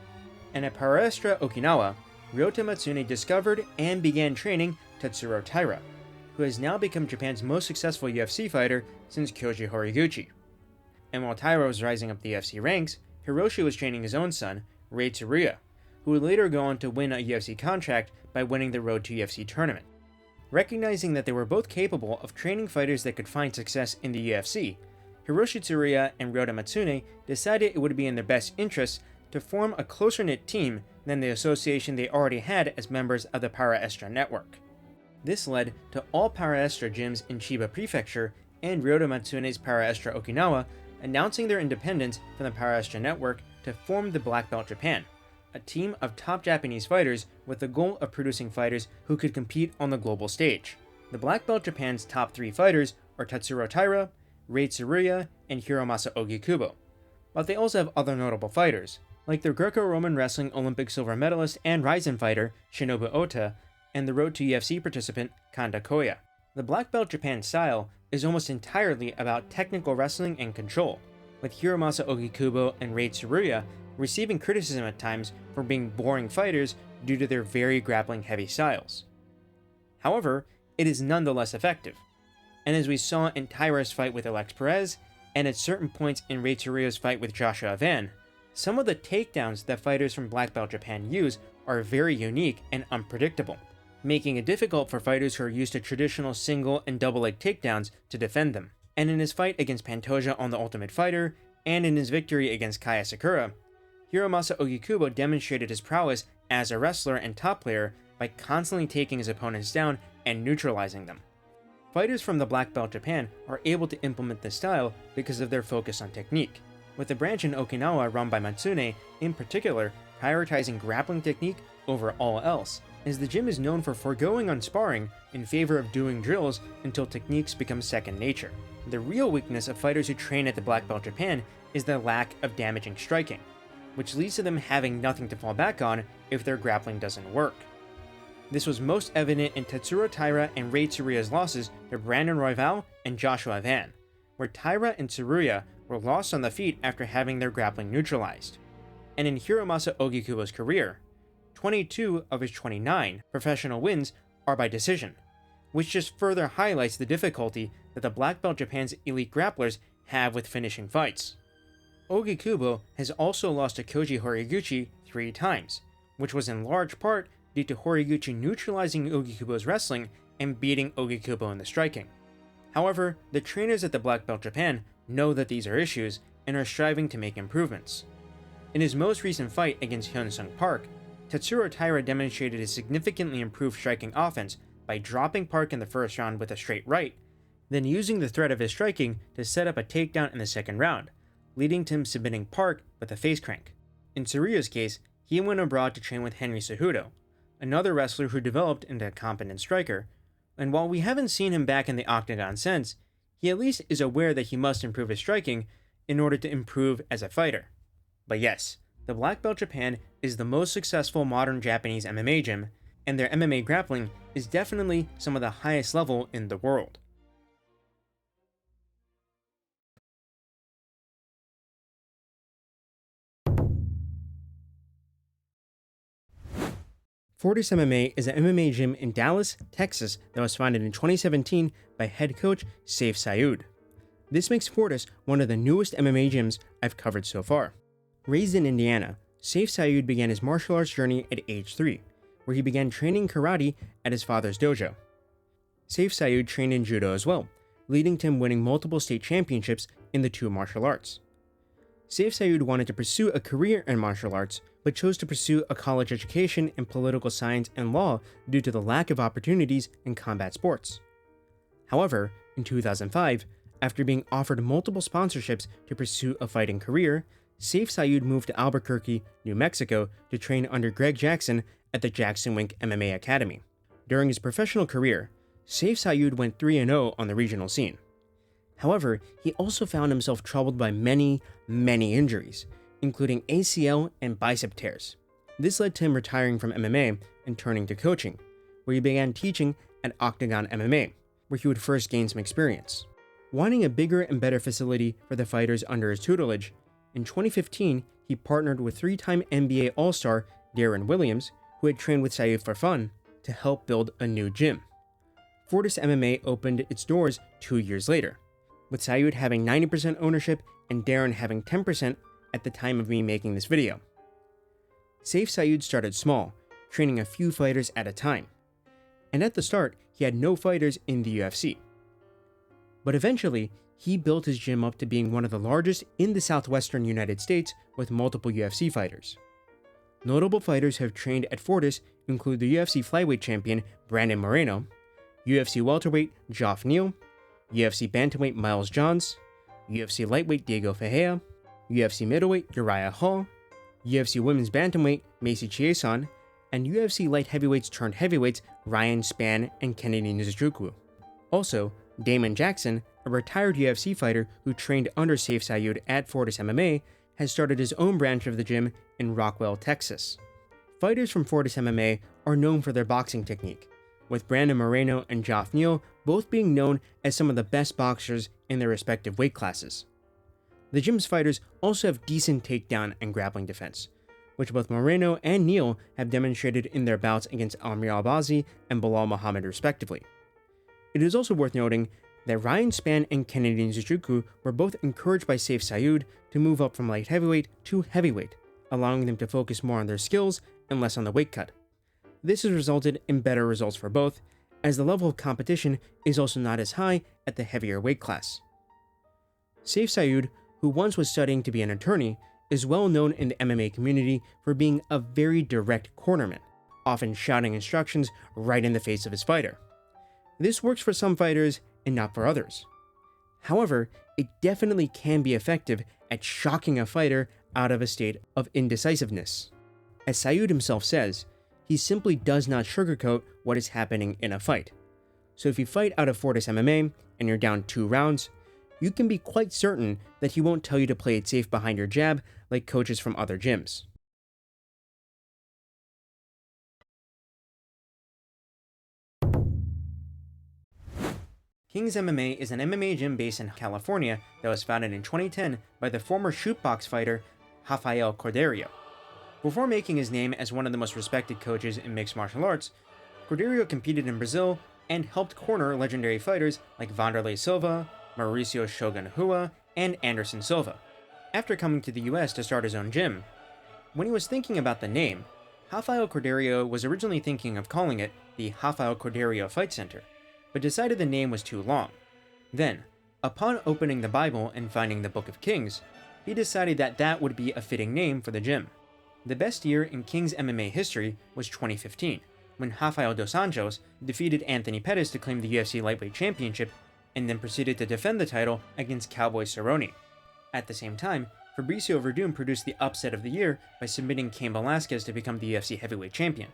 And at Paraestra Okinawa, Ryota Matsune discovered and began training Tatsuro Taira, who has now become Japan's most successful UFC fighter since Kyoji Horiguchi. And while Taira was rising up the UFC ranks, Hiroshi was training his own son, Ray Tsuruya, who would later go on to win a UFC contract by winning the Road to UFC tournament. Recognizing that they were both capable of training fighters that could find success in the UFC, Hiroshi Tsuruya and Ryota Matsune decided it would be in their best interests to form a closer-knit team than the association they already had as members of the Paraestra network. This led to all Paraestra gyms in Chiba Prefecture and Ryota Matsune's Paraestra Okinawa announcing their independence from the Paraestra network to form the Blackbelt Japan, a team of top Japanese fighters with the goal of producing fighters who could compete on the global stage. The Blackbelt Japan's top 3 fighters are Tatsuro Taira, Ray Tsuruya, and Hiromasa Ogikubo, but they also have other notable fighters, like their Greco-Roman wrestling Olympic silver medalist and Rizin fighter Shinobu Ota, and the Road to UFC participant Kanda Koya. The Blackbelt Japan style is almost entirely about technical wrestling and control, with Hiromasa Ogikubo and Ray Tsuruya receiving criticism at times for being boring fighters due to their very grappling-heavy styles. However, it is nonetheless effective, and as we saw in Taira's fight with Alex Perez, and at certain points in Ray Tsuruya's fight with Joshua Van, some of the takedowns that fighters from Blackbelt Japan use are very unique and unpredictable, making it difficult for fighters who are used to traditional single and double leg takedowns to defend them. And in his fight against Pantoja on The Ultimate Fighter, and in his victory against Kaya Sakura, Hiromasa Ogikubo demonstrated his prowess as a wrestler and top player by constantly taking his opponents down and neutralizing them. Fighters from the Black Belt Japan are able to implement this style because of their focus on technique, with the branch in Okinawa run by Matsune in particular prioritizing grappling technique over all else, as the gym is known for foregoing on sparring in favor of doing drills until techniques become second nature. The real weakness of fighters who train at the Blackbelt Japan is the lack of damaging striking, which leads to them having nothing to fall back on if their grappling doesn't work. This was most evident in Tetsuro Taira and Rei Tsuruya's losses to Brandon Royval and Joshua Van, where Taira and Tsuruya were lost on the feet after having their grappling neutralized. And in Hiromasa Ogikubo's career, 22 of his 29 professional wins are by decision, which just further highlights the difficulty that the Blackbelt Japan's elite grapplers have with finishing fights. Ogikubo has also lost to Koji Horiguchi 3 times, which was in large part due to Horiguchi neutralizing Ogikubo's wrestling and beating Ogikubo in the striking. However, the trainers at the Blackbelt Japan know that these are issues and are striving to make improvements. In his most recent fight against Hyun-Sung Park, Tetsuro Taira demonstrated a significantly improved striking offense by dropping Park in the first round with a straight right, then using the threat of his striking to set up a takedown in the second round, leading to him submitting Park with a face crank. In Tsuruya's case, he went abroad to train with Henry Cejudo, another wrestler who developed into a competent striker, and while we haven't seen him back in the octagon since, he at least is aware that he must improve his striking in order to improve as a fighter. But yes, the Blackbelt Japan is the most successful modern Japanese MMA gym, and their MMA grappling is definitely some of the highest level in the world. Fortis MMA is an MMA gym in Dallas, Texas that was founded in 2017 by head coach Saif Sayoud. This makes Fortis one of the newest MMA gyms I've covered so far. Raised in Indiana, Saif Sayoud began his martial arts journey at age 3, where he began training karate at his father's dojo. Saif Sayoud trained in judo as well, leading to him winning multiple state championships in the 2 martial arts. Saif Sayoud wanted to pursue a career in martial arts, but chose to pursue a college education in political science and law due to the lack of opportunities in combat sports. However, in 2005, after being offered multiple sponsorships to pursue a fighting career, Saif Sayoud moved to Albuquerque, New Mexico to train under Greg Jackson at the Jackson Wink MMA Academy. During his professional career, Saif Sayoud went 3-0 on the regional scene. However, he also found himself troubled by many injuries, including ACL and bicep tears. This led to him retiring from MMA and turning to coaching, where he began teaching at Octagon MMA, where he would first gain some experience. Wanting a bigger and better facility for the fighters under his tutelage, in 2015 he partnered with 3-time NBA All-Star Darren Williams, who had trained with Sayoud for fun, to help build a new gym. Fortis MMA opened its doors 2 years later, with Sayoud having 90% ownership and Darren having 10% at the time of me making this video. Saif Sayoud started small, training a few fighters at a time, and at the start he had no fighters in the UFC. But eventually, he built his gym up to being one of the largest in the southwestern United States with multiple UFC fighters. Notable fighters who have trained at Fortis include the UFC flyweight champion Brandon Moreno, UFC welterweight Geoff Neal, UFC bantamweight Miles Johns, UFC lightweight Diego Ferreira, UFC middleweight Uriah Hall, UFC women's bantamweight Macy Chiasson, and UFC light heavyweights turned heavyweights Ryan Spann and Kennedy Nzechukwu. Also, Damon Jackson, a retired UFC fighter who trained under Saif Sayoud at Fortis MMA, has started his own branch of the gym in Rockwell, Texas. Fighters from Fortis MMA are known for their boxing technique, with Brandon Moreno and Geoff Neal both being known as some of the best boxers in their respective weight classes. The gym's fighters also have decent takedown and grappling defense, which both Moreno and Neal have demonstrated in their bouts against Amir Albazi and Bilal Muhammad respectively. It is also worth noting that Ryan Spann and Kennedy Nzechukwu were both encouraged by Saif Sayoud to move up from light heavyweight to heavyweight, allowing them to focus more on their skills and less on the weight cut. This has resulted in better results for both, as the level of competition is also not as high at the heavier weight class. Saif Sayoud, who once was studying to be an attorney, is well known in the MMA community for being a very direct cornerman, often shouting instructions right in the face of his fighter. This works for some fighters and not for others. However, it definitely can be effective at shocking a fighter out of a state of indecisiveness. As Sayoud himself says, he simply does not sugarcoat what is happening in a fight. So if you fight out of Fortis MMA and you're down 2 rounds, you can be quite certain that he won't tell you to play it safe behind your jab like coaches from other gyms. Kings MMA is an MMA gym based in California that was founded in 2010 by the former Chute Boxe fighter Rafael Cordeiro. Before making his name as one of the most respected coaches in mixed martial arts, Cordeiro competed in Brazil and helped corner legendary fighters like Vanderlei Silva, Mauricio Shogun Rua, and Anderson Silva. After coming to the US to start his own gym, when he was thinking about the name, Rafael Cordeiro was originally thinking of calling it the Rafael Cordeiro Fight Center, but decided the name was too long. Then, upon opening the Bible and finding the Book of Kings, he decided that that would be a fitting name for the gym. The best year in Kings MMA history was 2015, when Rafael dos Anjos defeated Anthony Pettis to claim the UFC Lightweight Championship and then proceeded to defend the title against Cowboy Cerrone. At the same time, Fabricio Verdum produced the upset of the year by submitting Cain Velasquez to become the UFC Heavyweight Champion,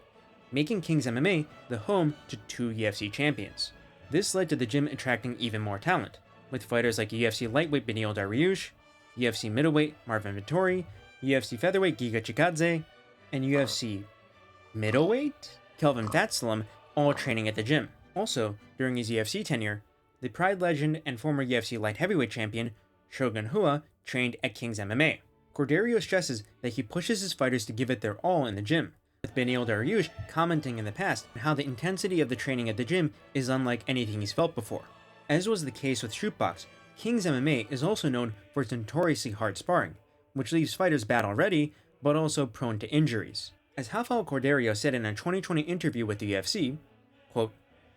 making Kings MMA the home to 2 UFC champions. This led to the gym attracting even more talent, with fighters like UFC Lightweight Beneil Dariush, UFC Middleweight Marvin Vettori, UFC Featherweight Giga Chikadze, and UFC Middleweight Kelvin Gastelum all training at the gym. Also, during his UFC tenure, the Pride legend and former UFC Light Heavyweight Champion Shogun Rua trained at Kings MMA. Cordeiro stresses that he pushes his fighters to give it their all in the gym, with Beneil Dariush commenting in the past on how the intensity of the training at the gym is unlike anything he's felt before. As was the case with Chute Boxe, Kings MMA is also known for its notoriously hard sparring, which leaves fighters battle ready, but also prone to injuries. As Rafael Cordeiro said in a 2020 interview with the UFC, quote,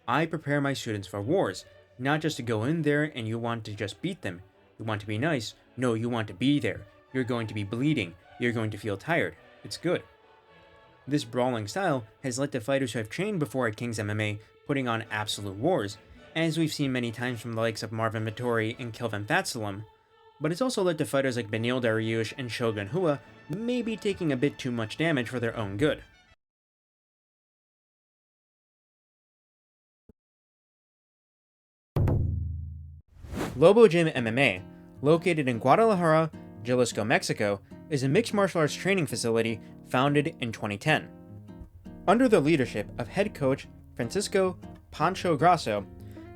"I prepare my students for wars, not just to go in there and you want to just beat them. You want to be nice. No, you want to be there. You're going to be bleeding. You're going to feel tired. It's good." This brawling style has led to fighters who have trained before at Kings MMA putting on absolute wars, as we've seen many times from the likes of Marvin Vettori and Kelvin Gastelum, but it's also led to fighters like Beneil Dariush and Shogun Rua maybe taking a bit too much damage for their own good. Lobo Gym MMA, located in Guadalajara, Jalisco, Mexico, is a mixed martial arts training facility founded in 2010. Under the leadership of head coach Francisco Pancho Grasso,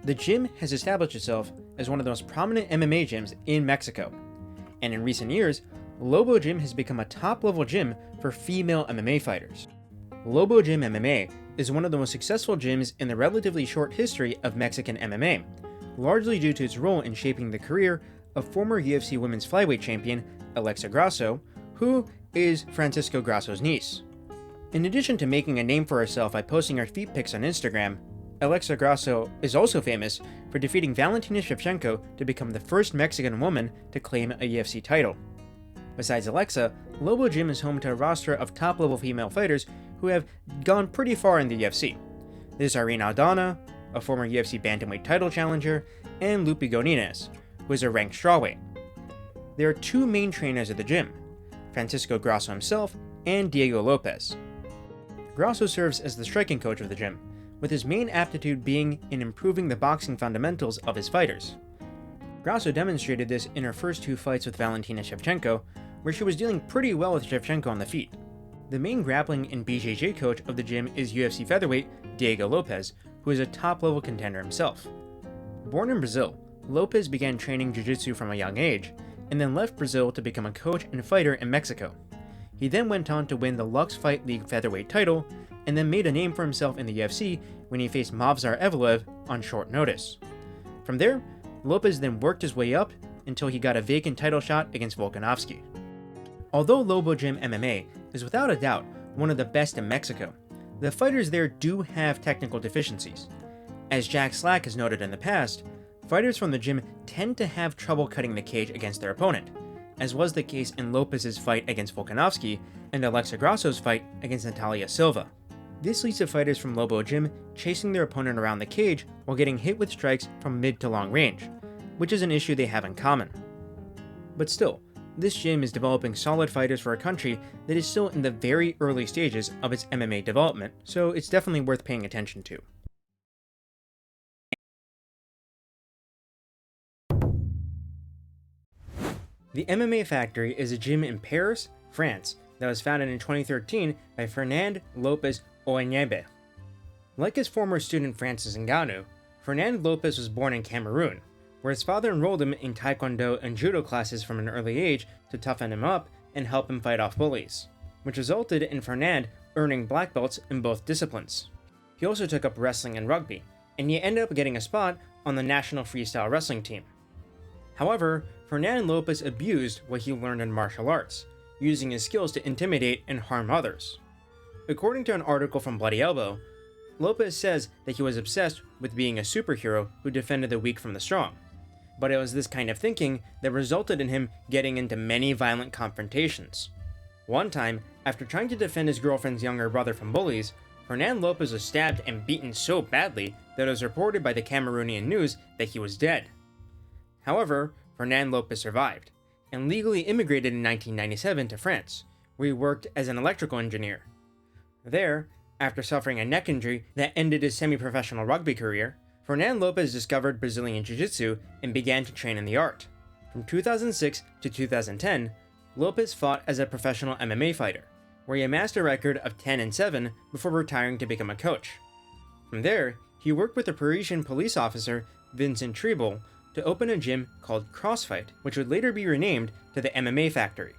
the gym has established itself as one of the most prominent MMA gyms in Mexico, and in recent years, Lobo Gym has become a top-level gym for female MMA fighters. Lobo Gym MMA is one of the most successful gyms in the relatively short history of Mexican MMA, largely due to its role in shaping the career of former UFC Women's Flyweight Champion Alexa Grasso, who is Francisco Grasso's niece. In addition to making a name for herself by posting her feet pics on Instagram, Alexa Grasso is also famous for defeating Valentina Shevchenko to become the first Mexican woman to claim a UFC title. Besides Alexa, Lobo Gym is home to a roster of top-level female fighters who have gone pretty far in the UFC. There's Irene Aldana, a former UFC bantamweight title challenger, and Lupe Godinez, who is a ranked strawweight. There are 2 main trainers at the gym, Francisco Grasso himself and Diego Lopez. Grasso serves as the striking coach of the gym, with his main aptitude being in improving the boxing fundamentals of his fighters. Grasso demonstrated this in her first 2 fights with Valentina Shevchenko, where she was dealing pretty well with Shevchenko on the feet. The main grappling and BJJ coach of the gym is UFC featherweight Diego Lopez, who is a top-level contender himself. Born in Brazil, Lopez began training jiu-jitsu from a young age, and then left Brazil to become a coach and fighter in Mexico. He then went on to win the Lux Fight League featherweight title, and then made a name for himself in the UFC when he faced Movsar Evloev on short notice. From there, Lopez then worked his way up until he got a vacant title shot against Volkanovski. Although Lobo Gym MMA is without a doubt one of the best in Mexico, the fighters there do have technical deficiencies. As Jack Slack has noted in the past, fighters from the gym tend to have trouble cutting the cage against their opponent, as was the case in Lopez's fight against Volkanovski and Alexa Grasso's fight against Natalia Silva. This leads to fighters from Lobo Gym chasing their opponent around the cage while getting hit with strikes from mid to long range, which is an issue they have in common. But still, This gym is developing solid fighters for a country that is still in the very early stages of its MMA development, so it's definitely worth paying attention to. The MMA Factory is a gym in Paris, France, that was founded in 2013 by Fernand Lopez Oenyebe. Like his former student Francis Ngannou, Fernand Lopez was born in Cameroon, where his father enrolled him in taekwondo and judo classes from an early age to toughen him up and help him fight off bullies, which resulted in Fernand earning black belts in both disciplines. He also took up wrestling and rugby, and he ended up getting a spot on the national freestyle wrestling team. However, Fernand Lopez abused what he learned in martial arts, using his skills to intimidate and harm others. According to an article from Bloody Elbow, Lopez says that he was obsessed with being a superhero who defended the weak from the strong, but it was this kind of thinking that resulted in him getting into many violent confrontations. One time, after trying to defend his girlfriend's younger brother from bullies, Fernand Lopez was stabbed and beaten so badly that it was reported by the Cameroonian news that he was dead. However, Fernand Lopez survived, and legally immigrated in 1997 to France, where he worked as an electrical engineer. There, after suffering a neck injury that ended his semi-professional rugby career, Fernand Lopez discovered Brazilian Jiu-Jitsu and began to train in the art. From 2006 to 2010, Lopez fought as a professional MMA fighter, where he amassed a record of 10-7 before retiring to become a coach. From there, he worked with the Parisian police officer Vincent Trebel to open a gym called CrossFight, which would later be renamed to the MMA Factory.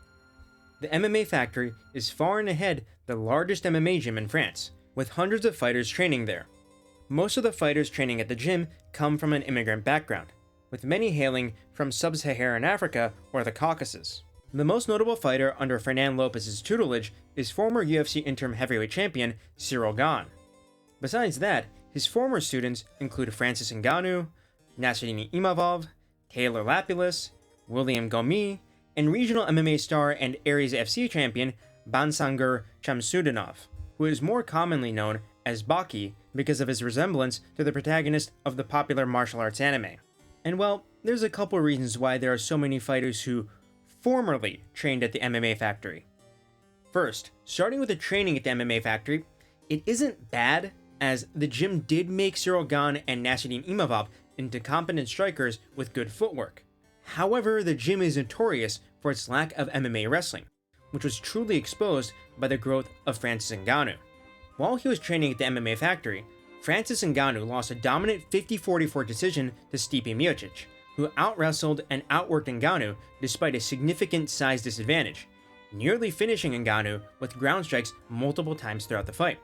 The MMA Factory is far and ahead the largest MMA gym in France, with hundreds of fighters training there. Most of the fighters training at the gym come from an immigrant background, with many hailing from sub-Saharan Africa or the Caucasus. The most notable fighter under Fernand Lopez's tutelage is former UFC interim heavyweight champion Ciryl Gane. Besides that, his former students include Francis Ngannou, Nassourdine Imavov, Taylor Lapillus, William Gomis, and regional MMA star and Aries FC champion Bansangur Shamsudinov, who is more commonly known as Baki because of his resemblance to the protagonist of the popular martial arts anime. And well, there's a couple reasons why there are so many fighters who formerly trained at the MMA Factory. First, starting with the training at the MMA Factory, it isn't bad, as the gym did make Ciryl Gane and Nassourdine Imavov into competent strikers with good footwork. However, the gym is notorious for its lack of MMA wrestling, which was truly exposed by the growth of Francis Ngannou. While he was training at the MMA Factory, Francis Ngannou lost a dominant 50-44 decision to Stipe Miocic, who out-wrestled and outworked Ngannou despite a significant size disadvantage, nearly finishing Ngannou with ground strikes multiple times throughout the fight.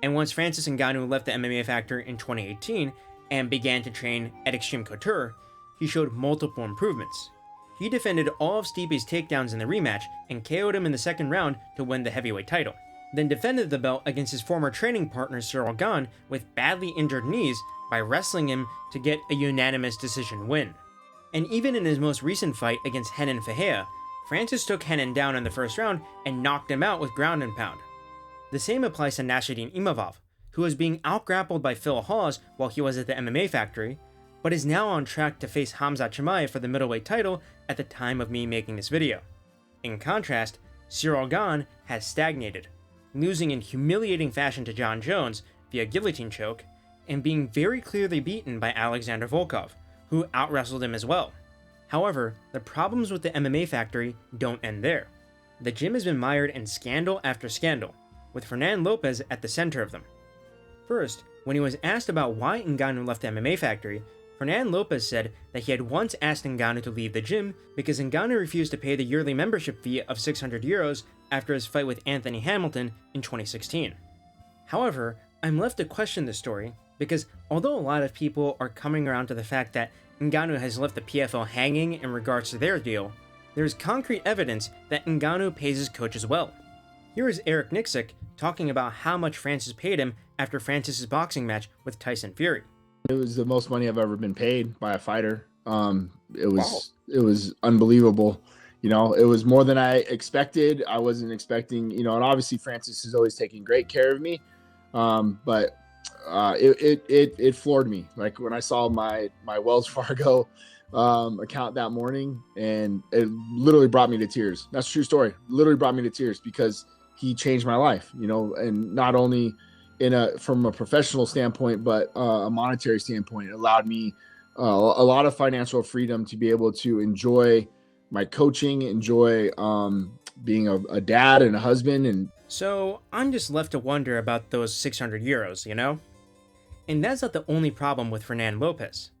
And once Francis Ngannou left the MMA Factory in 2018 and began to train at Xtreme Couture, he showed multiple improvements. He defended all of Stipe's takedowns in the rematch and KO'd him in the second round to win the heavyweight title, then defended the belt against his former training partner Ciryl Gane with badly injured knees by wrestling him to get a unanimous decision win. And even in his most recent fight against Renan Fahea, Francis took Renan down in the first round and knocked him out with ground and pound. The same applies to Nassourdine Imavov, who was being outgrappled by Phil Hawes while he was at the MMA Factory, but is now on track to face Khamzat Chimaev for the middleweight title at the time of me making this video. In contrast, Ciryl Gane has stagnated, losing in humiliating fashion to John Jones via guillotine choke, and being very clearly beaten by Alexander Volkov, who out-wrestled him as well. However, the problems with the MMA Factory don't end there. The gym has been mired in scandal after scandal, with Fernand Lopez at the center of them. First, when he was asked about why Ngannou left the MMA Factory, Fernand Lopez said that he had once asked Ngannou to leave the gym because Ngannou refused to pay the yearly membership fee of €600 after his fight with Anthony Hamilton in 2016. However, I'm left to question this story because although a lot of people are coming around to the fact that Ngannou has left the PFL hanging in regards to their deal, there is concrete evidence that Ngannou pays his coaches well. Here is Eric Nixick talking about how much Francis paid him after Francis's boxing match with Tyson Fury. It was the most money I've ever been paid by a fighter. It was unbelievable. You know, it was more than I expected. I wasn't expecting, and obviously Francis is always taking great care of me. But it floored me. Like when I saw my Wells Fargo account that morning, and it literally brought me to tears. That's a true story. Literally brought me to tears because he changed my life, you know, and not only from a professional standpoint, but a monetary standpoint. It allowed me a lot of financial freedom to be able to enjoy my coaching, enjoy being a dad and a husband. And so I'm just left to wonder about those 600 euros, you know? And that's not the only problem with Fernand Lopez.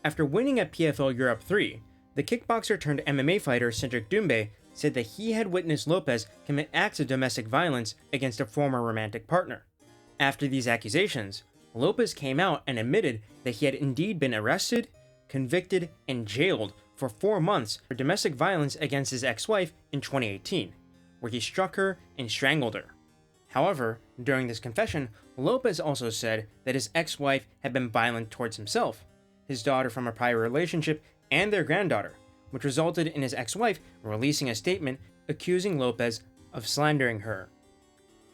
After winning at PFL Europe 3, the kickboxer turned MMA fighter Cedric Doumbé said that he had witnessed Lopez commit acts of domestic violence against a former romantic partner. After these accusations, Lopez came out and admitted that he had indeed been arrested, convicted, and jailed for 4 months for domestic violence against his ex-wife in 2018, where he struck her and strangled her. However, during this confession, Lopez also said that his ex-wife had been violent towards himself, his daughter from a prior relationship, and their granddaughter, which resulted in his ex-wife releasing a statement accusing Lopez of slandering her.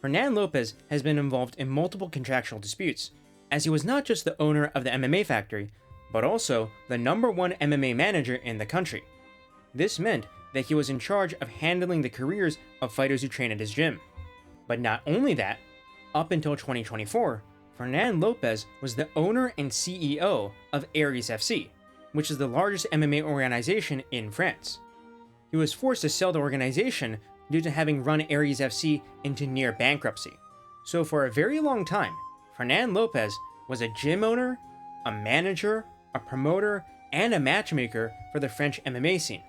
Fernand Lopez has been involved in multiple contractual disputes, as he was not just the owner of the MMA Factory, but also the #1 MMA manager in the country. This meant that he was in charge of handling the careers of fighters who train at his gym. But not only that, up until 2024, Fernand Lopez was the owner and CEO of Aries FC, which is the largest MMA organization in France. He was forced to sell the organization due to having run Aries FC into near bankruptcy. So for a very long time, Fernand Lopez was a gym owner, a manager, a promoter, and a matchmaker for the French MMA scene,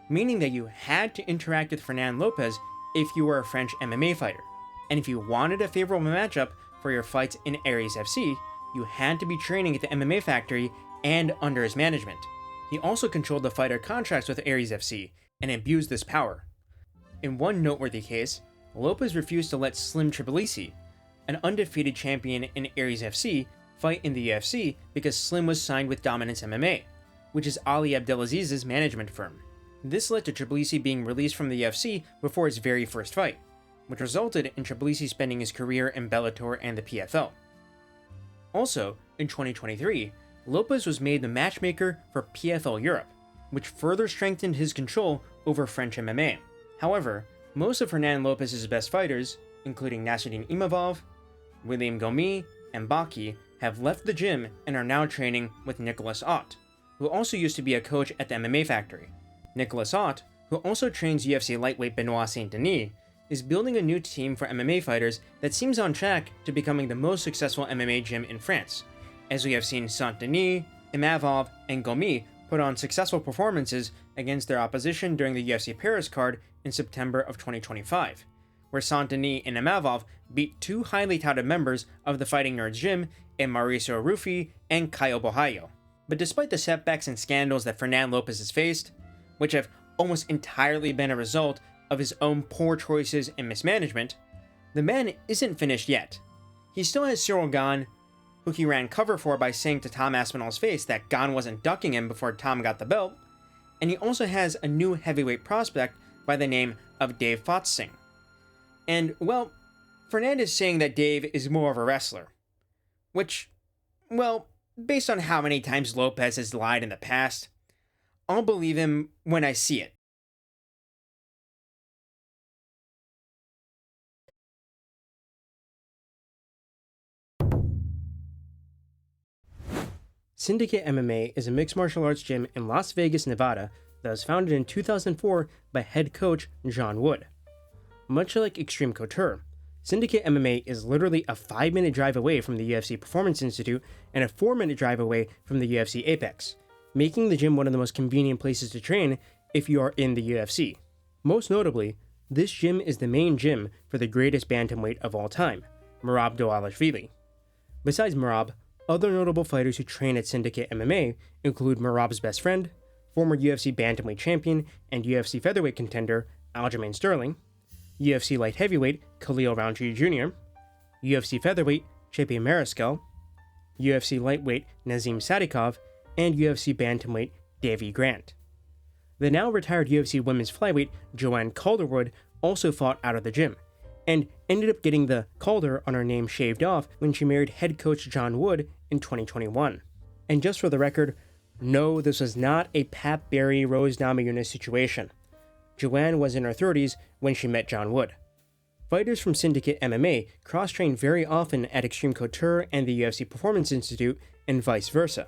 meaning that you had to interact with Fernand Lopez if you were a French MMA fighter. And if you wanted a favorable matchup for your fights in Aries FC, you had to be training at the MMA Factory and under his management. He also controlled the fighter contracts with Aries FC and abused this power. In one noteworthy case, Lopez refused to let Slim Tbilisi, an undefeated champion in Aries FC, fight in the UFC because Slim was signed with Dominance MMA, which is Ali Abdelaziz's management firm. This led to Tbilisi being released from the UFC before his very first fight, which resulted in Tbilisi spending his career in Bellator and the PFL. Also, in 2023, Lopez was made the matchmaker for PFL Europe, which further strengthened his control over French MMA. However, most of Fernand Lopez's best fighters, including Nasruddin Imavov, William Gomis, and Baki, have left the gym and are now training with Nicolas Ott, who also used to be a coach at the MMA Factory. Nicolas Ott, who also trains UFC lightweight Benoit Saint-Denis, is building a new team for MMA fighters that seems on track to becoming the most successful MMA gym in France, as we have seen Saint-Denis, Imavov, and Gomis put on successful performances against their opposition during the UFC Paris card in September of 2025, where Saint-Denis and Imavov beat two highly touted members of the Fighting Nerds gym in Mauricio Ruffi and Caio Borraio. But despite the setbacks and scandals that Fernand Lopez has faced, which have almost entirely been a result of his own poor choices and mismanagement, the man isn't finished yet. He still has Cyril Gane, who he ran cover for by saying to Tom Aspinall's face that Gane wasn't ducking him before Tom got the belt, and he also has a new heavyweight prospect by the name of Dave Fotsing. And, well, Fernand is saying that Dave is more of a wrestler. Which, well, based on how many times Lopez has lied in the past, I'll believe him when I see it. Syndicate MMA is a mixed martial arts gym in Las Vegas, Nevada that was founded in 2004 by head coach John Wood. Much like Xtreme Couture, Syndicate MMA is literally a 5-minute drive away from the UFC Performance Institute and a 4-minute drive away from the UFC Apex, making the gym one of the most convenient places to train if you are in the UFC. Most notably, this gym is the main gym for the greatest bantamweight of all time, Merab Dvalishvili. Besides Merab, other notable fighters who train at Syndicate MMA include Merab's best friend, former UFC bantamweight champion and UFC featherweight contender Aljamain Sterling, UFC light heavyweight Khalil Rountree Jr., UFC featherweight Chepe Mariscal, UFC lightweight Nazim Sadikov, and UFC bantamweight Davey Grant. The now retired UFC women's flyweight Joanne Calderwood also fought out of the gym, and ended up getting the Calder on her name shaved off when she married head coach John Wood in 2021. And just for the record, no, this was not a Pat Barry Rose Namajunas situation. Joanne was in her 30s when she met John Wood. Fighters from Syndicate MMA cross-train very often at Xtreme Couture and the UFC Performance Institute, and vice versa.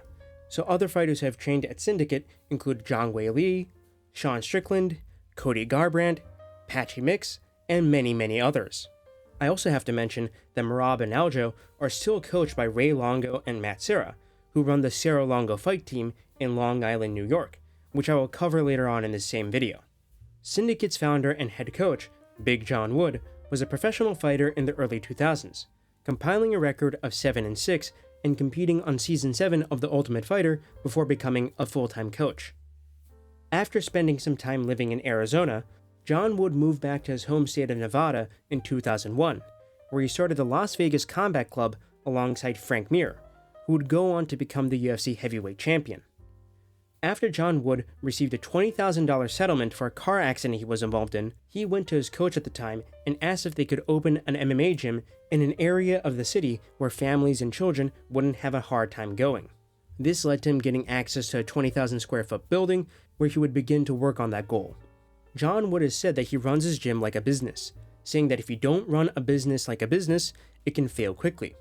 So other fighters who have trained at Syndicate include Zhang Wei Li, Sean Strickland, Cody Garbrandt, Patchy Mix, and many, many others. I also have to mention that Merab and Aljo are still coached by Ray Longo and Matt Serra, who run the Serra-Longo fight team in Long Island, New York, which I will cover later on in this same video. Syndicate's founder and head coach, Big John Wood, was a professional fighter in the early 2000s, compiling a record of 7-6 and competing on Season 7 of The Ultimate Fighter before becoming a full-time coach. After spending some time living in Arizona, John Wood moved back to his home state of Nevada in 2001, where he started the Las Vegas Combat Club alongside Frank Mir, who would go on to become the UFC heavyweight champion. After John Wood received a $20,000 settlement for a car accident he was involved in, he went to his coach at the time and asked if they could open an MMA gym in an area of the city where families and children wouldn't have a hard time going. This led to him getting access to a 20,000 square foot building where he would begin to work on that goal. John Wood has said that he runs his gym like a business, saying that if you don't run a business like a business, it can fail quickly.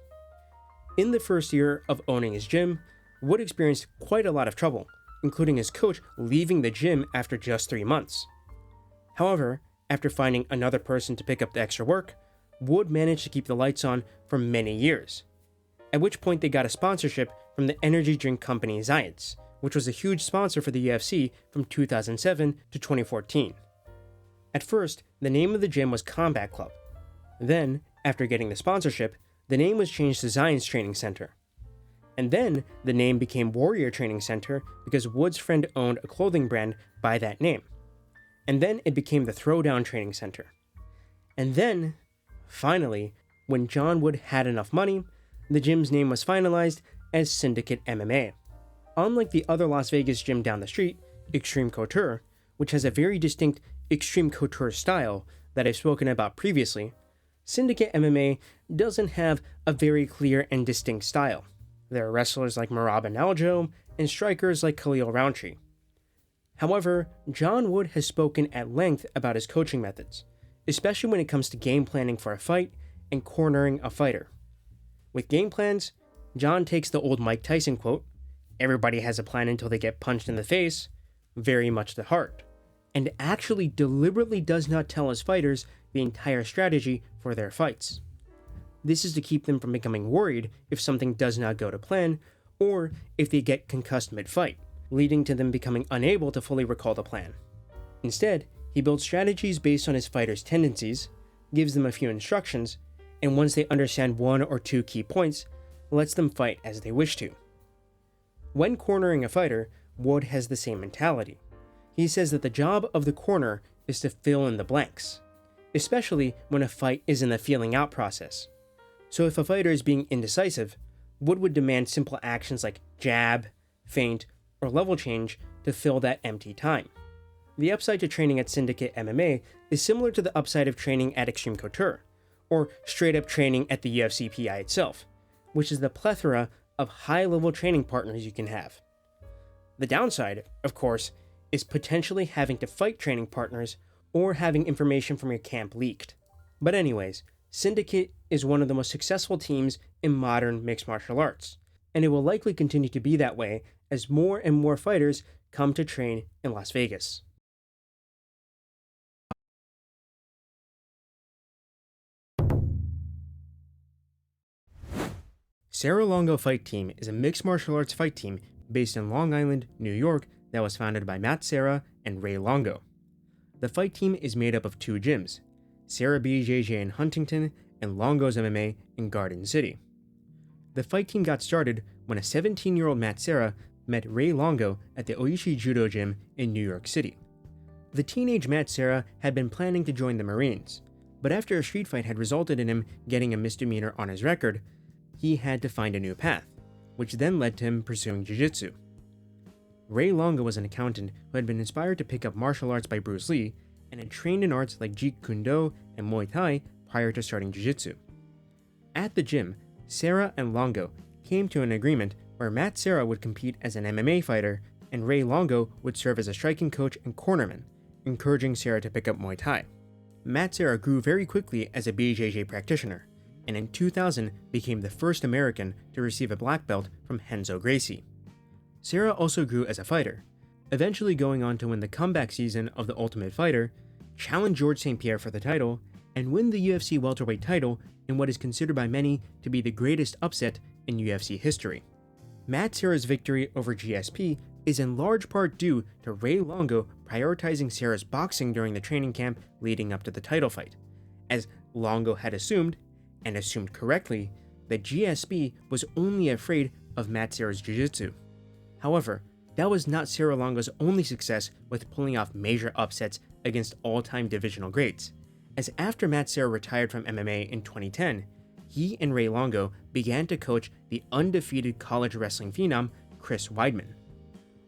In the first year of owning his gym, Wood experienced quite a lot of trouble, including his coach leaving the gym after just 3 months. However, after finding another person to pick up the extra work, Wood managed to keep the lights on for many years, at which point they got a sponsorship from the energy drink company Zions, which was a huge sponsor for the UFC from 2007 to 2014. At first, the name of the gym was Combat Club. Then, after getting the sponsorship, the name was changed to Zions Training Center. And then, the name became Warrior Training Center because Wood's friend owned a clothing brand by that name. And then it became the Throwdown Training Center. And then, finally, when John Wood had enough money, the gym's name was finalized as Syndicate MMA. Unlike the other Las Vegas gym down the street, Xtreme Couture, which has a very distinct Xtreme Couture style that I've spoken about previously, Syndicate MMA doesn't have a very clear and distinct style. There are wrestlers like Merab and Aljo, and strikers like Khalil Roundtree. However, John Wood has spoken at length about his coaching methods, especially when it comes to game planning for a fight and cornering a fighter. With game plans, John takes the old Mike Tyson quote, "Everybody has a plan until they get punched in the face," very much to heart, and actually deliberately does not tell his fighters the entire strategy for their fights. This is to keep them from becoming worried if something does not go to plan, or if they get concussed mid-fight, leading to them becoming unable to fully recall the plan. Instead, he builds strategies based on his fighters' tendencies, gives them a few instructions, and once they understand 1 or 2 key points, lets them fight as they wish to. When cornering a fighter, Wood has the same mentality. He says that the job of the corner is to fill in the blanks, especially when a fight is in the feeling out process. So if a fighter is being indecisive, Wood would demand simple actions like jab, feint, or level change to fill that empty time. The upside to training at Syndicate MMA is similar to the upside of training at Xtreme Couture, or straight up training at the UFC PI itself, which is the plethora of high-level training partners you can have. The downside, of course, is potentially having to fight training partners or having information from your camp leaked. But anyways, Syndicate is one of the most successful teams in modern mixed martial arts, and it will likely continue to be that way as more and more fighters come to train in Las Vegas. Serra-Longo Fight Team is a mixed martial arts fight team based in Long Island, New York that was founded by Matt Serra and Ray Longo. The fight team is made up of 2 gyms, Serra BJJ in Huntington and Longo's MMA in Garden City. The fight team got started when a 17-year-old Matt Serra met Ray Longo at the Oishi Judo Gym in New York City. The teenage Matt Serra had been planning to join the Marines, but after a street fight had resulted in him getting a misdemeanor on his record, he had to find a new path, which then led to him pursuing jiu-jitsu. Ray Longo was an accountant who had been inspired to pick up martial arts by Bruce Lee and had trained in arts like Jeet Kune Do and Muay Thai prior to starting jiu-jitsu. At the gym, Serra and Longo came to an agreement where Matt Serra would compete as an MMA fighter and Ray Longo would serve as a striking coach and cornerman, encouraging Serra to pick up Muay Thai. Matt Serra grew very quickly as a BJJ practitioner, and in 2000 became the first American to receive a black belt from Renzo Gracie. Serra also grew as a fighter, eventually going on to win the comeback season of The Ultimate Fighter, challenge Georges St. Pierre for the title, and win the UFC welterweight title in what is considered by many to be the greatest upset in UFC history. Matt Serra's victory over GSP is in large part due to Ray Longo prioritizing Serra's boxing during the training camp leading up to the title fight, as Longo had assumed, and assumed correctly, that GSP was only afraid of Matt Serra's jiu-jitsu. However, that was not Serra-Longo's only success with pulling off major upsets against all-time divisional greats, as after Matt Serra retired from MMA in 2010, he and Ray Longo began to coach the undefeated college wrestling phenom Chris Weidman.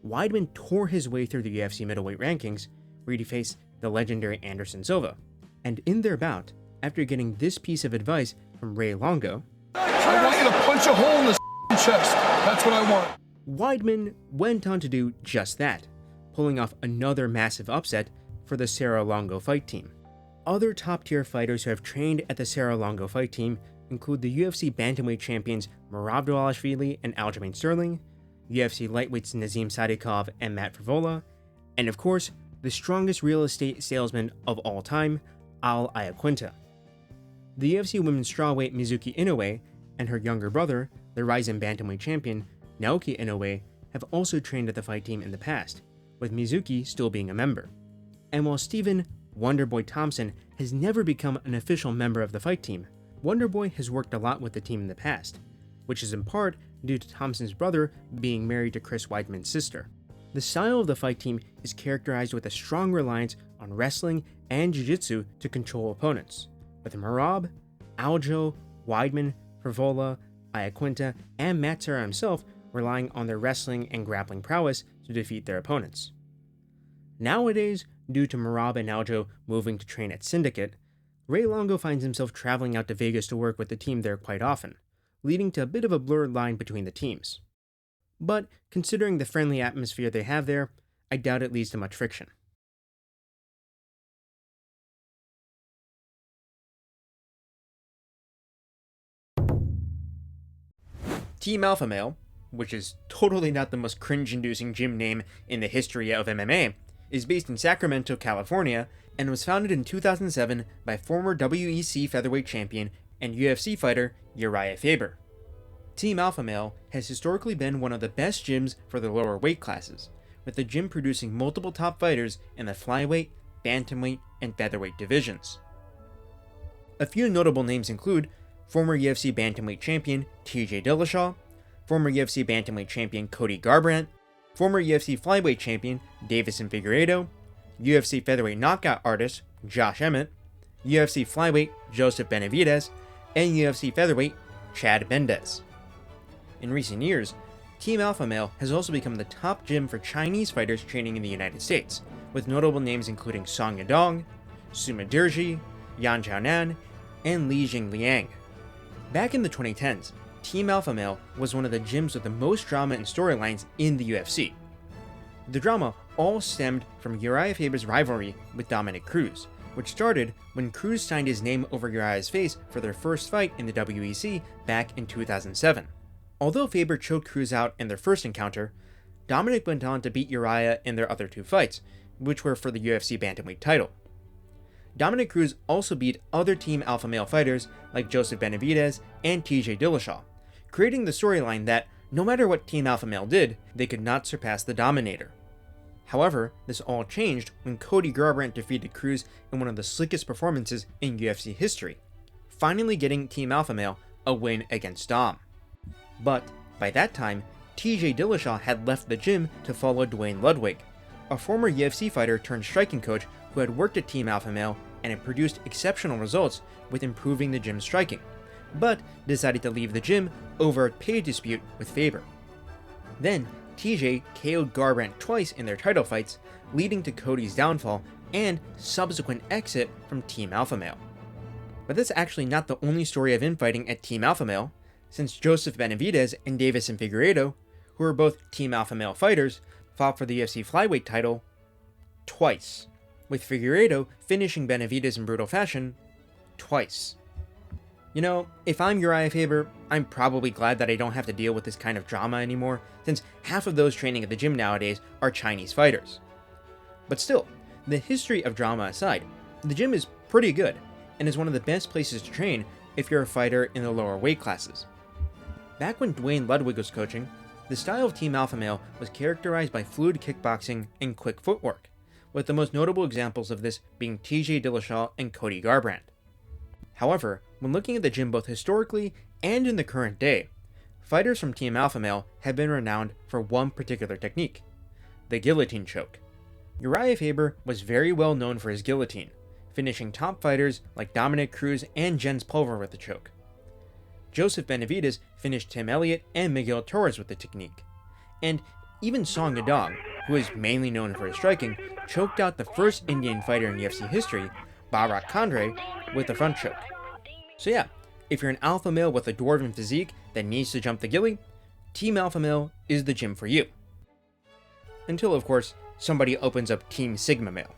Weidman tore his way through the UFC middleweight rankings, where he faced the legendary Anderson Silva, and in their bout, after getting this piece of advice from Ray Longo, "I want you to punch a hole in the chest. That's what I want." Weidman went on to do just that, pulling off another massive upset for the Serra-Longo fight team. Other top-tier fighters who have trained at the Serra-Longo fight team include the UFC bantamweight champions Merab Dvalishvili and Aljamain Sterling, UFC lightweights Nazim Sadikov and Matt Frivola, and of course, the strongest real estate salesman of all time, Al Iaquinta. The UFC women's strawweight Mizuki Inoue and her younger brother, the rising bantamweight champion Naoki Inoue, have also trained at the fight team in the past, with Mizuki still being a member. And while Stephen Wonderboy Thompson has never become an official member of the fight team, Wonderboy has worked a lot with the team in the past, which is in part due to Thompson's brother being married to Chris Weidman's sister. The style of the fight team is characterized with a strong reliance on wrestling and jiu-jitsu to control opponents, with Merab, Aljo, Weidman, Frivola, Iaquinta, and Matt Serra himself relying on their wrestling and grappling prowess to defeat their opponents. Nowadays, due to Merab and Aljo moving to train at Syndicate, Ray Longo finds himself traveling out to Vegas to work with the team there quite often, leading to a bit of a blurred line between the teams. But considering the friendly atmosphere they have there, I doubt it leads to much friction. Team Alpha Male, which is totally not the most cringe-inducing gym name in the history of MMA, is based in Sacramento, California, and was founded in 2007 by former WEC featherweight champion and UFC fighter Uriah Faber. Team Alpha Male has historically been one of the best gyms for the lower weight classes, with the gym producing multiple top fighters in the flyweight, bantamweight, and featherweight divisions. A few notable names include former UFC bantamweight champion TJ Dillashaw, former UFC bantamweight champion Cody Garbrandt, former UFC flyweight champion Davison Figueiredo, UFC featherweight knockout artist Josh Emmett, UFC flyweight Joseph Benavidez, and UFC featherweight Chad Mendes. In recent years, Team Alpha Male has also become the top gym for Chinese fighters training in the United States, with notable names including Song Yadong, Suma Dirji, Yan Chaonan, and Li Jingliang. Back in the 2010s, Team Alpha Male was one of the gyms with the most drama and storylines in the UFC. The drama all stemmed from Uriah Faber's rivalry with Dominic Cruz, which started when Cruz signed his name over Uriah's face for their first fight in the WEC back in 2007. Although Faber choked Cruz out in their first encounter, Dominic went on to beat Uriah in their other two fights, which were for the UFC bantamweight title. Dominic Cruz also beat other Team Alpha Male fighters like Joseph Benavidez and TJ Dillashaw, creating the storyline that, no matter what Team Alpha Male did, they could not surpass the Dominator. However, this all changed when Cody Garbrandt defeated Cruz in one of the slickest performances in UFC history, finally getting Team Alpha Male a win against Dom. But, by that time, TJ Dillashaw had left the gym to follow Dwayne Ludwig, a former UFC fighter turned striking coach who had worked at Team Alpha Male and had produced exceptional results with improving the gym's striking, but decided to leave the gym over a pay dispute with Faber. Then, TJ KO'd Garbrandt twice in their title fights, leading to Cody's downfall and subsequent exit from Team Alpha Male. But that's actually not the only story of infighting at Team Alpha Male, since Joseph Benavidez and Davison Figueiredo, who are both Team Alpha Male fighters, fought for the UFC flyweight title twice, with Figueiredo finishing Benavidez in brutal fashion twice. You know, if I'm Uriah Faber, I'm probably glad that I don't have to deal with this kind of drama anymore, since half of those training at the gym nowadays are Chinese fighters. But still, the history of drama aside, the gym is pretty good, and is one of the best places to train if you're a fighter in the lower weight classes. Back when Dwayne Ludwig was coaching, the style of Team Alpha Male was characterized by fluid kickboxing and quick footwork, with the most notable examples of this being TJ Dillashaw and Cody Garbrandt. However, when looking at the gym both historically and in the current day, fighters from Team Alpha Male have been renowned for one particular technique, the guillotine choke. Uriah Faber was very well known for his guillotine, finishing top fighters like Dominic Cruz and Jens Pulver with the choke. Joseph Benavidez finished Tim Elliott and Miguel Torres with the technique. And even Song Yadong, who is mainly known for his striking, choked out the first Indian fighter in UFC history, Bharat Khandre, with the front choke. So yeah, if you're an alpha male with a dwarven physique that needs to jump the gilly, Team Alpha Male is the gym for you. Until, of course, somebody opens up Team Sigma Male.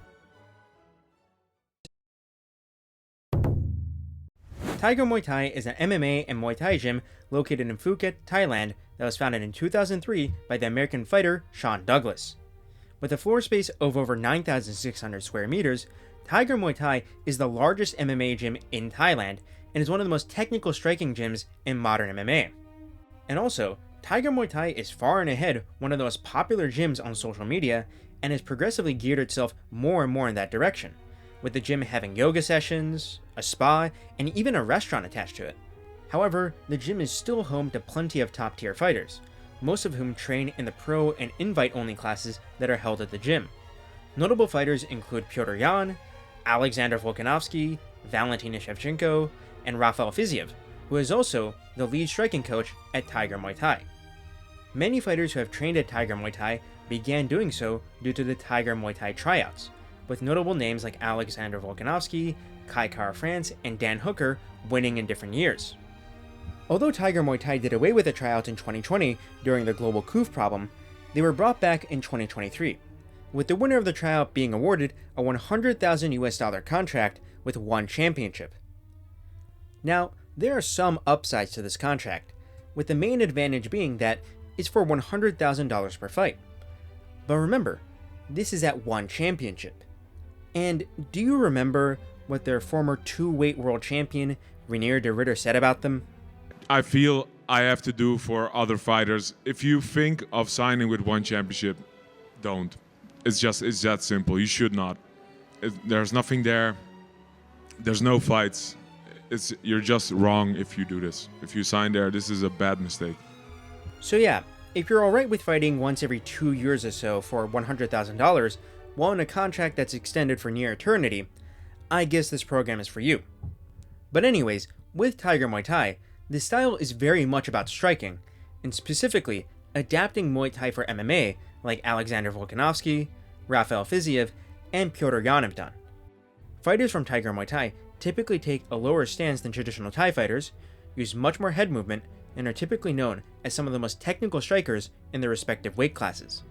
Tiger Muay Thai is an MMA and Muay Thai gym located in Phuket, Thailand that was founded in 2003 by the American fighter Sean Douglas. With a floor space of over 9,600 square meters, Tiger Muay Thai is the largest MMA gym in Thailand and is one of the most technical striking gyms in modern MMA. And also, Tiger Muay Thai is far and ahead one of the most popular gyms on social media and has progressively geared itself more and more in that direction, with the gym having yoga sessions, a spa, and even a restaurant attached to it. However, the gym is still home to plenty of top-tier fighters, most of whom train in the pro and invite-only classes that are held at the gym. Notable fighters include Petr Yan, Alexander Volkanovski, Valentina Shevchenko, and Rafael Fiziev, who is also the lead striking coach at Tiger Muay Thai. Many fighters who have trained at Tiger Muay Thai began doing so due to the Tiger Muay Thai tryouts, with notable names like Alexander Volkanovski, Kai Kara France, and Dan Hooker winning in different years. Although Tiger Muay Thai did away with the tryouts in 2020 during the global COOF problem, they were brought back in 2023, with the winner of the tryout being awarded a $100,000 contract with one championship. Now, there are some upsides to this contract, with the main advantage being that it's for $100,000 per fight. But remember, this is at one championship. And do you remember what their former two-weight world champion, Reinier de Ridder, said about them? I feel I have to do for other fighters. If you think of signing with one championship, don't. It's that simple. You should not. There's nothing there. There's no fights. You're just wrong if you do this. If you sign there, this is a bad mistake. So yeah, if you're alright with fighting once every 2 years or so for $100,000, while in a contract that's extended for near eternity, I guess this program is for you. But anyways, with Tiger Muay Thai, this style is very much about striking, and specifically adapting Muay Thai for MMA like Alexander Volkanovski, Rafael Fiziev, and Petr Yan have done. Fighters from Tiger Muay Thai typically take a lower stance than traditional Thai fighters, use much more head movement, and are typically known as some of the most technical strikers in their respective weight classes.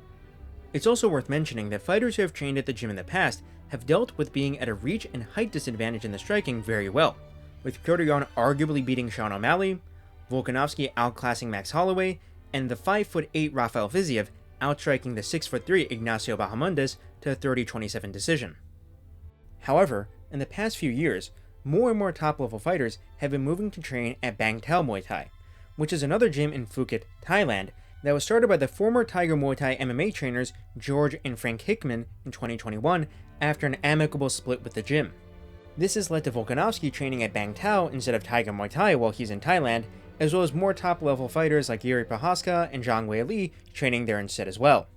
It's also worth mentioning that fighters who have trained at the gym in the past have dealt with being at a reach and height disadvantage in the striking very well, with Petr Yan arguably beating Sean O'Malley, Volkanovski outclassing Max Holloway, and the 5'8" Rafael Fiziev outstriking the 6'3" Ignacio Bahamondes to a 30-27 decision. However, in the past few years, more and more top-level fighters have been moving to train at Bangtao Muay Thai, which is another gym in Phuket, Thailand, that was started by the former Tiger Muay Thai MMA trainers George and Frank Hickman in 2021 after an amicable split with the gym. This has led to Volkanovski training at Bangtao instead of Tiger Muay Thai while he's in Thailand, as well as more top-level fighters like Yuri Prohaska and Zhang Weili training there instead as well.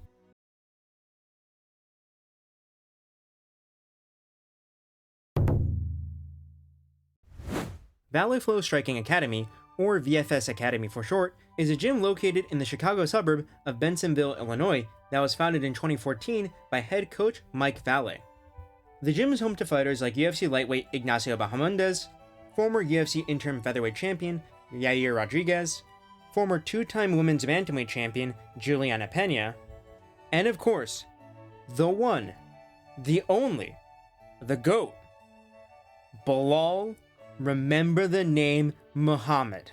Valle Flow Striking Academy, or VFS Academy for short, is a gym located in the Chicago suburb of Bensenville, Illinois, that was founded in 2014 by head coach Mike Valle. The gym is home to fighters like UFC lightweight Ignacio Bahamondes, former UFC interim featherweight champion Yair Rodriguez, former two-time women's bantamweight champion Juliana Pena, and of course, the one, the only, the GOAT, Belal, remember the name Muhammad.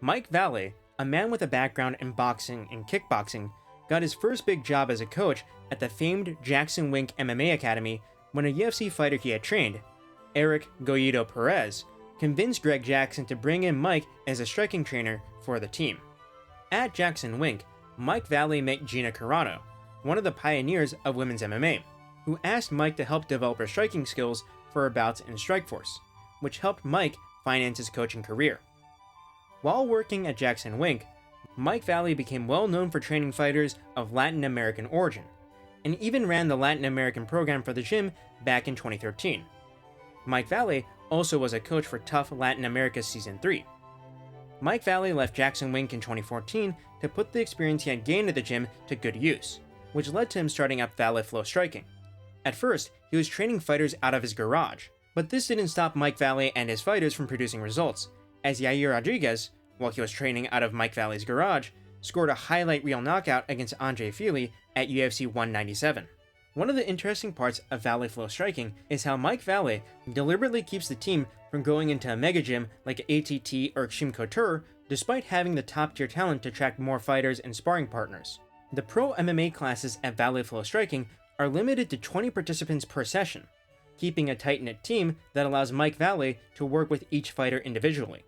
Mike Valle, a man with a background in boxing and kickboxing, got his first big job as a coach at the famed Jackson Wink MMA Academy when a UFC fighter he had trained, Eric Goyito Perez, convinced Greg Jackson to bring in Mike as a striking trainer for the team. At Jackson Wink, Mike Valle met Gina Carano, one of the pioneers of women's MMA, who asked Mike to help develop her striking skills for her bouts in Strikeforce, which helped Mike finance his coaching career. While working at Jackson Wink, Mike Valle became well known for training fighters of Latin American origin, and even ran the Latin American program for the gym back in 2013. Mike Valle also was a coach for Tough Latin America Season 3. Mike Valle left Jackson Wink in 2014 to put the experience he had gained at the gym to good use, which led to him starting up Valle Flow Striking. At first, he was training fighters out of his garage, but this didn't stop Mike Valle and his fighters from producing results, as Yair Rodriguez, while he was training out of Mike Valle's garage, scored a highlight reel knockout against Andre Fili at UFC 197. One of the interesting parts of Valle Flow Striking is how Mike Valle deliberately keeps the team from going into a mega gym like ATT or Xtreme Couture, despite having the top tier talent to attract more fighters and sparring partners. The pro MMA classes at Valle Flow Striking are limited to 20 participants per session, keeping a tight-knit team that allows Mike Valle to work with each fighter individually.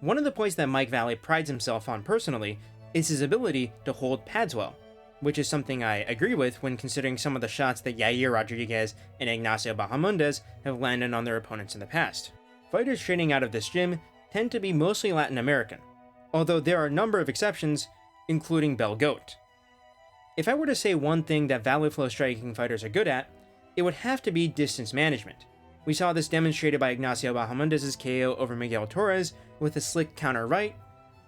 One of the points that Mike Valle prides himself on personally is his ability to hold pads well, which is something I agree with when considering some of the shots that Yair Rodriguez and Ignacio Bahamondes have landed on their opponents in the past. Fighters training out of this gym tend to be mostly Latin American, although there are a number of exceptions, including Bel Goat. If I were to say one thing that Valle Flow Striking fighters are good at, it would have to be distance management. We saw this demonstrated by Ignacio Bahamondes' KO over Miguel Torres with a slick counter right,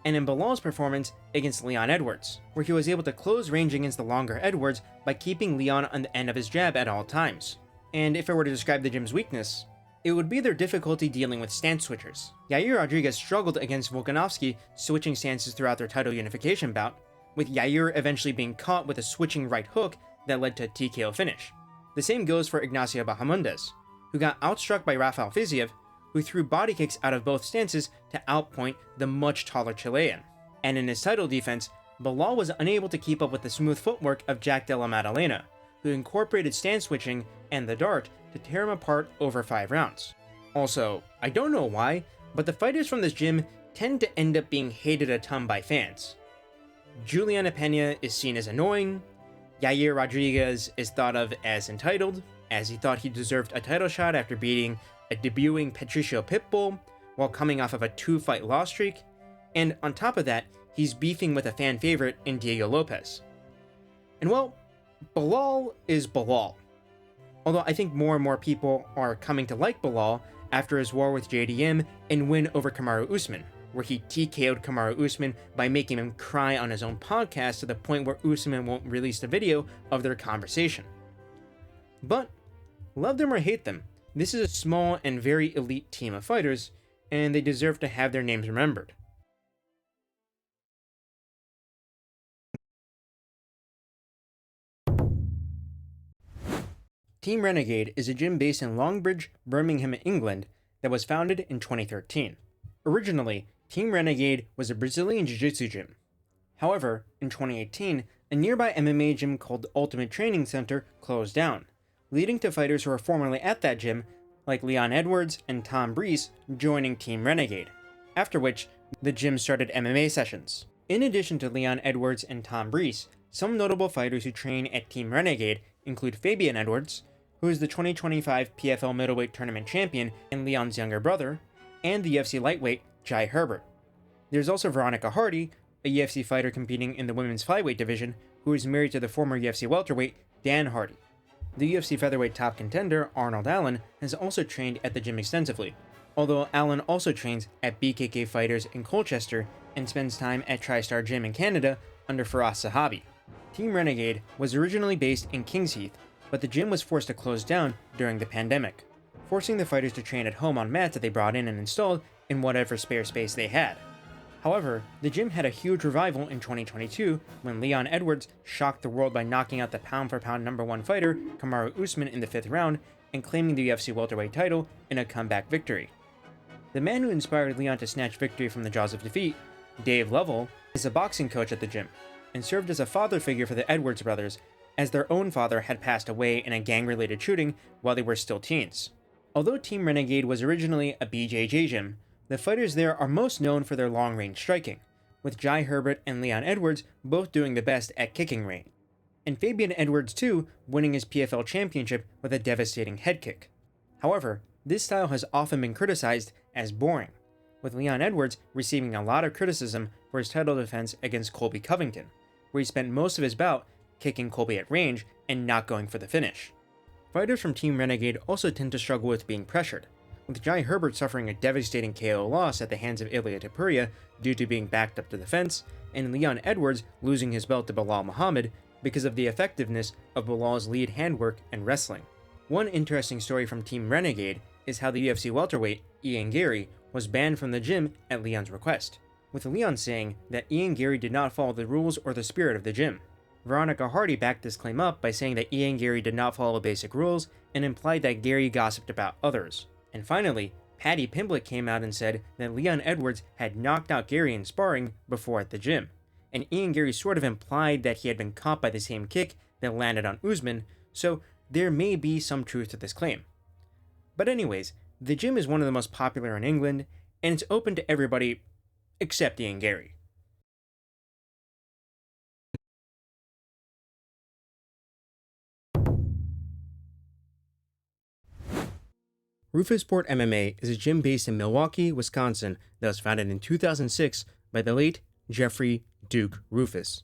and in Belal's performance against Leon Edwards, where he was able to close range against the longer Edwards by keeping Leon on the end of his jab at all times. And if I were to describe the gym's weakness, it would be their difficulty dealing with stance switchers. Yair Rodriguez struggled against Volkanovski switching stances throughout their title unification bout, with Yair eventually being caught with a switching right hook that led to a TKO finish. The same goes for Ignacio Bahamondes, who got outstruck by Rafael Fiziev, who threw body kicks out of both stances to outpoint the much taller Chilean. And in his title defense, Belal was unable to keep up with the smooth footwork of Jack Della Maddalena, who incorporated stance switching and the dart to tear him apart over 5 rounds. Also, I don't know why, but the fighters from this gym tend to end up being hated a ton by fans. Juliana Pena is seen as annoying, Yair Rodriguez is thought of as entitled, as he thought he deserved a title shot after beating a debuting Patricio Pitbull while coming off of a 2-fight loss streak, and on top of that, he's beefing with a fan favorite in Diego Lopez. And well, Belal is Belal. Although I think more and more people are coming to like Belal after his war with JDM and win over Kamaru Usman, where he TKO'd Kamaru Usman by making him cry on his own podcast to the point where Usman won't release the video of their conversation. But, love them or hate them, this is a small and very elite team of fighters, and they deserve to have their names remembered. Team Renegade is a gym based in Longbridge, Birmingham, England, that was founded in 2013. Originally, Team Renegade was a Brazilian Jiu-Jitsu gym. However, in 2018, a nearby MMA gym called Ultimate Training Center closed down, leading to fighters who were formerly at that gym, like Leon Edwards and Tom Breese, joining Team Renegade, after which the gym started MMA sessions. In addition to Leon Edwards and Tom Breese, some notable fighters who train at Team Renegade include Fabian Edwards, who is the 2025 PFL middleweight tournament champion and Leon's younger brother, and the UFC lightweight Jai Herbert. There's also Veronica Hardy, a UFC fighter competing in the women's flyweight division, who is married to the former UFC welterweight Dan Hardy. The UFC featherweight top contender Arnold Allen has also trained at the gym extensively, although Allen also trains at BKK Fighters in Colchester and spends time at Tristar Gym in Canada under Firas Zahabi. Team Renegade was originally based in Kings Heath, but the gym was forced to close down during the pandemic. forcing the fighters to train at home on mats that they brought in and installed in whatever spare space they had. However, the gym had a huge revival in 2022 when Leon Edwards shocked the world by knocking out the pound-for-pound #1 fighter Kamaru Usman in the 5th round and claiming the UFC welterweight title in a comeback victory. The man who inspired Leon to snatch victory from the jaws of defeat, Dave Lovell, is a boxing coach at the gym and served as a father figure for the Edwards brothers, as their own father had passed away in a gang-related shooting while they were still teens. Although Team Renegade was originally a BJJ gym, the fighters there are most known for their long-range striking, with Jai Herbert and Leon Edwards both doing the best at kicking range, and Fabian Edwards too winning his PFL championship with a devastating head kick. However, this style has often been criticized as boring, with Leon Edwards receiving a lot of criticism for his title defense against Colby Covington, where he spent most of his bout kicking Colby at range and not going for the finish. Fighters from Team Renegade also tend to struggle with being pressured, with Jai Herbert suffering a devastating KO loss at the hands of Ilia Topuria due to being backed up to the fence, and Leon Edwards losing his belt to Bilal Muhammad because of the effectiveness of Bilal's lead handwork and wrestling. One interesting story from Team Renegade is how the UFC welterweight, Ian Gary, was banned from the gym at Leon's request, with Leon saying that Ian Gary did not follow the rules or the spirit of the gym. Veronica Hardy backed this claim up by saying that Ian Gary did not follow basic rules and implied that Gary gossiped about others. And finally, Paddy Pimblett came out and said that Leon Edwards had knocked out Gary in sparring before at the gym, and Ian Gary sort of implied that he had been caught by the same kick that landed on Usman, so there may be some truth to this claim. But anyways, the gym is one of the most popular in England, and it's open to everybody except Ian Gary. Roufusport MMA is a gym based in Milwaukee, Wisconsin that was founded in 2006 by the late Jeffrey Duke Rufus.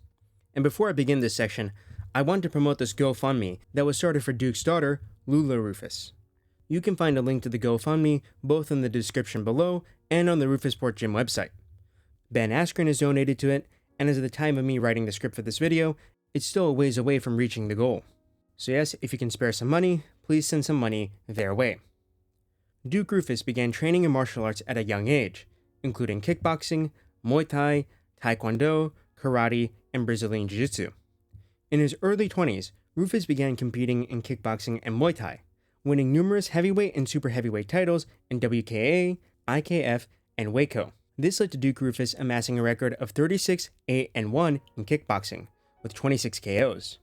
And before I begin this section, I want to promote this GoFundMe that was started for Duke's daughter, Lula Rufus. You can find a link to the GoFundMe both in the description below and on the Roufusport Gym website. Ben Askren has donated to it, and as of the time of me writing the script for this video, it's still a ways away from reaching the goal. So yes, if you can spare some money, please send some money their way. Duke Rufus began training in martial arts at a young age, including kickboxing, Muay Thai, Taekwondo, karate, and Brazilian Jiu-Jitsu. In his early 20s, Rufus began competing in kickboxing and Muay Thai, winning numerous heavyweight and super heavyweight titles in WKA, IKF, and Waco. This led to Duke Rufus amassing a record of 36, 8, and 1 in kickboxing, with 26 KOs.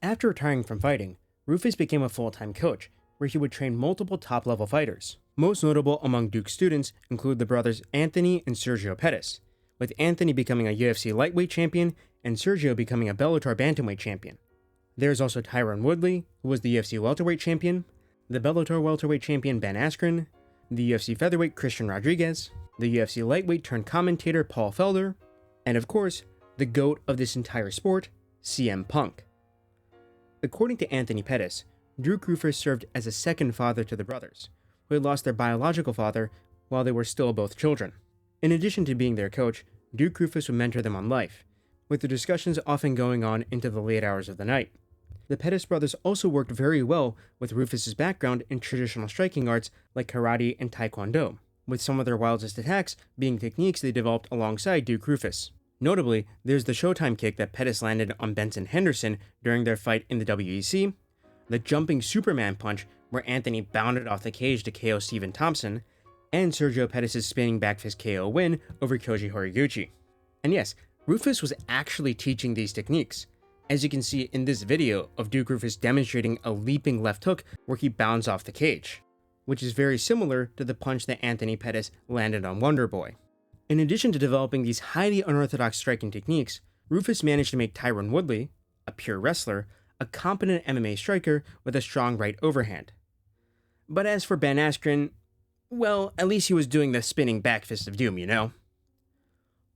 After retiring from fighting, Rufus became a full-time coach, where he would train multiple top-level fighters. Most notable among Duke's students include the brothers Anthony and Sergio Pettis, with Anthony becoming a UFC lightweight champion and Sergio becoming a Bellator bantamweight champion. There is also Tyron Woodley, who was the UFC welterweight champion, the Bellator welterweight champion Ben Askren, the UFC featherweight Christian Rodriguez, the UFC lightweight turned commentator Paul Felder, and of course, the GOAT of this entire sport, CM Punk. According to Anthony Pettis, Duke Rufus served as a second father to the brothers, who had lost their biological father while they were still both children. In addition to being their coach, Duke Rufus would mentor them on life, with the discussions often going on into the late hours of the night. The Pettis brothers also worked very well with Rufus's background in traditional striking arts like karate and taekwondo, with some of their wildest attacks being techniques they developed alongside Duke Rufus. Notably, there's the Showtime kick that Pettis landed on Benson Henderson during their fight in the WEC, the jumping Superman punch where Anthony bounded off the cage to KO Stephen Thompson, and Sergio Pettis' spinning back fist KO win over Koji Horiguchi. And yes, Rufus was actually teaching these techniques, as you can see in this video of Duke Rufus demonstrating a leaping left hook where he bounds off the cage, which is very similar to the punch that Anthony Pettis landed on Wonder Boy. In addition to developing these highly unorthodox striking techniques, Rufus managed to make Tyron Woodley, a pure wrestler, a competent MMA striker with a strong right overhand. But as for Ben Askren, well, at least he was doing the spinning back fist of doom, you know?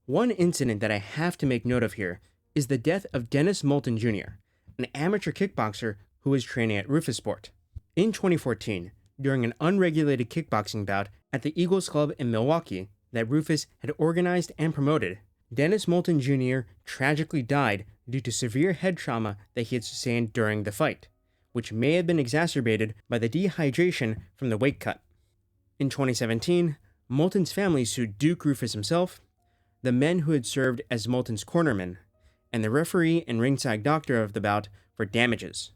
One incident that I have to make note of here is the death of Dennis Moulton Jr., an amateur kickboxer who was training at Roufusport. In 2014, during an unregulated kickboxing bout at the Eagles Club in Milwaukee that Rufus had organized and promoted, Dennis Moulton Jr. tragically died due to severe head trauma that he had sustained during the fight, which may have been exacerbated by the dehydration from the weight cut. In 2017, Moulton's family sued Duke Roufus himself, the men who had served as Moulton's cornermen, and the referee and ringside doctor of the bout for damages.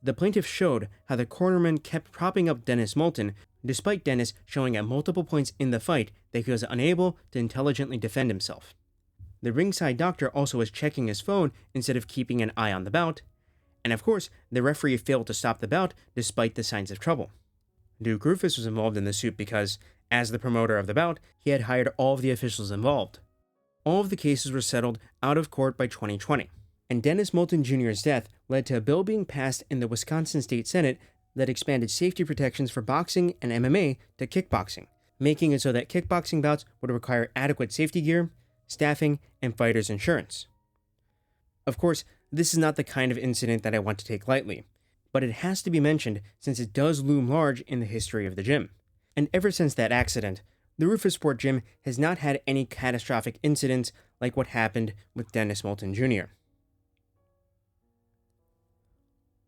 The plaintiff showed how the cornerman kept propping up Dennis Moulton, despite Dennis showing at multiple points in the fight that he was unable to intelligently defend himself. The ringside doctor also was checking his phone instead of keeping an eye on the bout, and of course, the referee failed to stop the bout despite the signs of trouble. Duke Roufus was involved in the suit because, as the promoter of the bout, he had hired all of the officials involved. All of the cases were settled out of court by 2020, and Dennis Moulton Jr.'s death led to a bill being passed in the Wisconsin State Senate that expanded safety protections for boxing and MMA to kickboxing, making it so that kickboxing bouts would require adequate safety gear, staffing, and fighters' insurance. Of course, this is not the kind of incident that I want to take lightly, but it has to be mentioned since it does loom large in the history of the gym. And ever since that accident, the Roufusport gym has not had any catastrophic incidents like what happened with Dennis Moulton Jr.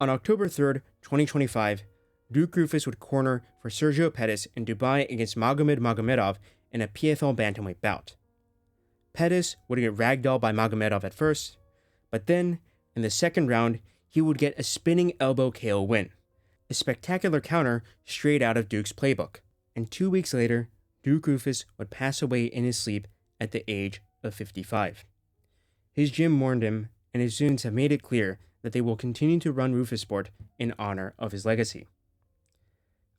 On October 3rd, 2025, Duke Roufus would corner for Sergio Pettis in Dubai against Magomed Magomedov in a PFL bantamweight bout. Pettis would get ragdolled by Magomedov at first, but then, in the second round, he would get a spinning elbow KO win, a spectacular counter straight out of Duke's playbook. And 2 weeks later, Duke Roufus would pass away in his sleep at the age of 55. His gym mourned him, and his students have made it clear that they will continue to run Roufusport in honor of his legacy.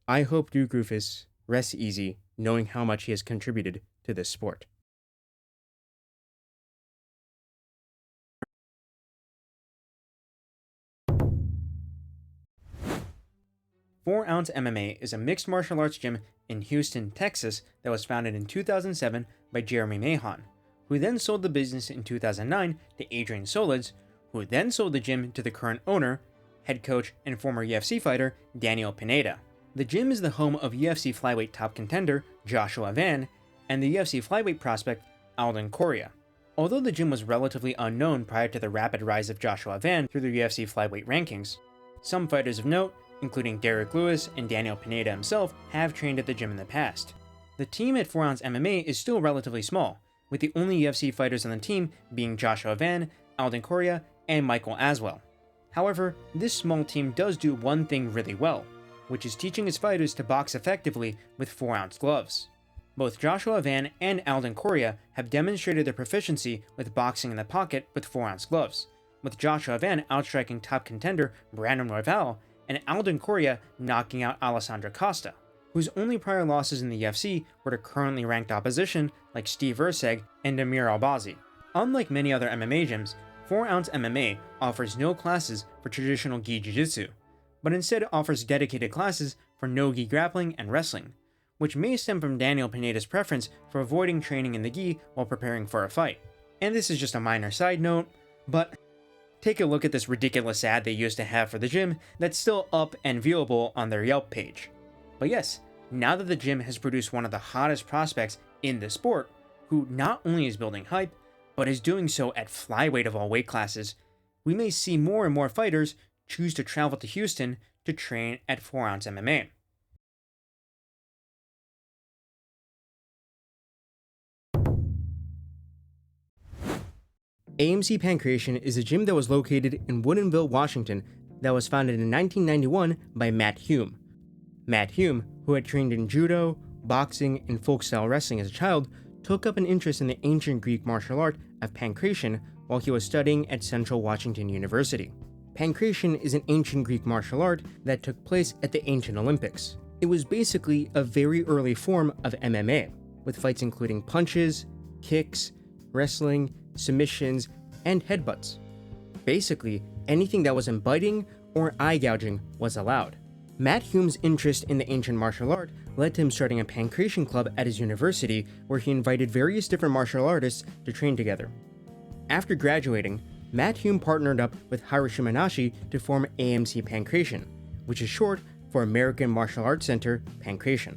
I hope Duke Roufus rests easy knowing how much he has contributed to this sport. Four Ounce MMA is a mixed martial arts gym in Houston, Texas that was founded in 2007 by Jeremy Mahon, who then sold the business in 2009 to Adrian Solids, who then sold the gym to the current owner, head coach, and former UFC fighter Daniel Pineda. The gym is the home of UFC flyweight top contender Joshua Van and the UFC flyweight prospect Alden Correa. Although the gym was relatively unknown prior to the rapid rise of Joshua Van through the UFC flyweight rankings, some fighters of note, including Derek Lewis and Daniel Pineda himself, have trained at the gym in the past. The team at 4 Ounce MMA is still relatively small, with the only UFC fighters on the team being Joshua Van, Alden Correa, and Michael Aswell. However, this small team does do one thing really well, which is teaching its fighters to box effectively with 4 Ounce gloves. Both Joshua Van and Alden Correa have demonstrated their proficiency with boxing in the pocket with 4 Ounce gloves, with Joshua Van outstriking top contender Brandon Royval and Alden Correa knocking out Alessandro Costa, whose only prior losses in the UFC were to currently ranked opposition like Steve Erceg and Amir Albazi. Unlike many other MMA gyms, 4 Ounce MMA offers no classes for traditional gi jiu-jitsu, but instead offers dedicated classes for no-gi grappling and wrestling, which may stem from Daniel Pineda's preference for avoiding training in the gi while preparing for a fight. And this is just a minor side note, but take a look at this ridiculous ad they used to have for the gym that's still up and viewable on their Yelp page. But yes, now that the gym has produced one of the hottest prospects in the sport, who not only is building hype, but is doing so at flyweight of all weight classes, we may see more and more fighters choose to travel to Houston to train at 4 Ounce MMA. AMC Pankration is a gym that was located in Woodinville, Washington, that was founded in 1991 by Matt Hume. Matt Hume, who had trained in judo, boxing, and folk-style wrestling as a child, took up an interest in the ancient Greek martial art of pankration while he was studying at Central Washington University. Pankration is an ancient Greek martial art that took place at the ancient Olympics. It was basically a very early form of MMA, with fights including punches, kicks, wrestling, submissions, and headbutts. Basically, anything that wasn't biting or eye gouging was allowed. Matt Hume's interest in the ancient martial art led to him starting a Pankration Club at his university, where he invited various different martial artists to train together. After graduating, Matt Hume partnered up with Hiroshi Manashi to form AMC Pankration, which is short for American Martial Arts Center Pankration.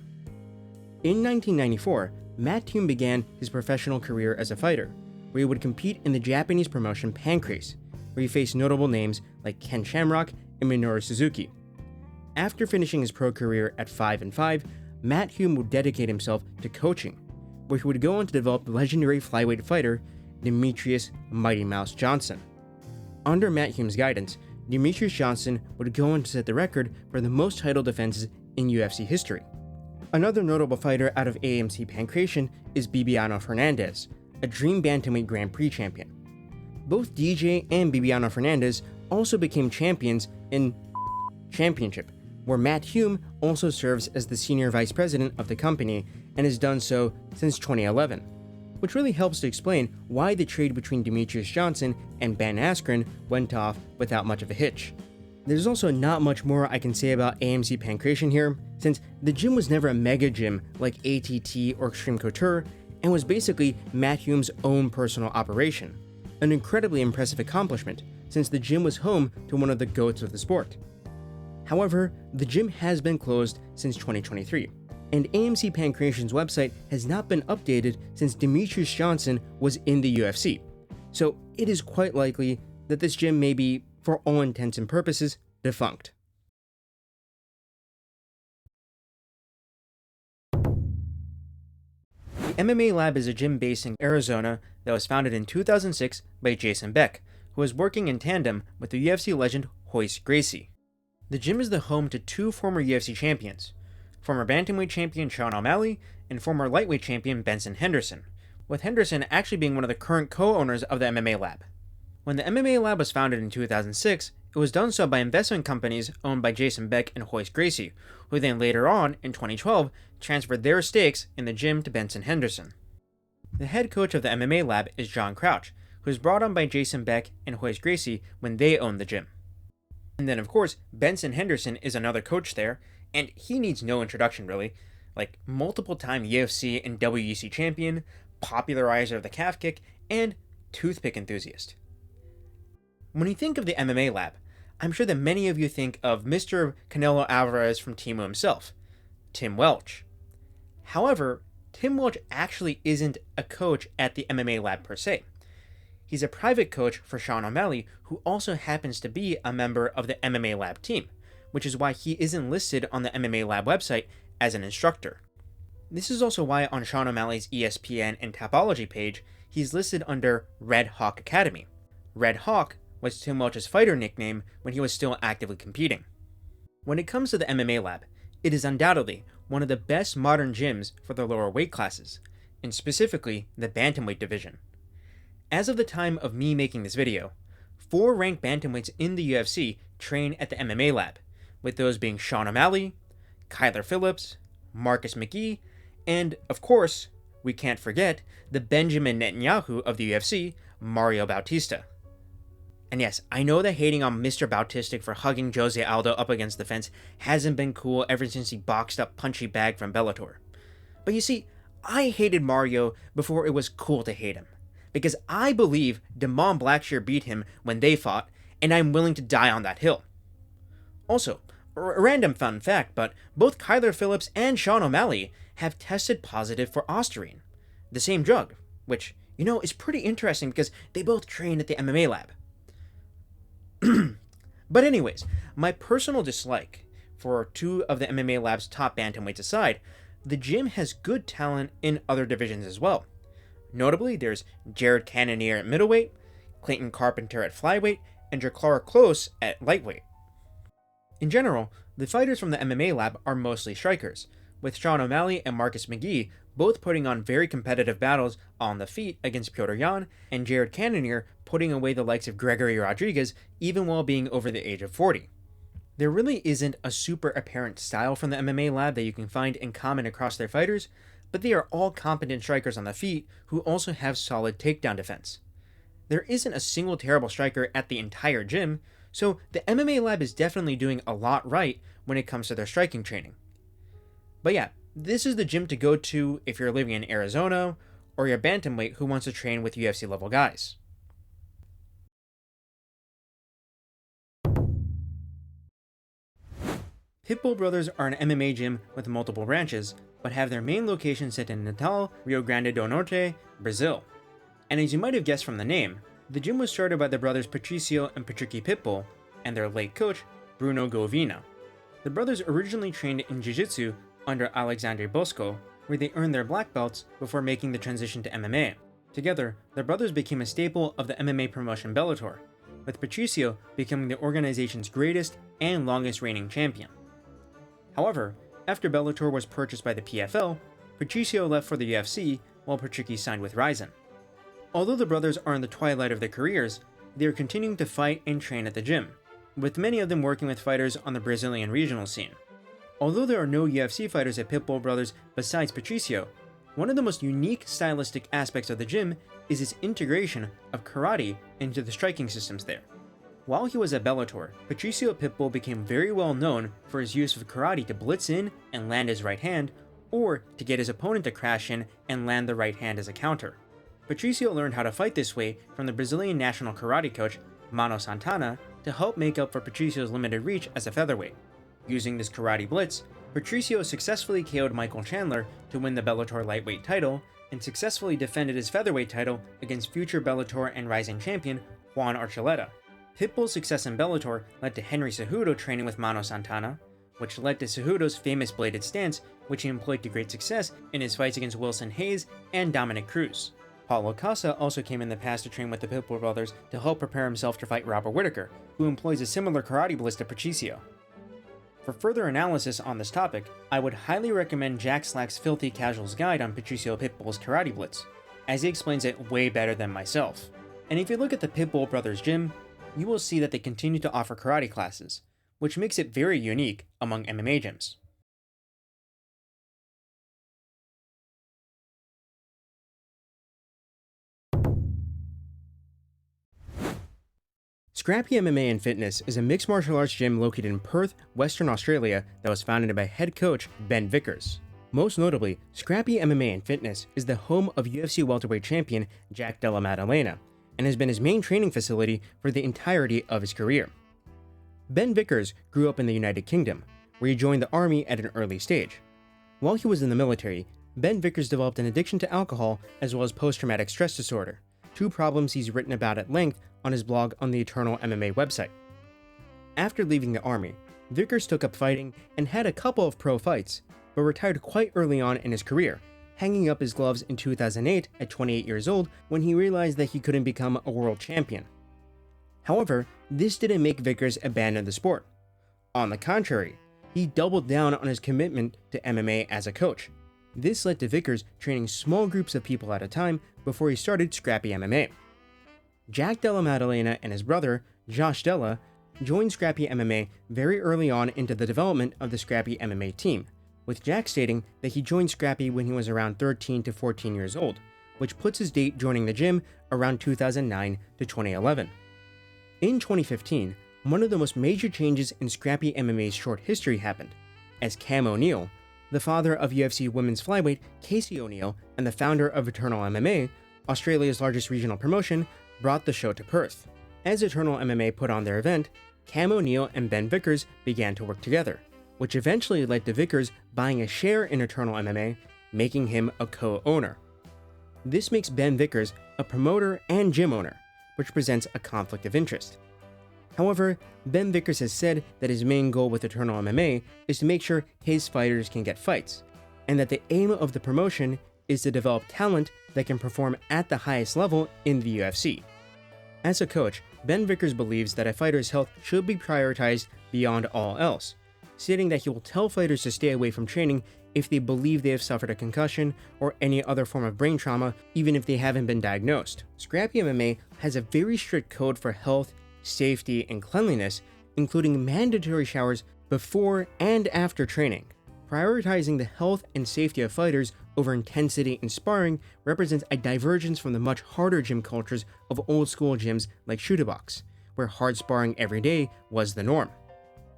In 1994, Matt Hume began his professional career as a fighter, where he would compete in the Japanese promotion Pancrase, where he faced notable names like Ken Shamrock and Minoru Suzuki. After finishing his pro career at 5-5, Matt Hume would dedicate himself to coaching, where he would go on to develop the legendary flyweight fighter Demetrius Mighty Mouse Johnson. Under Matt Hume's guidance, Demetrius Johnson would go on to set the record for the most title defenses in UFC history. Another notable fighter out of AMC Pankration is Bibiano Fernandez, a Dream Bantamweight Grand Prix champion. Both DJ and Bibiano Fernandez also became champions in Championship, where Matt Hume also serves as the senior vice president of the company and has done so since 2011, which really helps to explain why the trade between Demetrius Johnson and Ben Askren went off without much of a hitch. There's also not much more I can say about AMC Pankration here, since the gym was never a mega gym like ATT or Xtreme Couture, and was basically Matt Hume's own personal operation. An incredibly impressive accomplishment, since the gym was home to one of the GOATs of the sport. However, the gym has been closed since 2023, and AMC Pankration's website has not been updated since Demetrius Johnson was in the UFC, so it is quite likely that this gym may be, for all intents and purposes, defunct. The MMA Lab is a gym based in Arizona that was founded in 2006 by Jason Beck, who was working in tandem with the UFC legend Royce Gracie. The gym is the home to two former UFC champions, former bantamweight champion Sean O'Malley and former lightweight champion Benson Henderson, with Henderson actually being one of the current co-owners of the MMA Lab. When the MMA Lab was founded in 2006, it was done so by investment companies owned by Jason Beck and Royce Gracie, who then later on, in 2012, transferred their stakes in the gym to Benson Henderson. The head coach of the MMA Lab is John Crouch, who was brought on by Jason Beck and Royce Gracie when they owned the gym. And then of course, Benson Henderson is another coach there, and he needs no introduction really, like multiple-time UFC and WEC champion, popularizer of the calf kick, and toothpick enthusiast. When you think of the MMA Lab, I'm sure that many of you think of Mr. Canelo Alvarez from Temu himself, Tim Welch. However, Tim Welch actually isn't a coach at the MMA Lab per se. He's a private coach for Sean O'Malley, who also happens to be a member of the MMA Lab team, which is why he isn't listed on the MMA Lab website as an instructor. This is also why on Sean O'Malley's ESPN and Tapology page, he's listed under Red Hawk Academy. Red Hawk was Tim Welch's fighter nickname when he was still actively competing. When it comes to the MMA Lab, it is undoubtedly one of the best modern gyms for the lower weight classes, and specifically the bantamweight division. As of the time of me making this video, 4 ranked bantamweights in the UFC train at the MMA Lab, with those being Sean O'Malley, Kyler Phillips, Marcus McGee, and, of course, we can't forget the Benjamin Netanyahu of the UFC, Mario Bautista. And yes, I know that hating on Mr. Bautistic for hugging Jose Aldo up against the fence hasn't been cool ever since he boxed up Punchy Bag from Bellator. But you see, I hated Mario before it was cool to hate him, because I believe Damon Blackshear beat him when they fought, and I'm willing to die on that hill. Also, random fun fact, but both Kyler Phillips and Sean O'Malley have tested positive for Ostarine, the same drug, which, you know, is pretty interesting because they both train at the MMA Lab. But anyways, my personal dislike for 2 of the MMA Lab's top bantamweights aside, the gym has good talent in other divisions as well. Notably, there's Jared Cannonier at middleweight, Clayton Carpenter at flyweight, and Draclara Close at lightweight. In general, the fighters from the MMA Lab are mostly strikers, with Sean O'Malley and Marcus McGee both putting on very competitive battles on the feet against Petr Yan, and Jared Cannonier putting away the likes of Gregory Rodriguez even while being over the age of 40. There really isn't a super apparent style from the MMA Lab that you can find in common across their fighters, but they are all competent strikers on the feet who also have solid takedown defense. There isn't a single terrible striker at the entire gym, so the MMA Lab is definitely doing a lot right when it comes to their striking training. But yeah, this is the gym to go to if you're living in Arizona, or you're a bantamweight who wants to train with UFC level guys. Pitbull Brothers are an MMA gym with multiple branches, but have their main location set in Natal, Rio Grande do Norte, Brazil. And as you might have guessed from the name, the gym was started by the brothers Patricio and Patricky Pitbull, and their late coach, Bruno Govina. The brothers originally trained in Jiu-Jitsu under Alexandre Bosco, where they earned their black belts before making the transition to MMA. Together, the brothers became a staple of the MMA promotion Bellator, with Patricio becoming the organization's greatest and longest reigning champion. However, after Bellator was purchased by the PFL, Patricio left for the UFC while Patricky signed with Rizin. Although the brothers are in the twilight of their careers, they are continuing to fight and train at the gym, with many of them working with fighters on the Brazilian regional scene. Although there are no UFC fighters at Pitbull Brothers besides Patricio, one of the most unique stylistic aspects of the gym is its integration of karate into the striking systems there. While he was at Bellator, Patricio Pitbull became very well known for his use of karate to blitz in and land his right hand, or to get his opponent to crash in and land the right hand as a counter. Patricio learned how to fight this way from the Brazilian national karate coach, Mano Santana, to help make up for Patricio's limited reach as a featherweight. Using this karate blitz, Patricio successfully KO'd Michael Chandler to win the Bellator lightweight title, and successfully defended his featherweight title against future Bellator and Rising champion Juan Archuleta. Pitbull's success in Bellator led to Henry Cejudo training with Mano Santana, which led to Cejudo's famous bladed stance, which he employed to great success in his fights against Wilson Hayes and Dominic Cruz. Paulo Costa also came in the past to train with the Pitbull Brothers to help prepare himself to fight Robert Whittaker, who employs a similar karate blitz to Patricio. For further analysis on this topic, I would highly recommend Jack Slack's Filthy Casual's guide on Patricio Pitbull's karate blitz, as he explains it way better than myself. And if you look at the Pitbull Brothers gym, you will see that they continue to offer karate classes, which makes it very unique among MMA gyms. Scrappy MMA and Fitness is a mixed martial arts gym located in Perth, Western Australia that was founded by head coach Ben Vickers. Most notably, Scrappy MMA and Fitness is the home of UFC welterweight champion Jack Della Maddalena, and has been his main training facility for the entirety of his career. Ben Vickers grew up in the United Kingdom, where he joined the army at an early stage. While he was in the military, Ben Vickers developed an addiction to alcohol as well as post-traumatic stress disorder, two problems he's written about at length on his blog on the Eternal MMA website. After leaving the army, Vickers took up fighting and had a couple of pro fights, but retired quite early on in his career, hanging up his gloves in 2008 at 28 years old when he realized that he couldn't become a world champion. However, this didn't make Vickers abandon the sport. On the contrary, he doubled down on his commitment to MMA as a coach. This led to Vickers training small groups of people at a time before he started Scrappy MMA. Jack Della Maddalena and his brother, Josh Della, joined Scrappy MMA very early on into the development of the Scrappy MMA team, with Jack stating that he joined Scrappy when he was around 13 to 14 years old, which puts his date joining the gym around 2009 to 2011. In 2015, one of the most major changes in Scrappy MMA's short history happened, as Cam O'Neill, the father of UFC women's flyweight Casey O'Neill and the founder of Eternal MMA, Australia's largest regional promotion, brought the show to Perth. As Eternal MMA put on their event, Cam O'Neill and Ben Vickers began to work together, which eventually led to Vickers buying a share in Eternal MMA, making him a co-owner. This makes Ben Vickers a promoter and gym owner, which presents a conflict of interest. However, Ben Vickers has said that his main goal with Eternal MMA is to make sure his fighters can get fights, and that the aim of the promotion is to develop talent that can perform at the highest level in the UFC. As a coach, Ben Vickers believes that a fighter's health should be prioritized beyond all else, stating that he will tell fighters to stay away from training if they believe they have suffered a concussion or any other form of brain trauma, even if they haven't been diagnosed. Scrappy MMA has a very strict code for health, safety, and cleanliness, including mandatory showers before and after training. Prioritizing the health and safety of fighters over intensity in sparring represents a divergence from the much harder gym cultures of old school gyms like Chute Boxe, where hard sparring every day was the norm.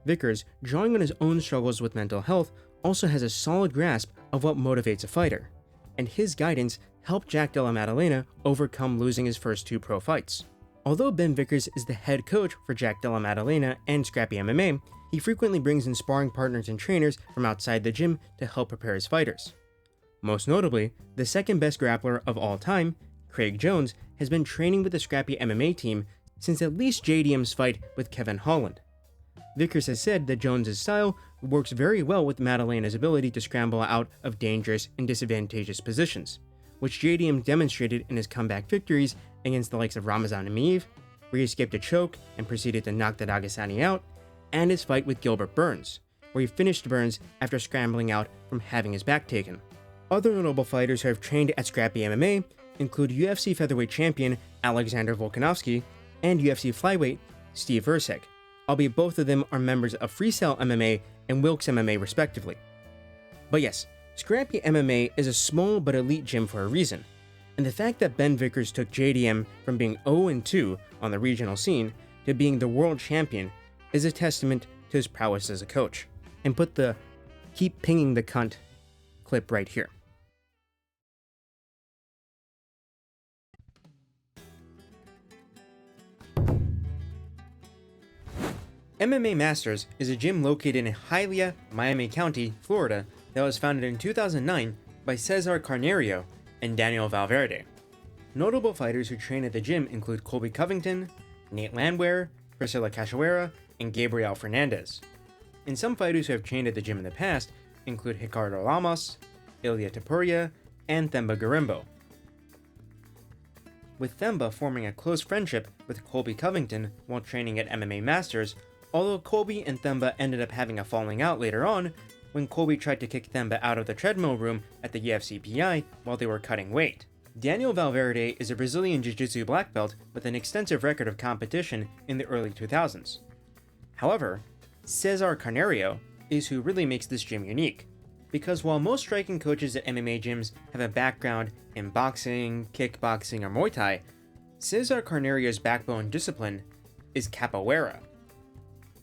Vickers, drawing on his own struggles with mental health, also has a solid grasp of what motivates a fighter, and his guidance helped Jack Della Maddalena overcome losing his first two pro fights. Although Ben Vickers is the head coach for Jack Della Maddalena and Scrappy MMA, he frequently brings in sparring partners and trainers from outside the gym to help prepare his fighters. Most notably, the second best grappler of all time, Craig Jones, has been training with the Scrappy MMA team since at least JDM's fight with Kevin Holland. Vickers has said that Jones's style works very well with Madalena's ability to scramble out of dangerous and disadvantageous positions, which JDM demonstrated in his comeback victories against the likes of Ramazan Emeev, where he escaped a choke and proceeded to knock the Dagestani out, and his fight with Gilbert Burns, where he finished Burns after scrambling out from having his back taken. Other notable fighters who have trained at Scrappy MMA include UFC featherweight champion Alexander Volkanovski and UFC flyweight Steve Versek, albeit both of them are members of Freestyle MMA and Wilkes MMA respectively. But yes, Scrappy MMA is a small but elite gym for a reason, and the fact that Ben Vickers took JDM from being 0-2 on the regional scene to being the world champion is a testament to his prowess as a coach. And put the "keep pinging the cunt" clip right here. MMA Masters is a gym located in Hialeah, Miami County, Florida that was founded in 2009 by Cesar Carnerio and Daniel Valverde. Notable fighters who train at the gym include Colby Covington, Nate Landwehr, Priscilla Cachoeira, and Gabriel Fernandez. And some fighters who have trained at the gym in the past include Ricardo Lamas, Ilya Tapuria, and Themba Garimbo. With Themba forming a close friendship with Colby Covington while training at MMA Masters, although Colby and Themba ended up having a falling out later on when Colby tried to kick Themba out of the treadmill room at the UFC PI while they were cutting weight. Daniel Valverde is a Brazilian Jiu-Jitsu black belt with an extensive record of competition in the early 2000s. However, Cesar Carnerio is who really makes this gym unique, because while most striking coaches at MMA gyms have a background in boxing, kickboxing, or Muay Thai, Cesar Carnerio's backbone discipline is capoeira.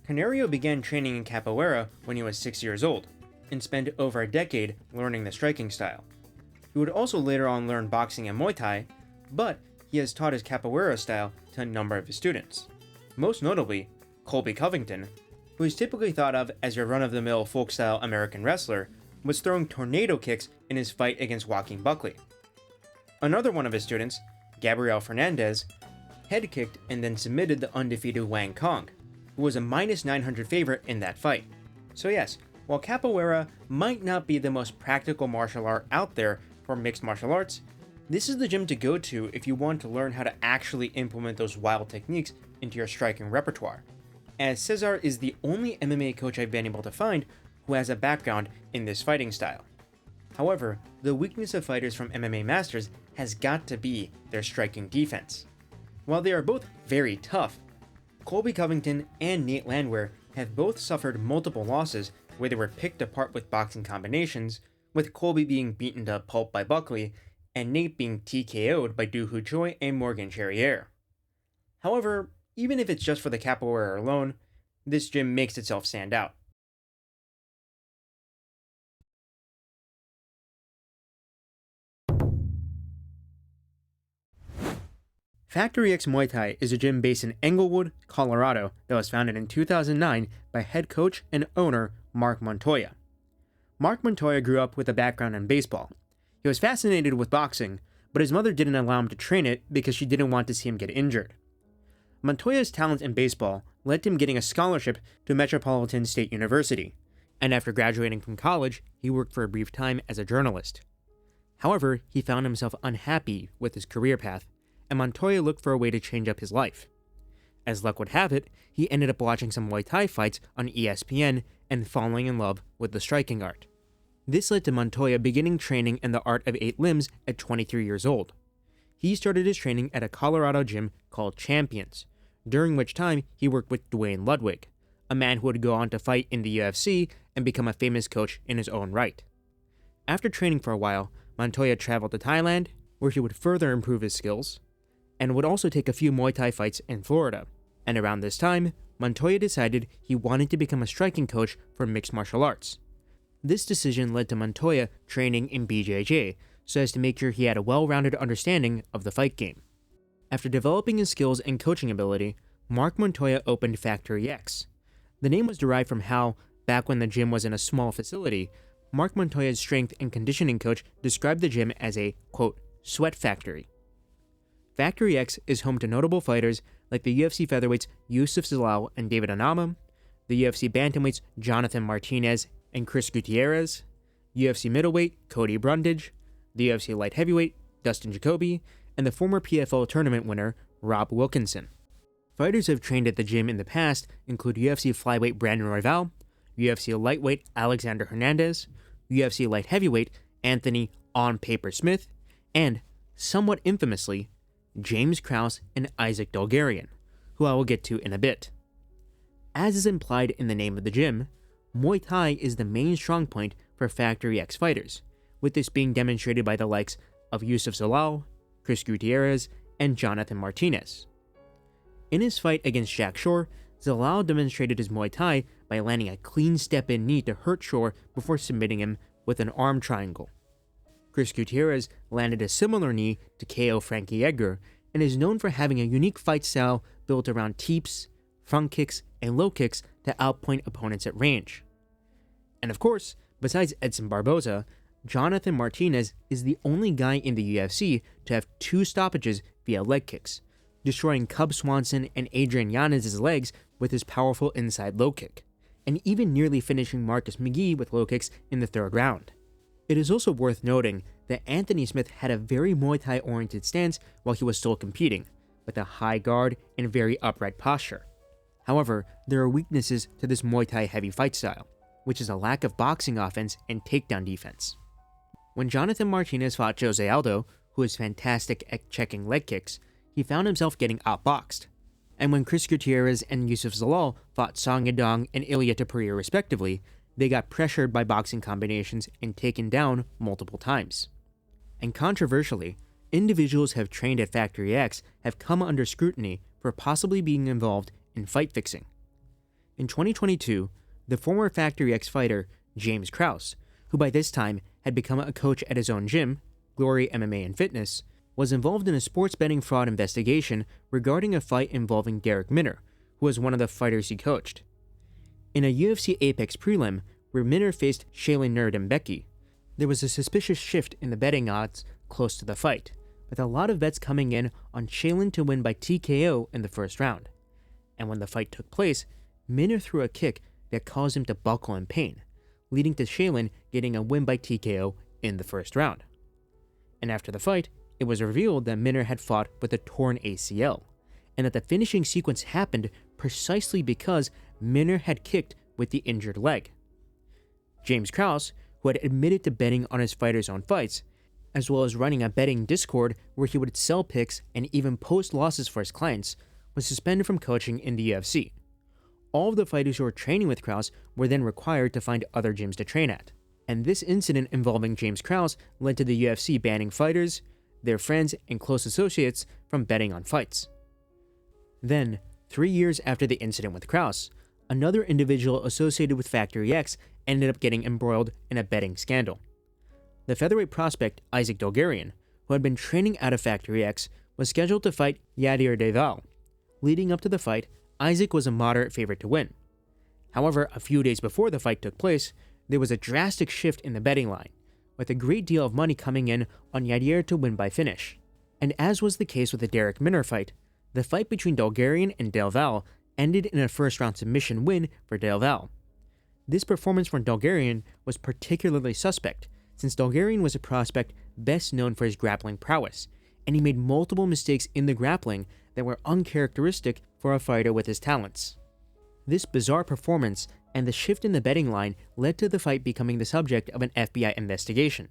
Carnerio began training in capoeira when he was 6 years old, and spent over a decade learning the striking style. He would also later on learn boxing and Muay Thai, but he has taught his capoeira style to a number of his students. Most notably, Colby Covington, who is typically thought of as your run-of-the-mill folk-style American wrestler, was throwing tornado kicks in his fight against Joaquin Buckley. Another one of his students, Gabriel Fernandez, head-kicked and then submitted the undefeated Wang Kong, who was a -900 favorite in that fight. So yes, while capoeira might not be the most practical martial art out there for mixed martial arts, this is the gym to go to if you want to learn how to actually implement those wild techniques into your striking repertoire, as Cesar is the only MMA coach I've been able to find who has a background in this fighting style. However, the weakness of fighters from MMA Masters has got to be their striking defense. While they are both very tough, Colby Covington and Nate Landwehr have both suffered multiple losses where they were picked apart with boxing combinations, with Colby being beaten to pulp by Buckley, and Nate being TKO'd by Doo Ho Choi and Morgan Charriere. However, even if it's just for the capoeira alone, this gym makes itself stand out. factoryX Muay Thai is a gym based in Englewood, Colorado that was founded in 2009 by head coach and owner Mark Montoya. Mark Montoya grew up with a background in baseball. He was fascinated with boxing, but his mother didn't allow him to train it because she didn't want to see him get injured. Montoya's talent in baseball led to him getting a scholarship to Metropolitan State University, and after graduating from college, he worked for a brief time as a journalist. However, he found himself unhappy with his career path, and Montoya looked for a way to change up his life. As luck would have it, he ended up watching some Muay Thai fights on ESPN and falling in love with the striking art. This led to Montoya beginning training in the art of 8 limbs at 23 years old. He started his training at a Colorado gym called Champions, during which time he worked with Dwayne Ludwig, a man who would go on to fight in the UFC and become a famous coach in his own right. After training for a while, Montoya traveled to Thailand, where he would further improve his skills, and would also take a few Muay Thai fights in Florida. And around this time, Montoya decided he wanted to become a striking coach for mixed martial arts. This decision led to Montoya training in BJJ, so as to make sure he had a well-rounded understanding of the fight game. After developing his skills and coaching ability, Mark Montoya opened factoryX. The name was derived from how, back when the gym was in a small facility, Mark Montoya's strength and conditioning coach described the gym as a, quote, sweat factory. factoryX is home to notable fighters like the UFC featherweights Yusuf Zalal and David Anama, the UFC bantamweights Jonathan Martinez and Chris Gutierrez, UFC middleweight Cody Brundage, the UFC light heavyweight Dustin Jacoby, and the former PFL tournament winner Rob Wilkinson. Fighters who have trained at the gym in the past include UFC flyweight Brandon Royval, UFC lightweight Alexander Hernandez, UFC light heavyweight Anthony On Paper Smith, and, somewhat infamously, James Krause and Isaac Dolgarian, who I will get to in a bit. As is implied in the name of the gym, Muay Thai is the main strong point for factoryX fighters, with this being demonstrated by the likes of Yusuf Zalal, Chris Gutierrez, and Jonathan Martinez. In his fight against Jack Shore, Zalal demonstrated his Muay Thai by landing a clean step-in knee to hurt Shore before submitting him with an arm triangle. Chris Gutierrez landed a similar knee to KO Frankie Edgar and is known for having a unique fight style built around teeps, front kicks, and low kicks to outpoint opponents at range. And of course, besides Edson Barboza, Jonathan Martinez is the only guy in the UFC to have 2 stoppages via leg kicks, destroying Cub Swanson and Adrian Yanez's legs with his powerful inside low kick, and even nearly finishing Marcus McGee with low kicks in the 3rd round. It is also worth noting that Anthony Smith had a very Muay Thai oriented stance while he was still competing, with a high guard and very upright posture. However, there are weaknesses to this Muay Thai heavy fight style, which is a lack of boxing offense and takedown defense. When Jonathan Martinez fought Jose Aldo, who is fantastic at checking leg kicks, he found himself getting outboxed. And when Chris Gutierrez and Yusuf Zalal fought Song Yadong and Ilya Topuria respectively, they got pressured by boxing combinations and taken down multiple times. And controversially, individuals who have trained at factoryX have come under scrutiny for possibly being involved in fight fixing. In 2022, the former factoryX fighter James Krause, who by this time had become a coach at his own gym, Glory MMA and Fitness, was involved in a sports betting fraud investigation regarding a fight involving Derek Minner, who was one of the fighters he coached. In a UFC Apex prelim, where Minner faced Shaylin Nuerdembeki, there was a suspicious shift in the betting odds close to the fight, with a lot of bets coming in on Shaylin to win by TKO in the 1st round. And when the fight took place, Minner threw a kick that caused him to buckle in pain, leading to Shaylin getting a win by TKO in the 1st round. And after the fight, it was revealed that Minner had fought with a torn ACL, and that the finishing sequence happened precisely because Minner had kicked with the injured leg. James Krause, who had admitted to betting on his fighters' own fights, as well as running a betting Discord where he would sell picks and even post losses for his clients, was suspended from coaching in the UFC. All of the fighters who were training with Krause were then required to find other gyms to train at. And this incident involving James Krause led to the UFC banning fighters, their friends, and close associates from betting on fights. Then, 3 years after the incident with Krause, another individual associated with factoryX ended up getting embroiled in a betting scandal. The featherweight prospect Isaac Dolgarian, who had been training out of factoryX, was scheduled to fight Yadir Deval. Leading up to the fight, Isaac was a moderate favorite to win. However, a few days before the fight took place, there was a drastic shift in the betting line, with a great deal of money coming in on Yadir to win by finish. And as was the case with the Derek Minner fight, the fight between Dolgarian and Delval ended in a 1st round submission win for Delval. This performance from Dolgarian was particularly suspect, since Dolgarian was a prospect best known for his grappling prowess, and he made multiple mistakes in the grappling that were uncharacteristic for a fighter with his talents. This bizarre performance and the shift in the betting line led to the fight becoming the subject of an FBI investigation.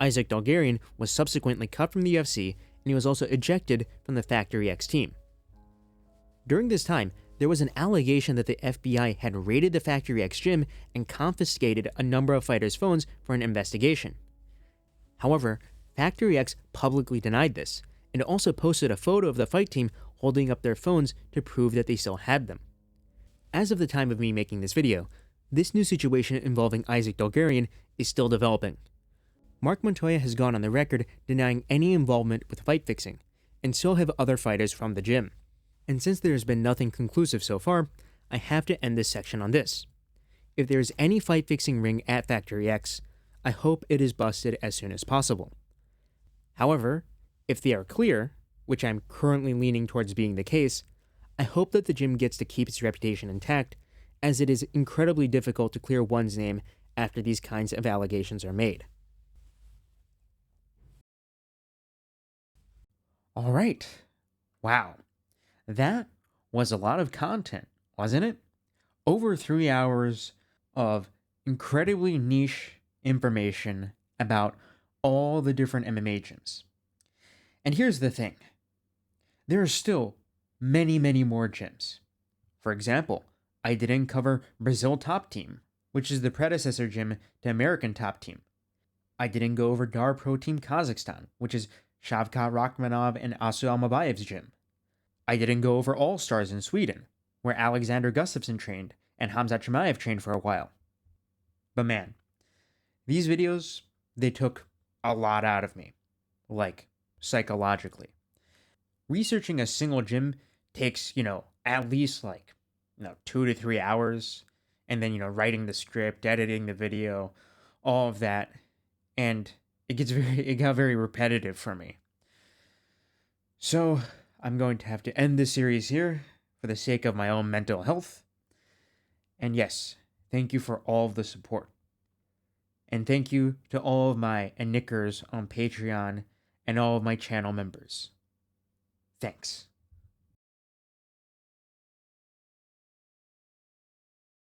Isaac Dolgarian was subsequently cut from the UFC, and he was also ejected from the factoryX team. During this time, there was an allegation that the FBI had raided the factoryX gym and confiscated a number of fighters' phones for an investigation. However, factoryX publicly denied this, and also posted a photo of the fight team holding up their phones to prove that they still had them. As of the time of me making this video, this new situation involving Isaac Dolgarian is still developing. Mark Montoya has gone on the record denying any involvement with fight fixing, and so have other fighters from the gym. And since there has been nothing conclusive so far, I have to end this section on this. If there is any fight fixing ring at factoryX, I hope it is busted as soon as possible. However, if they are clear, which I'm currently leaning towards being the case, I hope that the gym gets to keep its reputation intact, as it is incredibly difficult to clear one's name after these kinds of allegations are made. All right. Wow. That was a lot of content, wasn't it? Over 3 hours of incredibly niche information about all the different MMA gyms. And here's the thing. There are still many, many more gyms. For example, I didn't cover Brazil Top Team, which is the predecessor gym to American Top Team. I didn't go over Dar Pro Team Kazakhstan, which is Shavkat Rakhmonov and Asu Almabayev's gym. I didn't go over All Stars in Sweden, where Alexander Gustafsson trained and Hamzat Chimaev trained for a while. But man, these videos, they took a lot out of me, like psychologically. Researching a single gym takes, at least 2 to 3 hours, and then, writing the script, editing the video, all of that. And it got very repetitive for me. So I'm going to have to end this series here for the sake of my own mental health. And yes, thank you for all of the support. And thank you to all of my Nickers on Patreon and all of my channel members. Thanks.